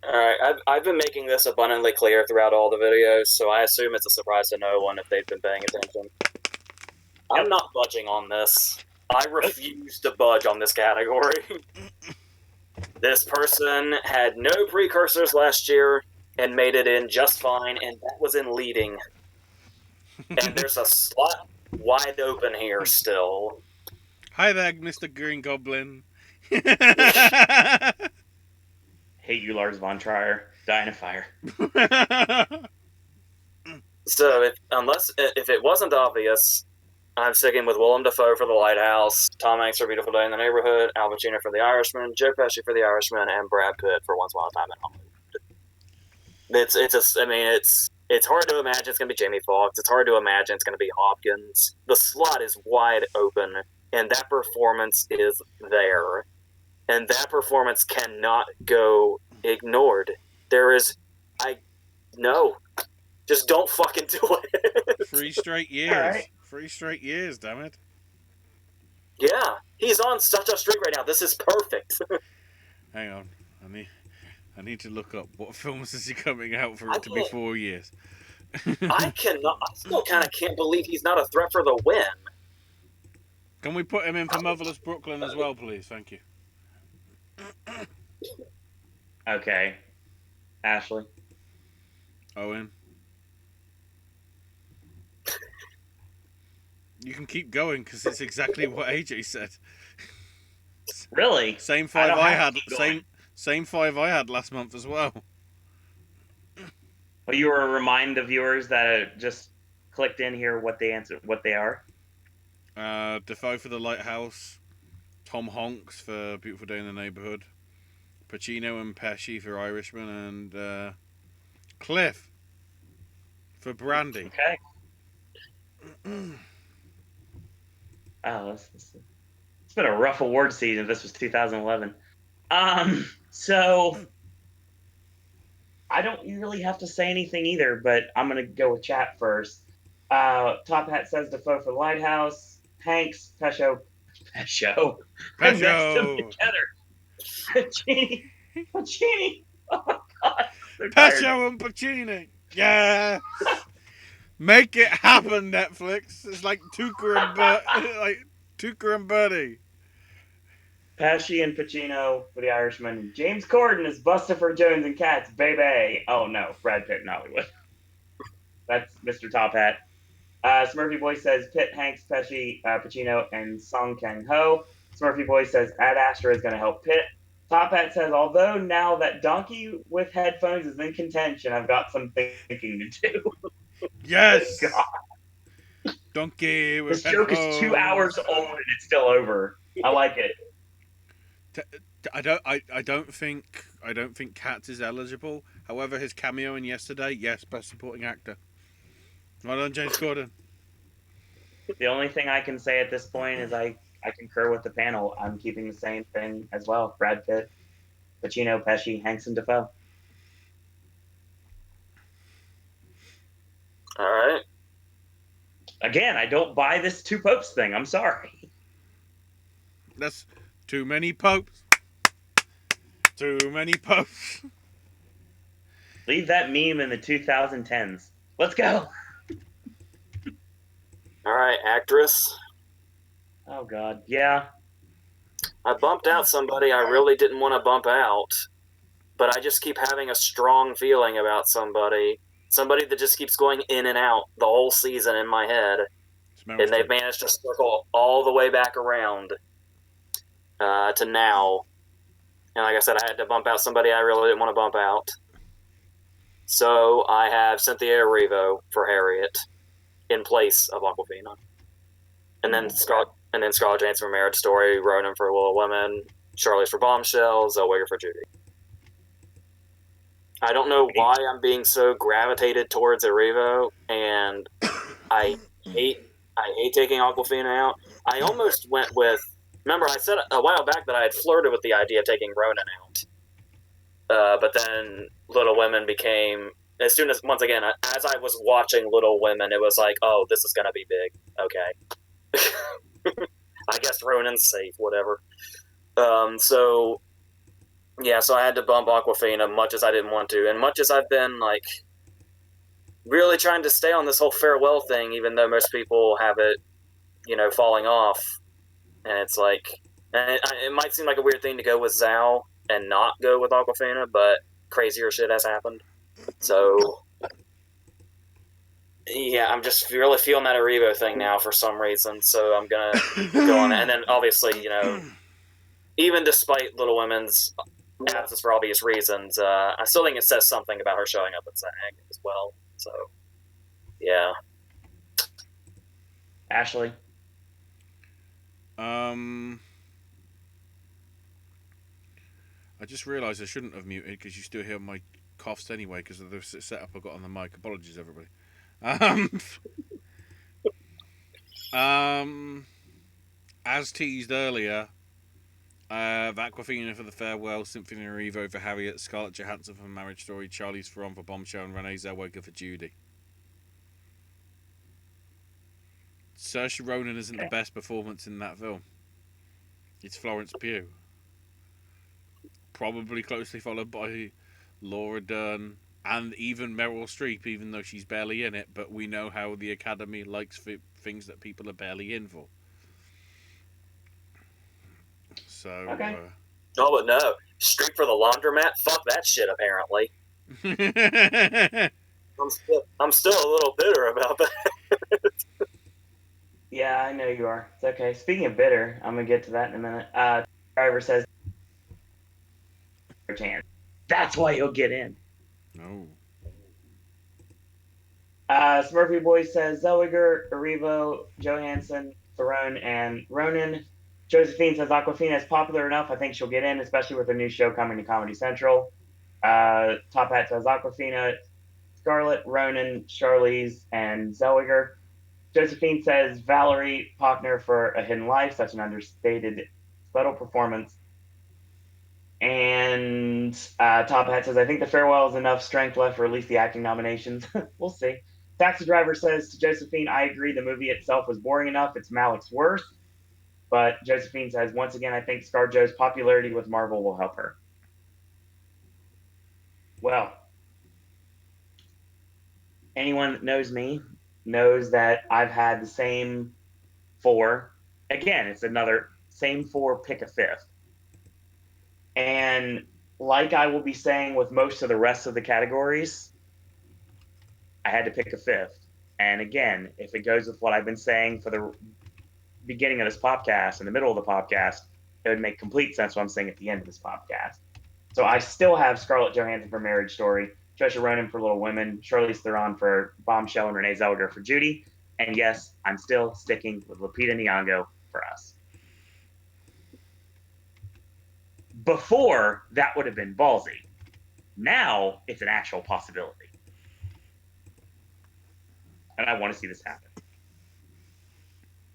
Alright, I've been making this abundantly clear throughout all the videos, so I assume it's a surprise to no one if they've been paying attention. Yep. I'm not budging on this. I refuse to budge on this category. This person had no precursors last year and made it in just fine, and that was in leading. And there's a slot wide open here still. Hi there, Mr. Green Goblin. Hate you, Lars von Trier. Die in a fire. So if it wasn't obvious, I'm sticking with Willem Dafoe for The Lighthouse, Tom Hanks for Beautiful Day in the Neighborhood, Al Pacino for The Irishman, Joe Pesci for The Irishman, and Brad Pitt for Once Upon a Time in Hollywood. It's hard to imagine it's going to be Jamie Foxx. It's hard to imagine it's going to be Hopkins. The slot is wide open, and that performance is there, and that performance cannot go ignored. No, just don't fucking do it. 3 straight years. Right. 3 straight years, damn it. Yeah, he's on such a streak right now. This is perfect. Hang on. I need to look up what films is he coming out for it to be 4 years. I still kind of can't believe he's not a threat for the win. Can we put him in for Motherless Brooklyn as well, please? Thank you. Okay. Ashley. Owen. You can keep going because it's exactly what AJ said. Really? Same 5 I had. Same 5 I had last month as well. Well, you were a remind the viewers that just clicked in here what they are. Defoe for The Lighthouse, Tom Hanks for Beautiful Day in the Neighborhood, Pacino and Pesci for Irishman, and Cliff for Brandy. Okay. Oh, it's been a rough award season. This was 2011. So I don't really have to say anything either, but I'm gonna go with chat first. Top Hat says Defoe for the Lighthouse. Hanks, Pescio. I messed them together. Pacini. Oh my god. Pescio and Pacini. Yeah. Make it happen, Netflix. It's like Tuca and Birdie. Pesci and Pacino for The Irishman. James Corden is Buster for Jones and Cats, baby. Oh no, Brad Pitt in Hollywood. That's Mr. Top Hat. Smurfy Boy says Pitt, Hanks, Pesci, Pacino, and Song Kang Ho. Smurfy Boy says Ad Astra is going to help Pitt. Top Hat says, although now that Donkey with headphones is in contention, I've got some thinking to do. Yes. God. Donkey with this headphones. joke is 2 hours old and it's still over. I like it. I don't think Katz is eligible. However, his cameo in Yesterday, yes, best supporting actor. Well done, James Corden. The only thing I can say at this point is I concur with the panel. I'm keeping the same thing as well. Brad Pitt, Pacino, Pesci, Hanks, and Defoe. All right. Again, I don't buy this two popes thing. I'm sorry. That's too many popes. Too many popes. Leave that meme in the 2010s. Let's go. All right, actress. Oh, God. Yeah. I bumped out somebody I really didn't want to bump out. but I just keep having a strong feeling about somebody that just keeps going in and out the whole season in my head, and they've managed to circle all the way back around to now. And like I said, I had to bump out somebody I really didn't want to bump out. So I have Cynthia Erivo for Harriet in place of Aquafina. And then Scarlett Johansson for Marriage Story, Ronan for Little Women, Charlize for Bombshell, Zellweger for Judy. I don't know why I'm being so gravitated towards Erivo, and I hate taking Aquafina out. I almost went with. Remember, I said a while back that I had flirted with the idea of taking Ronan out, but then Little Women became. As soon as, once again, as I was watching Little Women, it was like, oh, this is gonna be big. Okay, I guess Ronan's safe. Whatever. So I had to bump Aquafina, much as I didn't want to, and much as I've been like really trying to stay on this whole farewell thing, even though most people have it, falling off. And it's like, and it might seem like a weird thing to go with Zhao and not go with Aquafina, but crazier shit has happened. So, yeah, I'm just really feeling that Aribo thing now for some reason. So I'm gonna go on, and then obviously, even despite Little Women's absence for obvious reasons, I still think it says something about her showing up at SAG as well. So, yeah. Ashley? I just realised I shouldn't have muted because you still hear my coughs anyway because of the setup I got on the mic. Apologies, everybody. As teased earlier, Aquafina for The Farewell, Symphony of Evo for Harriet, Scarlett Johansson for Marriage Story, Charlize Theron for Bombshell, and Renee Zellweger for Judy. Saoirse Ronan isn't the best performance in that film. It's Florence Pugh. Probably closely followed by Laura Dern and even Meryl Streep, even though she's barely in it. But we know how the Academy likes things that people are barely in for. So. Okay. Oh, but no. Streep for the Laundromat? Fuck that shit, apparently. I'm still a little bitter about that. Yeah, I know you are. It's okay. Speaking of bitter, I'm going to get to that in a minute. Driver says, that's why he'll get in. No. Smurfy Boy says, Zellweger, Erivo, Johansson, Theron, and Ronan. Josephine says, Aquafina is popular enough. I think she'll get in, especially with a new show coming to Comedy Central. Top Hat says, Aquafina, Scarlett, Ronan, Charlize, and Zellweger. Josephine says Valerie Pochner for A Hidden Life, such an understated, subtle performance. And Top Hat says, I think The Farewell is enough strength left for at least the acting nominations. We'll see. Taxi Driver says to Josephine, I agree the movie itself was boring enough. It's Malik's worst. But Josephine says, once again, I think ScarJo's popularity with Marvel will help her. Well, anyone that knows me knows that I've had the same four. Again, it's another same four, pick a fifth. And like I will be saying with most of the rest of the categories, I had to pick a fifth. And again, if it goes with what I've been saying for the beginning of this podcast and the middle of the podcast, it would make complete sense what I'm saying at the end of this podcast. So I still have Scarlett Johansson for Marriage Story, Saoirse Ronan for Little Women, Charlize Theron for Bombshell, and Renee Zellweger for Judy. And yes, I'm still sticking with Lupita Nyong'o for Us. Before, that would have been ballsy. Now, it's an actual possibility. And I want to see this happen.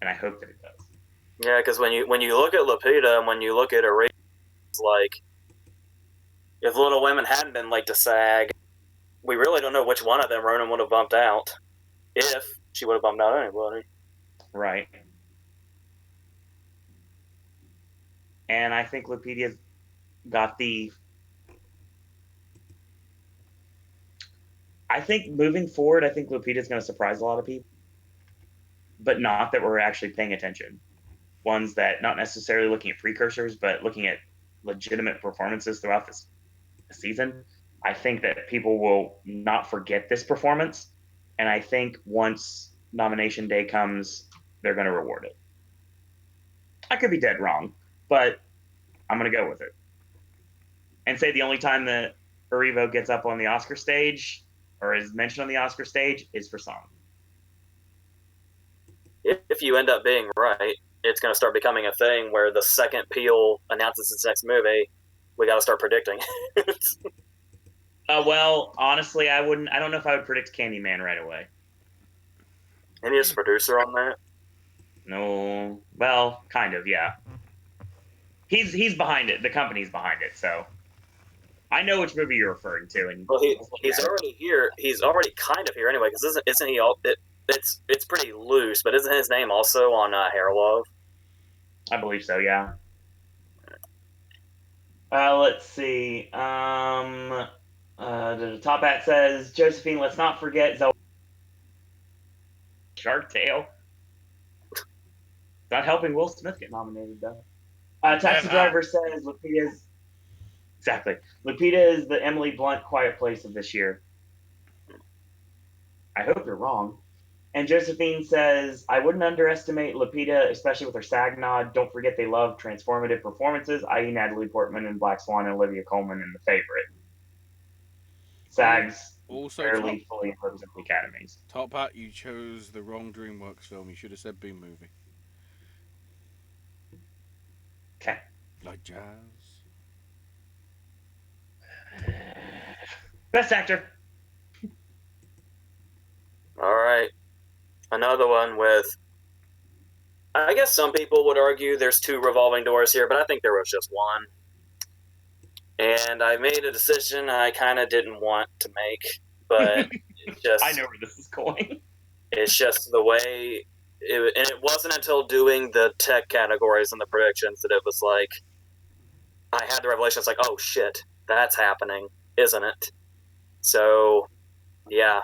And I hope that it does. Yeah, because when you look at Lupita and when you look at Ariel, it's like, if Little Women hadn't been late to SAG, we really don't know which one of them Ronan would have bumped out. If she would have bumped out anybody. Right. And I think Lupita's got the... I think moving forward, I think Lupita's going to surprise a lot of people. But not that we're actually paying attention. Ones that, not necessarily looking at precursors, but looking at legitimate performances throughout this season. I think that people will not forget this performance, and I think once nomination day comes, they're going to reward it. I could be dead wrong, but I'm going to go with it and say the only time that Erivo gets up on the Oscar stage or is mentioned on the Oscar stage is for song. If you end up being right, it's going to start becoming a thing where the second Peele announces his next movie, we got to start predicting. Well, honestly, I wouldn't. I don't know if I would predict Candyman right away. And he's a producer on that. No, well, kind of, yeah. He's behind it. The company's behind it, so I know which movie you're referring to. And well, he's already here. He's already kind of here anyway. Because isn't he all? It's pretty loose, but isn't his name also on Hair Love? I believe so. Yeah. Let's see. The top hat says Josephine. Let's not forget Zoe. Shark Tale. Not helping Will Smith get nominated though. Taxi Driver says Lupita's exactly. Lupita is the Emily Blunt Quiet Place of this year. I hope you're wrong. And Josephine says, I wouldn't underestimate Lupita, especially with her SAG nod. Don't forget they love transformative performances, i.e. Natalie Portman in Black Swan and Olivia Colman in The Favorite. SAGs also barely fully represent the academies. Top Hat, you chose the wrong DreamWorks film. You should have said B movie. Okay. Like jazz. Best Actor. All right. Another one with, I guess some people would argue there's two revolving doors here, but I think there was just one. And I made a decision I kind of didn't want to make, but it's just... I know where this is going. It's just the way... and it wasn't until doing the tech categories and the predictions that it was like, I had the revelation. It's like, oh shit, that's happening, isn't it? So, yeah.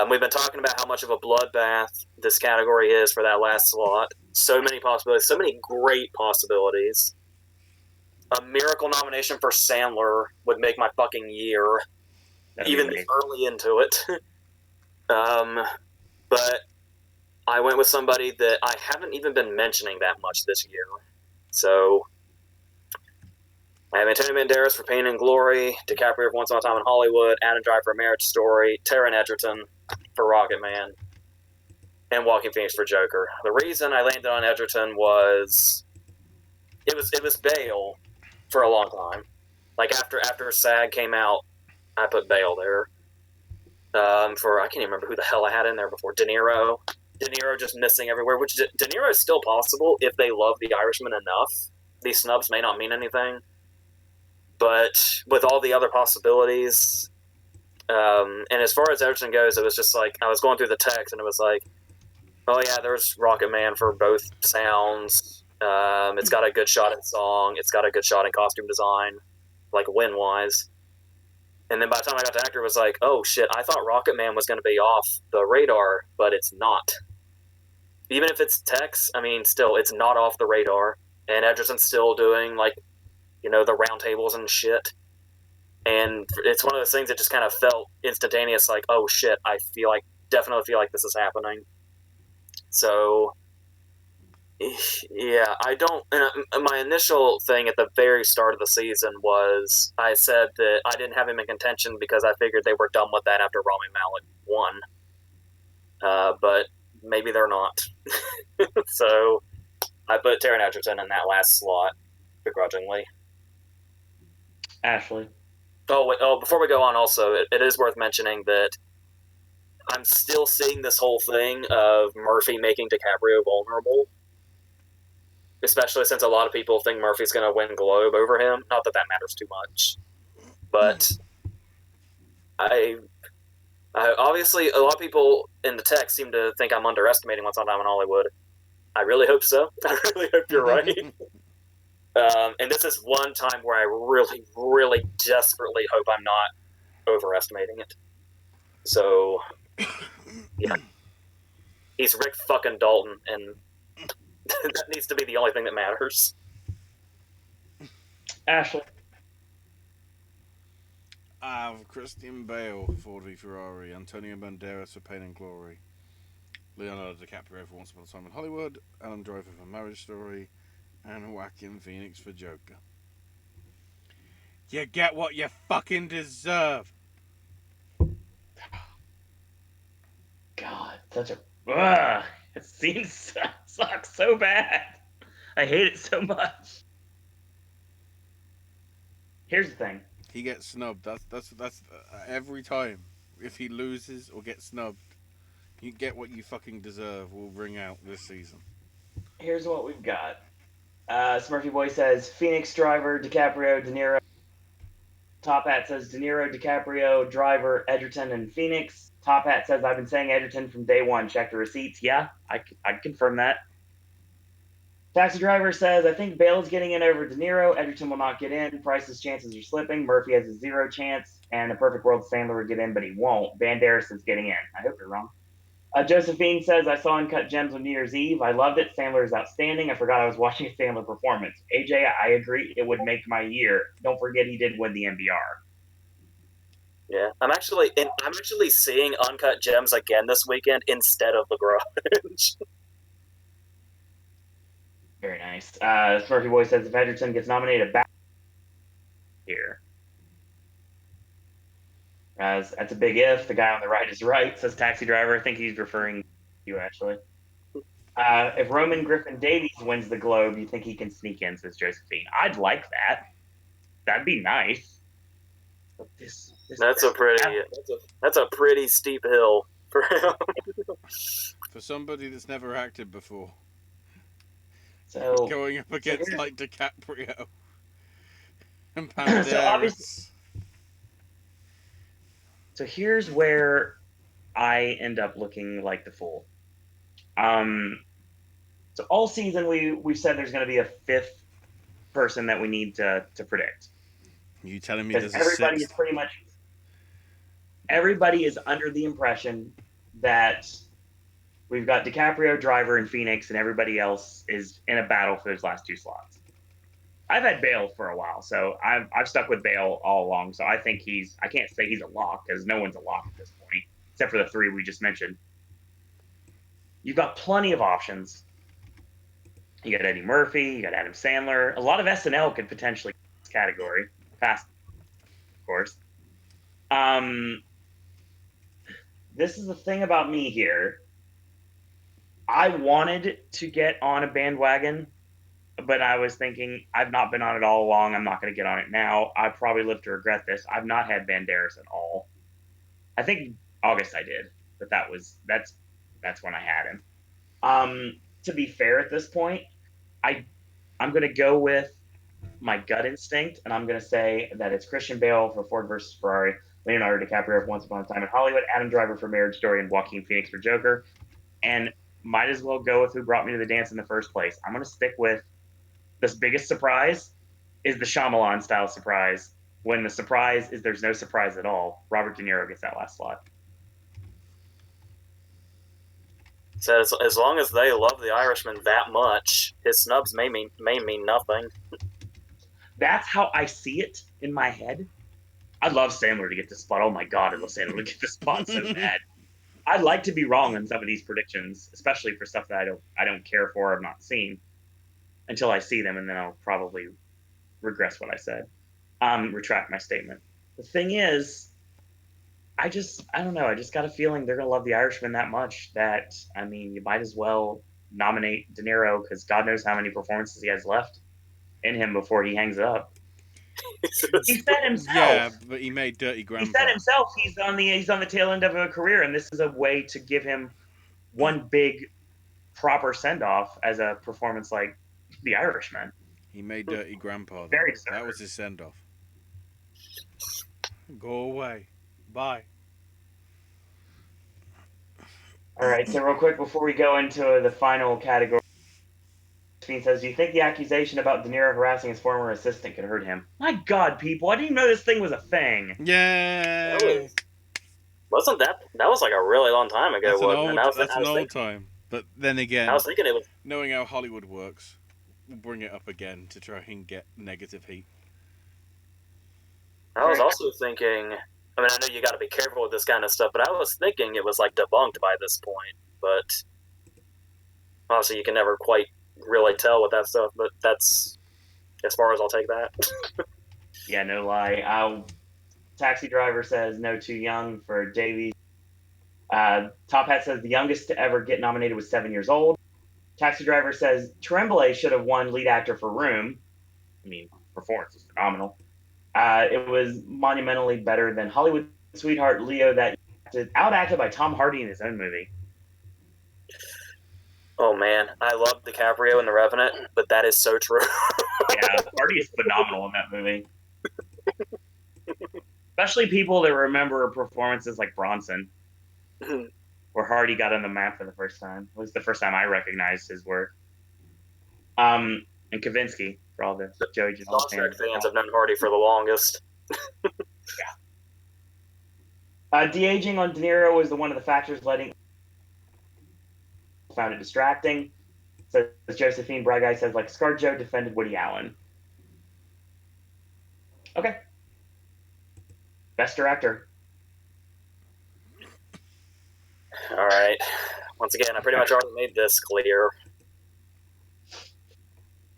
We've been talking about how much of a bloodbath this category is for that last slot. So many possibilities, so many great possibilities. A miracle nomination for Sandler would make my fucking year, even early into it. But I went with somebody that I haven't even been mentioning that much this year. So I have Antonio Banderas for Pain and Glory, DiCaprio for Once Upon a Time in Hollywood, Adam Driver for Marriage Story, Taron Egerton for Rocket Man, and Joaquin Phoenix for Joker. The reason I landed on Egerton was it was Bale for a long time. Like after SAG came out, I put Bale there. For I can't even remember who the hell I had in there before. De Niro just missing everywhere. Which De Niro is still possible if they love The Irishman enough. These snubs may not mean anything, but with all the other possibilities, and as far as Egerton goes, it was just like I was going through the text and it was like, oh yeah, there's Rocket Man for both sounds. It's got a good shot in song. It's got a good shot in costume design, like win-wise. And then by the time I got to actor, it was like, oh shit, I thought Rocket Man was going to be off the radar, but it's not. Even if it's text, I mean, still, it's not off the radar. And Egerton's still doing, like, you know, the roundtables and shit. And it's one of those things that just kind of felt instantaneous, like, oh shit, definitely feel like this is happening. So, yeah, I don't... my initial thing at the very start of the season was I said that I didn't have him in contention because I figured they were done with that after Rami Malek won. But maybe they're not. So I put Taron Egerton in that last slot, begrudgingly. Ashley. Before we go on, also, it is worth mentioning that I'm still seeing this whole thing of Murphy making DiCaprio vulnerable. Especially since a lot of people think Murphy's going to win Globe over him. Not that that matters too much. But I obviously, a lot of people in the text seem to think I'm underestimating Once Upon a Time in Hollywood. I really hope so. I really hope you're right. And this is one time where I really, really desperately hope I'm not overestimating it. So, yeah. He's Rick fucking Dalton, and that needs to be the only thing that matters. Ashley. I have Christian Bale for Ford v Ferrari, Antonio Banderas for Pain and Glory, Leonardo DiCaprio for Once Upon a Time in Hollywood, Adam Driver for Marriage Story, and Joaquin Phoenix for Joker. You get what you fucking deserve. God, such a. Ugh, it seems sucks so bad. I hate it so much. Here's the thing. He gets snubbed. That's every time. If he loses or gets snubbed, you get what you fucking deserve. Will ring out this season. Here's what we've got. Smurfy Boy says Phoenix, Driver, DiCaprio, De Niro. Top Hat says De Niro, DiCaprio, Driver, Edgerton, and Phoenix. Top Hat says I've been saying Edgerton from day one. Check the receipts. Yeah, I confirm that. Taxi Driver says I think Bale's getting in over De Niro. Edgerton will not get in. Price's chances are slipping. Murphy has a 0 chance, and a perfect world Sandler would get in, but he won't. Banderas is getting in. I hope you're wrong. Josephine says, I saw Uncut Gems on New Year's Eve. I loved it. Sandler is outstanding. I forgot I was watching a Sandler performance. AJ, I agree. It would make my year. Don't forget he did win the NBR. Yeah, I'm actually seeing Uncut Gems again this weekend instead of The Garage. Very nice. Smurfy Boy says, if Edgerton gets nominated back here. That's a big if. The guy on the right is right, says Taxi Driver. I think he's referring to you, actually. If Roman Griffin Davies wins the Globe, you think he can sneak in, says Josephine. I'd like that. That'd be nice. But that's a pretty steep hill for him. For somebody that's never acted before. So going up against like DiCaprio and Banderas. So here's where I end up looking like the fool. So all season we've said there's going to be a fifth person that we need to predict. You telling me there's everybody is pretty much everybody is under the impression that we've got DiCaprio, Driver, and Phoenix, and everybody else is in a battle for those last 2 slots. I've had Bale for a while, so I've stuck with Bale all along. So I think I can't say he's a lock because no one's a lock at this point, except for the 3 we just mentioned. You've got plenty of options. You got Eddie Murphy, you got Adam Sandler. A lot of SNL could potentially be in this category. Fast, of course. This is the thing about me here. I wanted to get on a bandwagon, but I was thinking I've not been on it all along. I'm not going to get on it now. I probably live to regret this. I've not had Banderas at all. I think August I did, but that's when I had him. To be fair, at this point, I'm going to go with my gut instinct, and I'm going to say that it's Christian Bale for Ford versus Ferrari, Leonardo DiCaprio for Once Upon a Time in Hollywood, Adam Driver for Marriage Story, and Joaquin Phoenix for Joker. And might as well go with who brought me to the dance in the first place. I'm going to stick with this biggest surprise is the Shyamalan style surprise. When the surprise is there's no surprise at all, Robert De Niro gets that last slot. So as long as they love The Irishman that much, his snubs may mean nothing. That's how I see it in my head. I'd love Sandler to get this spot. Oh my God, I'd love Sandler to get this spot so bad. I'd like to be wrong on some of these predictions, especially for stuff that I don't care for or have not seen until I see them, and then I'll probably regress what I said. Retract my statement. The thing is, I don't know. I just got a feeling they're gonna love The Irishman that much that you might as well nominate De Niro because God knows how many performances he has left in him before he hangs it up. He said himself. Yeah, but he made Dirty Grandpa. He said himself he's on the tail end of a career, and this is a way to give him one big proper send off as a performance like The Irishman. He made Dirty Grandpa. Very that was his send off. Go away. Bye. All right, so real quick before we go into the final category, Josephine says, do you think the accusation about De Niro harassing his former assistant could hurt him? My God, people, I didn't even know this thing was a thing. Yeah. Wasn't that was like a really long time ago? That's an old time. But then again, I was thinking it was. Knowing how Hollywood works, we'll bring it up again to try and get negative heat. I was also thinking. I mean, I know you got to be careful with this kind of stuff, but I was thinking it was like debunked by this point. But obviously, you can never quite really tell with that stuff. But that's as far as I'll take that. Yeah, no lie. Taxi Driver says no too young for Davies. Top Hat says the youngest to ever get nominated was 7 years old. Taxi Driver says Tremblay should have won lead actor for Room. I mean, performance was phenomenal. It was monumentally better than Hollywood Sweetheart Leo that outacted by Tom Hardy in his own movie. Oh man, I love DiCaprio in The Revenant, but that is so true. Yeah, Hardy is phenomenal in that movie. Especially people that remember performances like Bronson, where Hardy got on the map for the first time. It was the first time I recognized his work. And Kavinsky, for all the Joey Janela Star Trek fans have known Hardy for the longest. Yeah. De-aging on De Niro was one of the factors letting found it distracting. So Josephine Bragai says, like, ScarJo defended Woody Allen. Okay. Best director. All right. Once again, I pretty much already made this clear.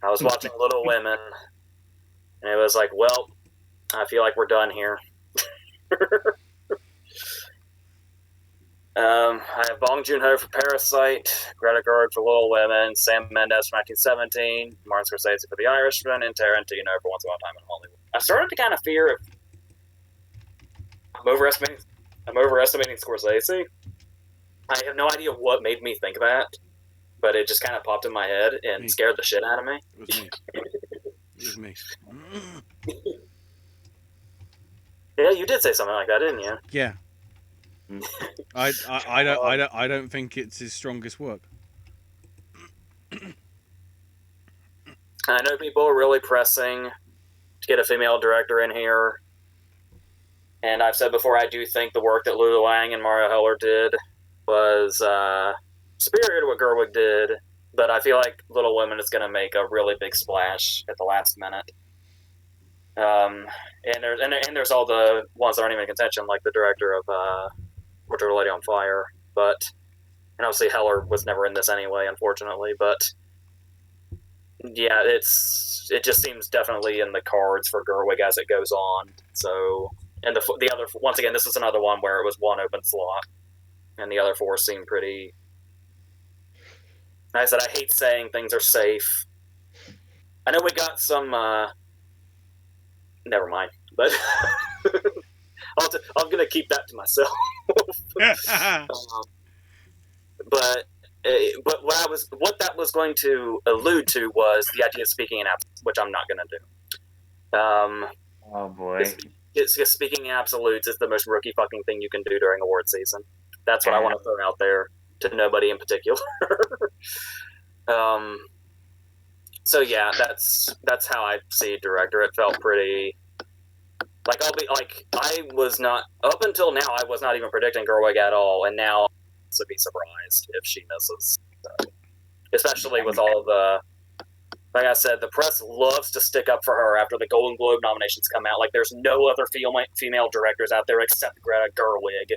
I was watching Little Women, and it was like, well, I feel like we're done here. I have Bong Joon-ho for Parasite, Greta Gerwig for Little Women, Sam Mendes for 1917, Martin Scorsese for The Irishman, and Tarantino for Once Upon a Time in Hollywood. I started to kind of fear if I'm overestimating Scorsese. I have no idea what made me think that, but it just kind of popped in my head and scared the shit out of me. It was me. It was me. Yeah, you did say something like that, didn't you? Yeah. I don't think it's his strongest work. I know people are really pressing to get a female director in here, and I've said before I do think the work that Lulu Wang and Mario Heller did was superior to what Gerwig did, but I feel like Little Women is going to make a really big splash at the last minute. And there's all the ones that aren't even in contention, like the director of Portrait of a Lady on Fire, and obviously Heller was never in this anyway, unfortunately. But yeah, it just seems definitely in the cards for Gerwig as it goes on. So, and the other, once again, this is another one where it was one open slot, and the other four seem pretty. Like I said, I hate saying things are safe. I know we got some. Never mind, but I'm gonna keep that to myself. But what that was going to allude to was the idea of speaking in absolutes, which I'm not going to do. Oh boy. Speaking in absolutes is the most rookie fucking thing you can do during award season. That's what I want to throw out there to nobody in particular. So yeah, that's how I see director. It felt pretty. Like I was not up until now. I was not even predicting Gerwig at all, and now to be surprised if she misses, especially with all the. Like I said, the press loves to stick up for her after the Golden Globe nominations come out. Like there's no other female directors out there except Greta Gerwig,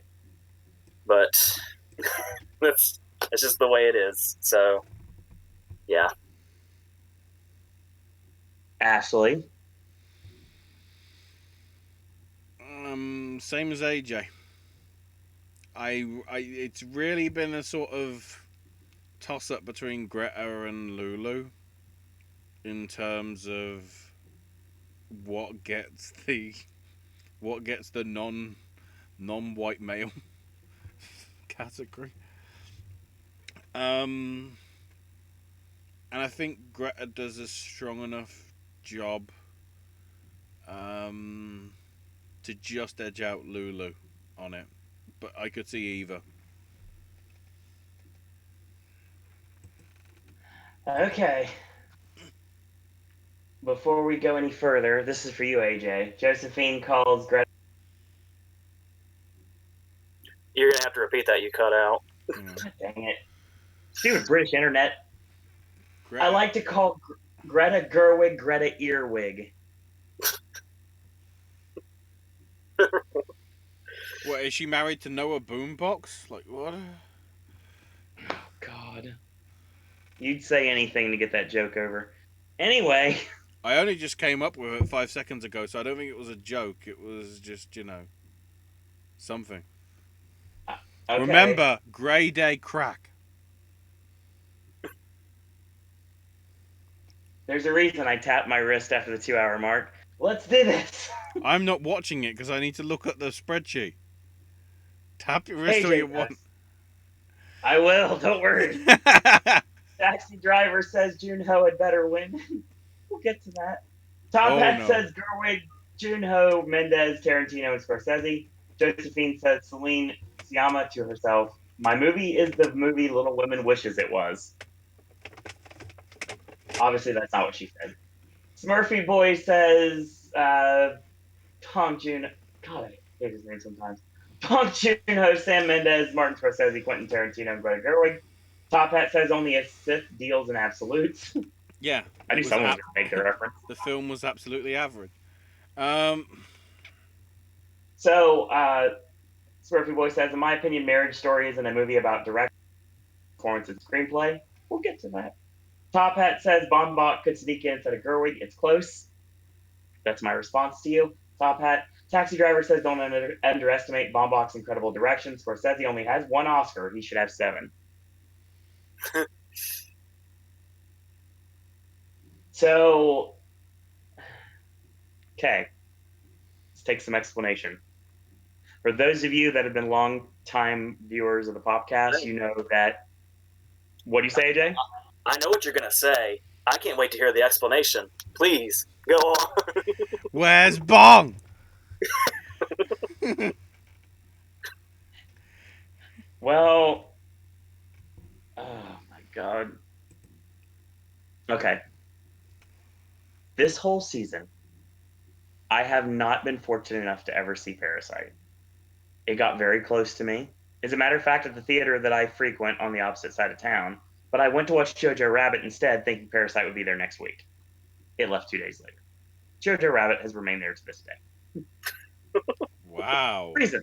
but it's just the way it is. So, yeah. Ashley. Same as AJ. It's really been a sort of toss up between Greta and Lulu in terms of what gets the non-white male category. And I think Greta does a strong enough job to just edge out Lulu on it, but I could see either. Okay. Before we go any further, this is for you, AJ. Josephine calls Greta. You're gonna have to repeat that. You cut out. Dang it. Stupid British internet. Greta. I like to call Greta Gerwig Greta Earwig. What, is she married to Noah Boombox? Like, what? Oh, God. You'd say anything to get that joke over. Anyway. I only just came up with it 5 seconds ago, so I don't think it was a joke. It was just, something. Okay. Remember, Grey Day crack. There's a reason I tapped my wrist after the 2-hour mark. Let's do this. I'm not watching it because I need to look at the spreadsheet. Tap your wrist all you AJ want. does. I will, don't worry. Taxi driver says Junho had better win. We'll get to that. Top Oh Hat no. says Gerwig, Junho, Mendez, Tarantino, and Scorsese. Josephine says Celine Sciamma to herself, my movie is the movie Little Women wishes it was. Obviously, that's not what she said. Smurfy Boy says Tom June. God, I hate his name sometimes. Tom Junho, Sam Mendes, Martin Scorsese, Quentin Tarantino, and Greta Gerwig. Top Hat says only a Sith deals in absolutes. Yeah, I knew someone was going to make the reference. the film was absolutely average. Um, So, Smurfy Boy says, in my opinion, Marriage Story isn't a movie about direct performance and screenplay. We'll get to that. Top Hat says Bombach could sneak in instead of Gerwig. It's close. That's my response to you. Top Hat. Taxi Driver says don't underestimate Bombach's incredible direction. Scorsese only has one Oscar. He should have 7. So, okay, let's take some explanation. For those of you that have been long-time viewers of the podcast, you know that. What do you say, AJ? I know what you're gonna say. I can't wait to hear the explanation. Please go on. where's Bong? Well, oh my god. Okay. This whole season, I have not been fortunate enough to ever see Parasite. It got very close to me. As a matter of fact, at the theater that I frequent on the opposite side of town, but I went to watch Jojo Rabbit instead, thinking Parasite would be there next week. It left 2 days later. Jojo Rabbit has remained there to this day. Wow. Reason.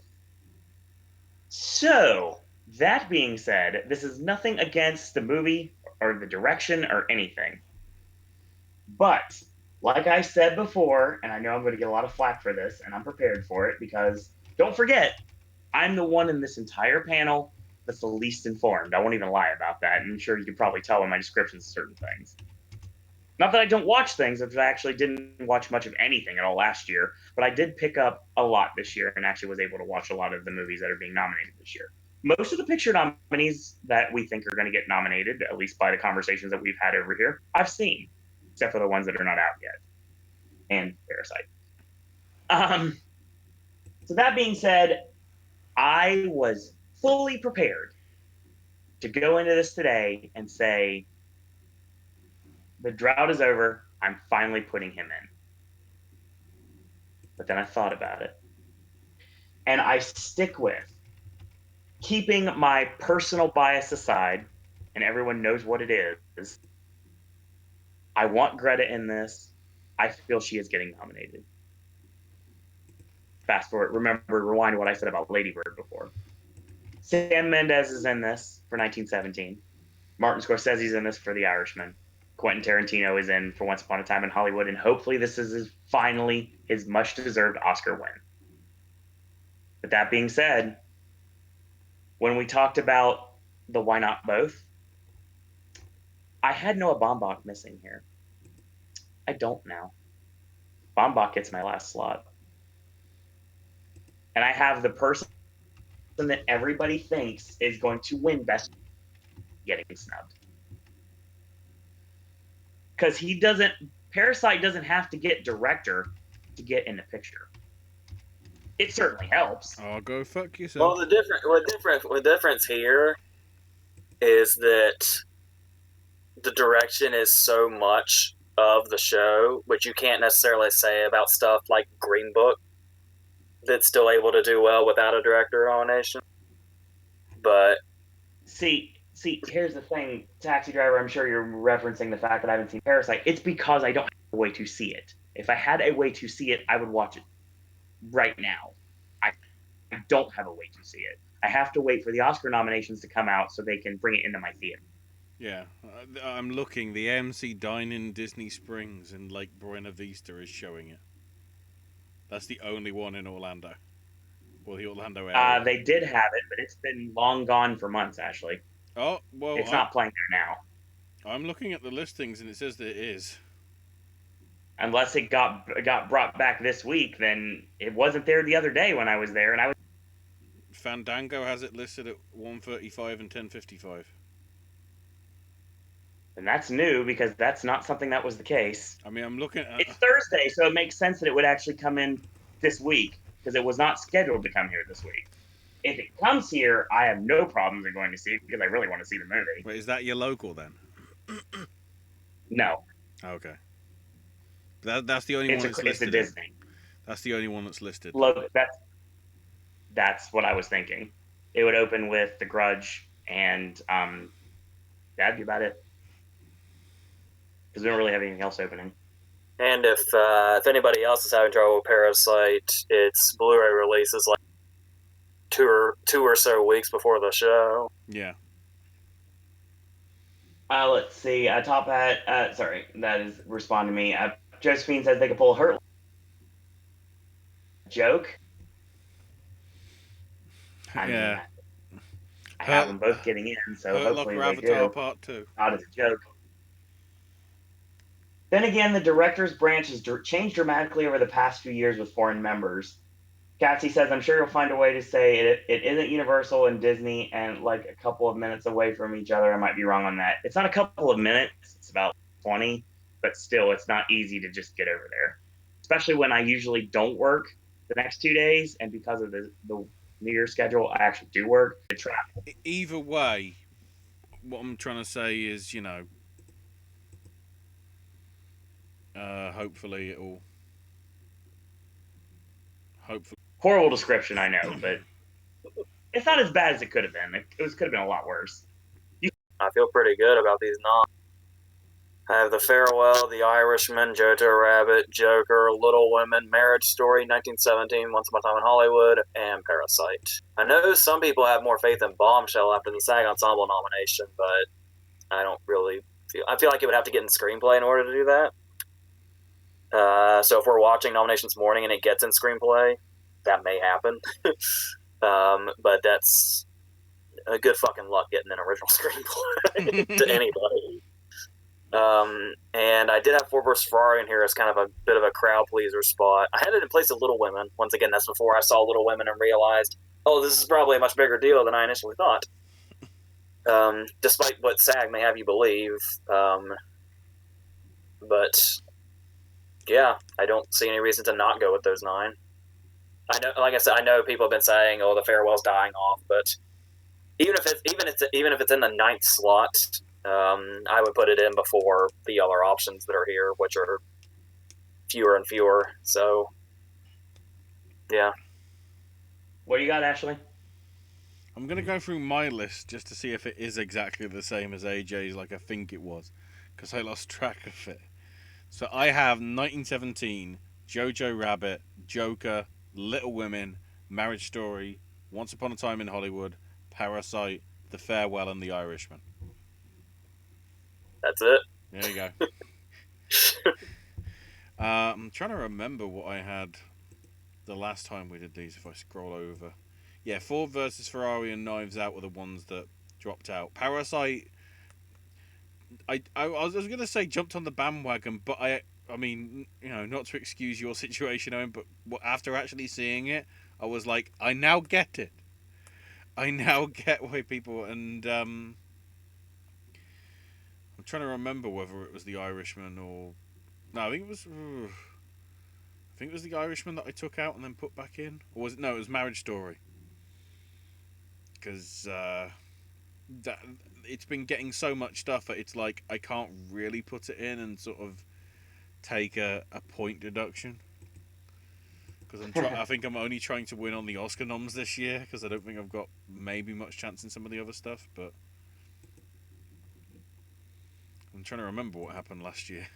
So, that being said, this is nothing against the movie or the direction or anything. But, like I said before, and I know I'm going to get a lot of flack for this, and I'm prepared for it because don't forget, I'm the one in this entire panel that's the least informed. I won't even lie about that. And I'm sure you could probably tell in my descriptions of certain things. Not that I don't watch things, I actually didn't watch much of anything at all last year, but I did pick up a lot this year and actually was able to watch a lot of the movies that are being nominated this year. Most of the picture nominees that we think are going to get nominated, at least by the conversations that we've had over here, I've seen, except for the ones that are not out yet, and Parasite. So that being said, I was fully prepared to go into this today and say, the drought is over. I'm finally putting him in. But then I thought about it. And I stick with keeping my personal bias aside, and everyone knows what it is. I want Greta in this. I feel she is getting nominated. Fast forward, remember, rewind what I said about Lady Bird before. Sam Mendes is in this for 1917. Martin Scorsese is in this for The Irishman. Quentin Tarantino is in for Once Upon a Time in Hollywood, and hopefully this is finally his much-deserved Oscar win. But that being said, when we talked about the Why Not Both, I had Noah Baumbach missing here. I don't now. Baumbach gets my last slot. And I have the person that everybody thinks is going to win Best getting snubbed. Because Parasite doesn't have to get director to get in the picture. It certainly helps. Oh, go fuck yourself. Well, the difference here is that the direction is so much of the show, which you can't necessarily say about stuff like Green Book, that's still able to do well without a director nomination. But see, here's the thing, Taxi Driver. I'm sure you're referencing the fact that I haven't seen Parasite. It's because I don't have a way to see it. If I had a way to see it, I would watch it right now. I don't have a way to see it. I have to wait for the Oscar nominations to come out so they can bring it into my theater. Yeah, I'm looking. The AMC Dine-In Disney Springs in Lake Buena Vista is showing it. That's the only one in Orlando, or the Orlando area. They did have it, but it's been long gone for months. Actually, Oh well, it's not playing there now, I'm looking at the listings and it says that it is. unless it got brought back this week. Then it wasn't there the other day when I was there, and I was. Fandango has it listed at 1:35 and 10:55. And that's new because that's not something that was the case. I mean, I'm looking at. It's Thursday, so it makes sense that it would actually come in this week because it was not scheduled to come here this week. If it comes here, I have no problems in going to see it because I really want to see the movie. Wait, is that your local then? No, Okay. That's the only one that's it's a listed. Disney. That's the only one that's listed. Look, that's what I was thinking. It would open with The Grudge, and that'd be about it because we don't really have anything else opening. And if anybody else is having trouble with Parasite, its Blu-ray release is like two or so weeks before the show. Yeah. Let's see. Top Hat. Sorry, that is respond to me. Josephine says they could pull Hurt joke. I Yeah. mean, I have them both getting in, so Hurt hopefully Locker they Avatar do. Part 2. Not as a joke. Then again, the director's branch has changed dramatically over the past few years with foreign members. Cassie says, I'm sure you'll find a way to say it isn't Universal and Disney and like a couple of minutes away from each other. I might be wrong on that. It's not a couple of minutes, it's about 20, but still, it's not easy to just get over there, especially when I usually don't work the next 2 days. And because of the New Year schedule, I actually do work. Either way, what I'm trying to say is, hopefully it'll. Hopefully. Horrible description, I know, but it's not as bad as it could have been. Could have been a lot worse. I feel pretty good about these noms. I have The Farewell, The Irishman, Jojo Rabbit, Joker, Little Women, Marriage Story, 1917, Once Upon a Time in Hollywood, and Parasite. I know some people have more faith in Bombshell after the SAG Ensemble nomination, but I don't really feel. I feel like it would have to get in Screenplay in order to do that. So if we're watching nominations morning and it gets in Screenplay, that may happen. But that's a good fucking luck getting an original screenplay to anybody. And I did have Ford vs. Ferrari in here as kind of a bit of a crowd pleaser spot. I had it in place of Little Women. Once again, that's before I saw Little Women and realized, oh, this is probably a much bigger deal than I initially thought. Despite what SAG may have you believe. But yeah, I don't see any reason to not go with those 9. I know, like I said, I know people have been saying, "Oh, The Farewell's dying off," but even if it's in the 9th slot, I would put it in before the other options that are here, which are fewer and fewer. So, yeah. What do you got, Ashley? I'm gonna go through my list just to see if it is exactly the same as AJ's, like I think it was, because I lost track of it. So I have 1917, Jojo Rabbit, Joker, Little Women, Marriage Story, Once Upon a Time in Hollywood, Parasite, The Farewell, and The Irishman. That's it. There you go. I'm trying to remember what I had the last time we did these. If I scroll over, yeah, Ford versus Ferrari and Knives Out were the ones that dropped out. Parasite, I was going to say jumped on the bandwagon, but I mean, not to excuse your situation, Owen, but after actually seeing it, I was like, I now get it. I now get why people and I'm trying to remember whether it was The Irishman or no. I think it was The Irishman that I took out and then put back in, or was it? No, it was Marriage Story because that it's been getting so much stuff that it's like I can't really put it in and sort of take a point deduction because I think I'm only trying to win on the Oscar noms this year because I don't think I've got maybe much chance in some of the other stuff, but I'm trying to remember what happened last year.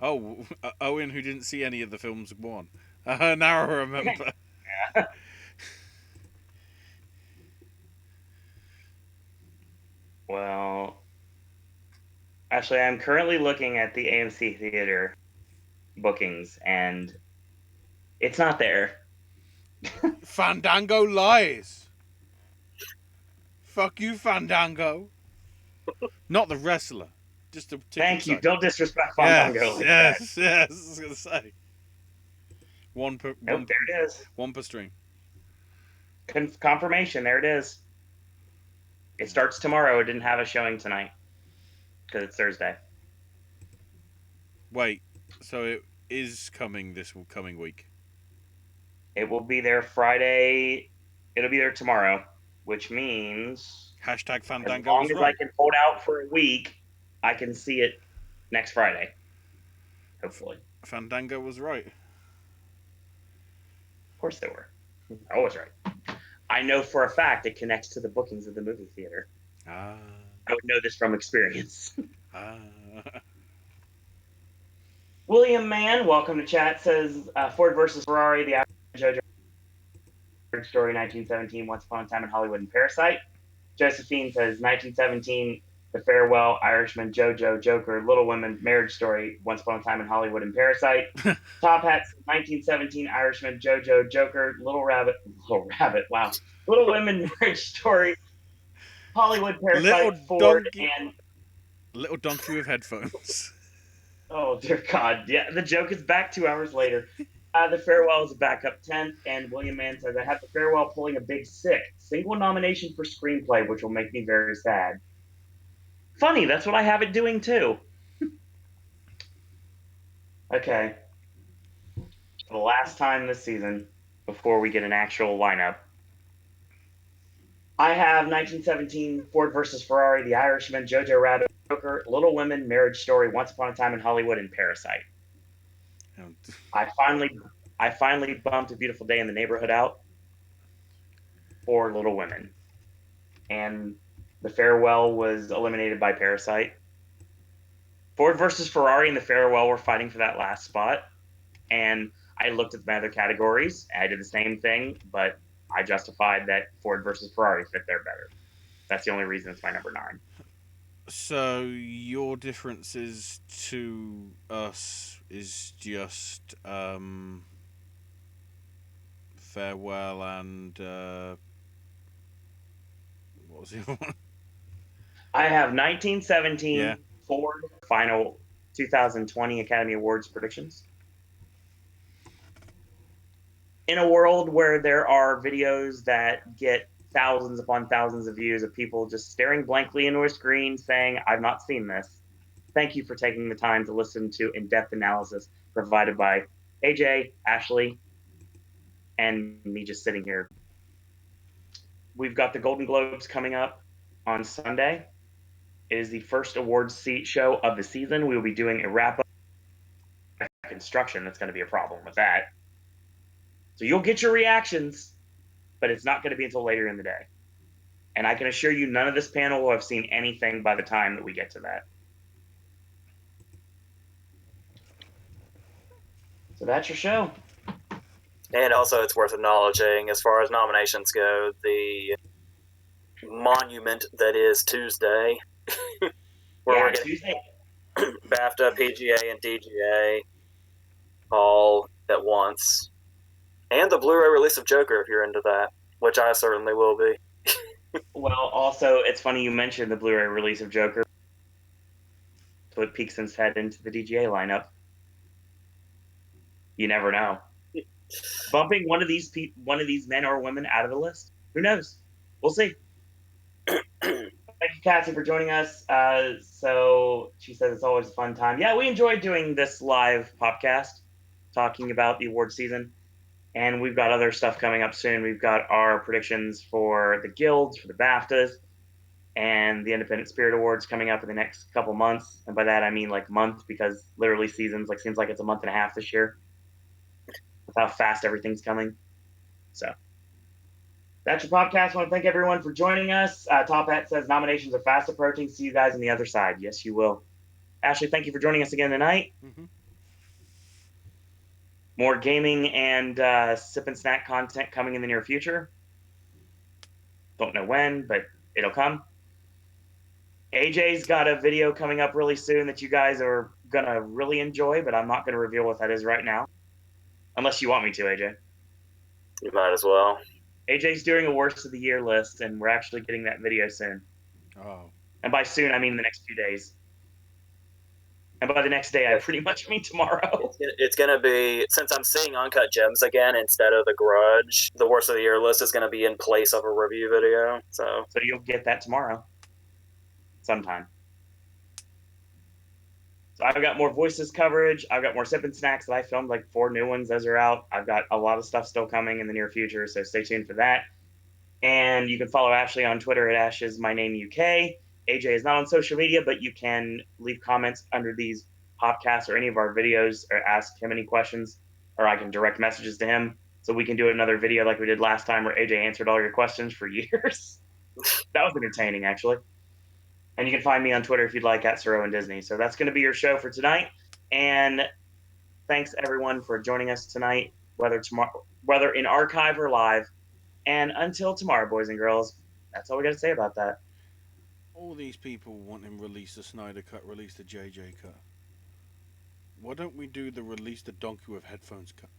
Oh, Owen, who didn't see any of the films, won. Now I remember. Well, actually, I'm currently looking at the AMC Theater bookings, and it's not there. Fandango lies. Fuck you, Fandango. Not the wrestler, just the ticket Thank you. site. Don't disrespect Fandango Yes, like that. yes, yes. I was gonna say one per Nope, there it is. one per stream. Confirmation. There it is. It starts tomorrow. It didn't have a showing tonight because it's Thursday. Wait, so it is coming this coming week? It will be there Friday. It'll be there tomorrow, which means Hashtag as Fandango long was as I right. can hold out for a week, I can see it next Friday. Hopefully. Fandango was right. Of course they were. I was right. I know for a fact it connects to the bookings of the movie theater. Ah. I would know this from experience. Ah. William Mann, welcome to chat, says Ford versus Ferrari, the JoJo story, 1917, Once Upon a Time in Hollywood, and Parasite. Josephine says 1917, The Farewell, Irishman, JoJo, Joker, Little Women, Marriage Story, Once Upon a Time in Hollywood, and Parasite. Top Hats, 1917, Irishman, JoJo, Joker, Little Rabbit, wow. Little Women, Marriage Story, Hollywood, little Parasite, Ford, donkey. and Little donkey with headphones. oh dear God, yeah, the joke is back 2 hours later. The Farewell is a backup 10th, and William Mann says, I have The Farewell pulling a big sick. Single nomination for screenplay, which will make me very sad. Funny, that's what I have it doing too. Okay. For the last time this season, before we get an actual lineup, I have 1917 Ford versus Ferrari, The Irishman, Jojo Rabbit, Joker, Little Women, Marriage Story, Once Upon a Time in Hollywood, and Parasite. I finally bumped A Beautiful Day in the Neighborhood out for Little Women, and The Farewell was eliminated by Parasite. Ford versus Ferrari and The Farewell were fighting for that last spot, and I looked at my other categories. I did the same thing, but I justified that Ford versus Ferrari fit there better. That's the only reason it's my number 9. So your differences to us is just Farewell and what was the other one? I have 1917 Yeah. Ford final 2020 Academy Awards predictions. In a world where there are videos that get thousands upon thousands of views of people just staring blankly into a screen saying, I've not seen this, thank you for taking the time to listen to in-depth analysis provided by AJ, Ashley, and me just sitting here. We've got the Golden Globes coming up on Sunday. It is the first awards show of the season. We will be doing a wrap-up construction. That's going to be a problem with that. So you'll get your reactions, but it's not going to be until later in the day. And I can assure you, none of this panel will have seen anything by the time that we get to that. So that's your show. And also, it's worth acknowledging, as far as nominations go, the monument that is Tuesday, where we're getting Tuesday. BAFTA, PGA, and DGA all at once, and the Blu-ray release of Joker, if you're into that, which I certainly will be. Well, also, it's funny you mentioned the Blu-ray release of Joker. Put Peakson's head into the DGA lineup. You never know. Bumping one of these men or women out of the list. Who knows? We'll see. Thank you, Cassie, for joining us. So she says it's always a fun time. Yeah, we enjoyed doing this live podcast, talking about the award season. And we've got other stuff coming up soon. We've got our predictions for the guilds, for the BAFTAs, and the Independent Spirit Awards coming up in the next couple months. And by that, I mean like month, because literally seasons, seems like it's a month and a half this year with how fast everything's coming. So that's your podcast. I want to thank everyone for joining us. Top Hat says nominations are fast approaching. See you guys on the other side. Yes, you will. Ashley, thank you for joining us again tonight. Mm-hmm. More gaming and sip and snack content coming in the near future. Don't know when, but it'll come. AJ's got a video coming up really soon that you guys are gonna really enjoy, but I'm not gonna reveal what that is right now, unless you want me to, AJ. You might as well. AJ's doing a worst of the year list, and we're actually getting that video soon. Oh, And by soon, I mean the next few days. And by the next day, I pretty much mean tomorrow. It's gonna be, since I'm seeing Uncut Gems again instead of The Grudge, the worst of the year list is gonna be in place of a review video. So you'll get that tomorrow, sometime. So I've got more voices coverage. I've got more sip and snacks that I filmed, like 4 new ones. Those are out. I've got a lot of stuff still coming in the near future, so stay tuned for that. And you can follow Ashley on Twitter at Ash's My Name UK. AJ is not on social media, but you can leave comments under these podcasts or any of our videos or ask him any questions, or I can direct messages to him. So we can do another video like we did last time where AJ answered all your questions for years. That was entertaining, actually. And you can find me on Twitter if you'd like at Siro and Disney. So that's going to be your show for tonight. And thanks everyone for joining us tonight, whether in archive or live. And until tomorrow, boys and girls, that's all we got to say about that. all these people want him release the Snyder cut, release the JJ cut. Why don't we do the release the donkey with headphones cut?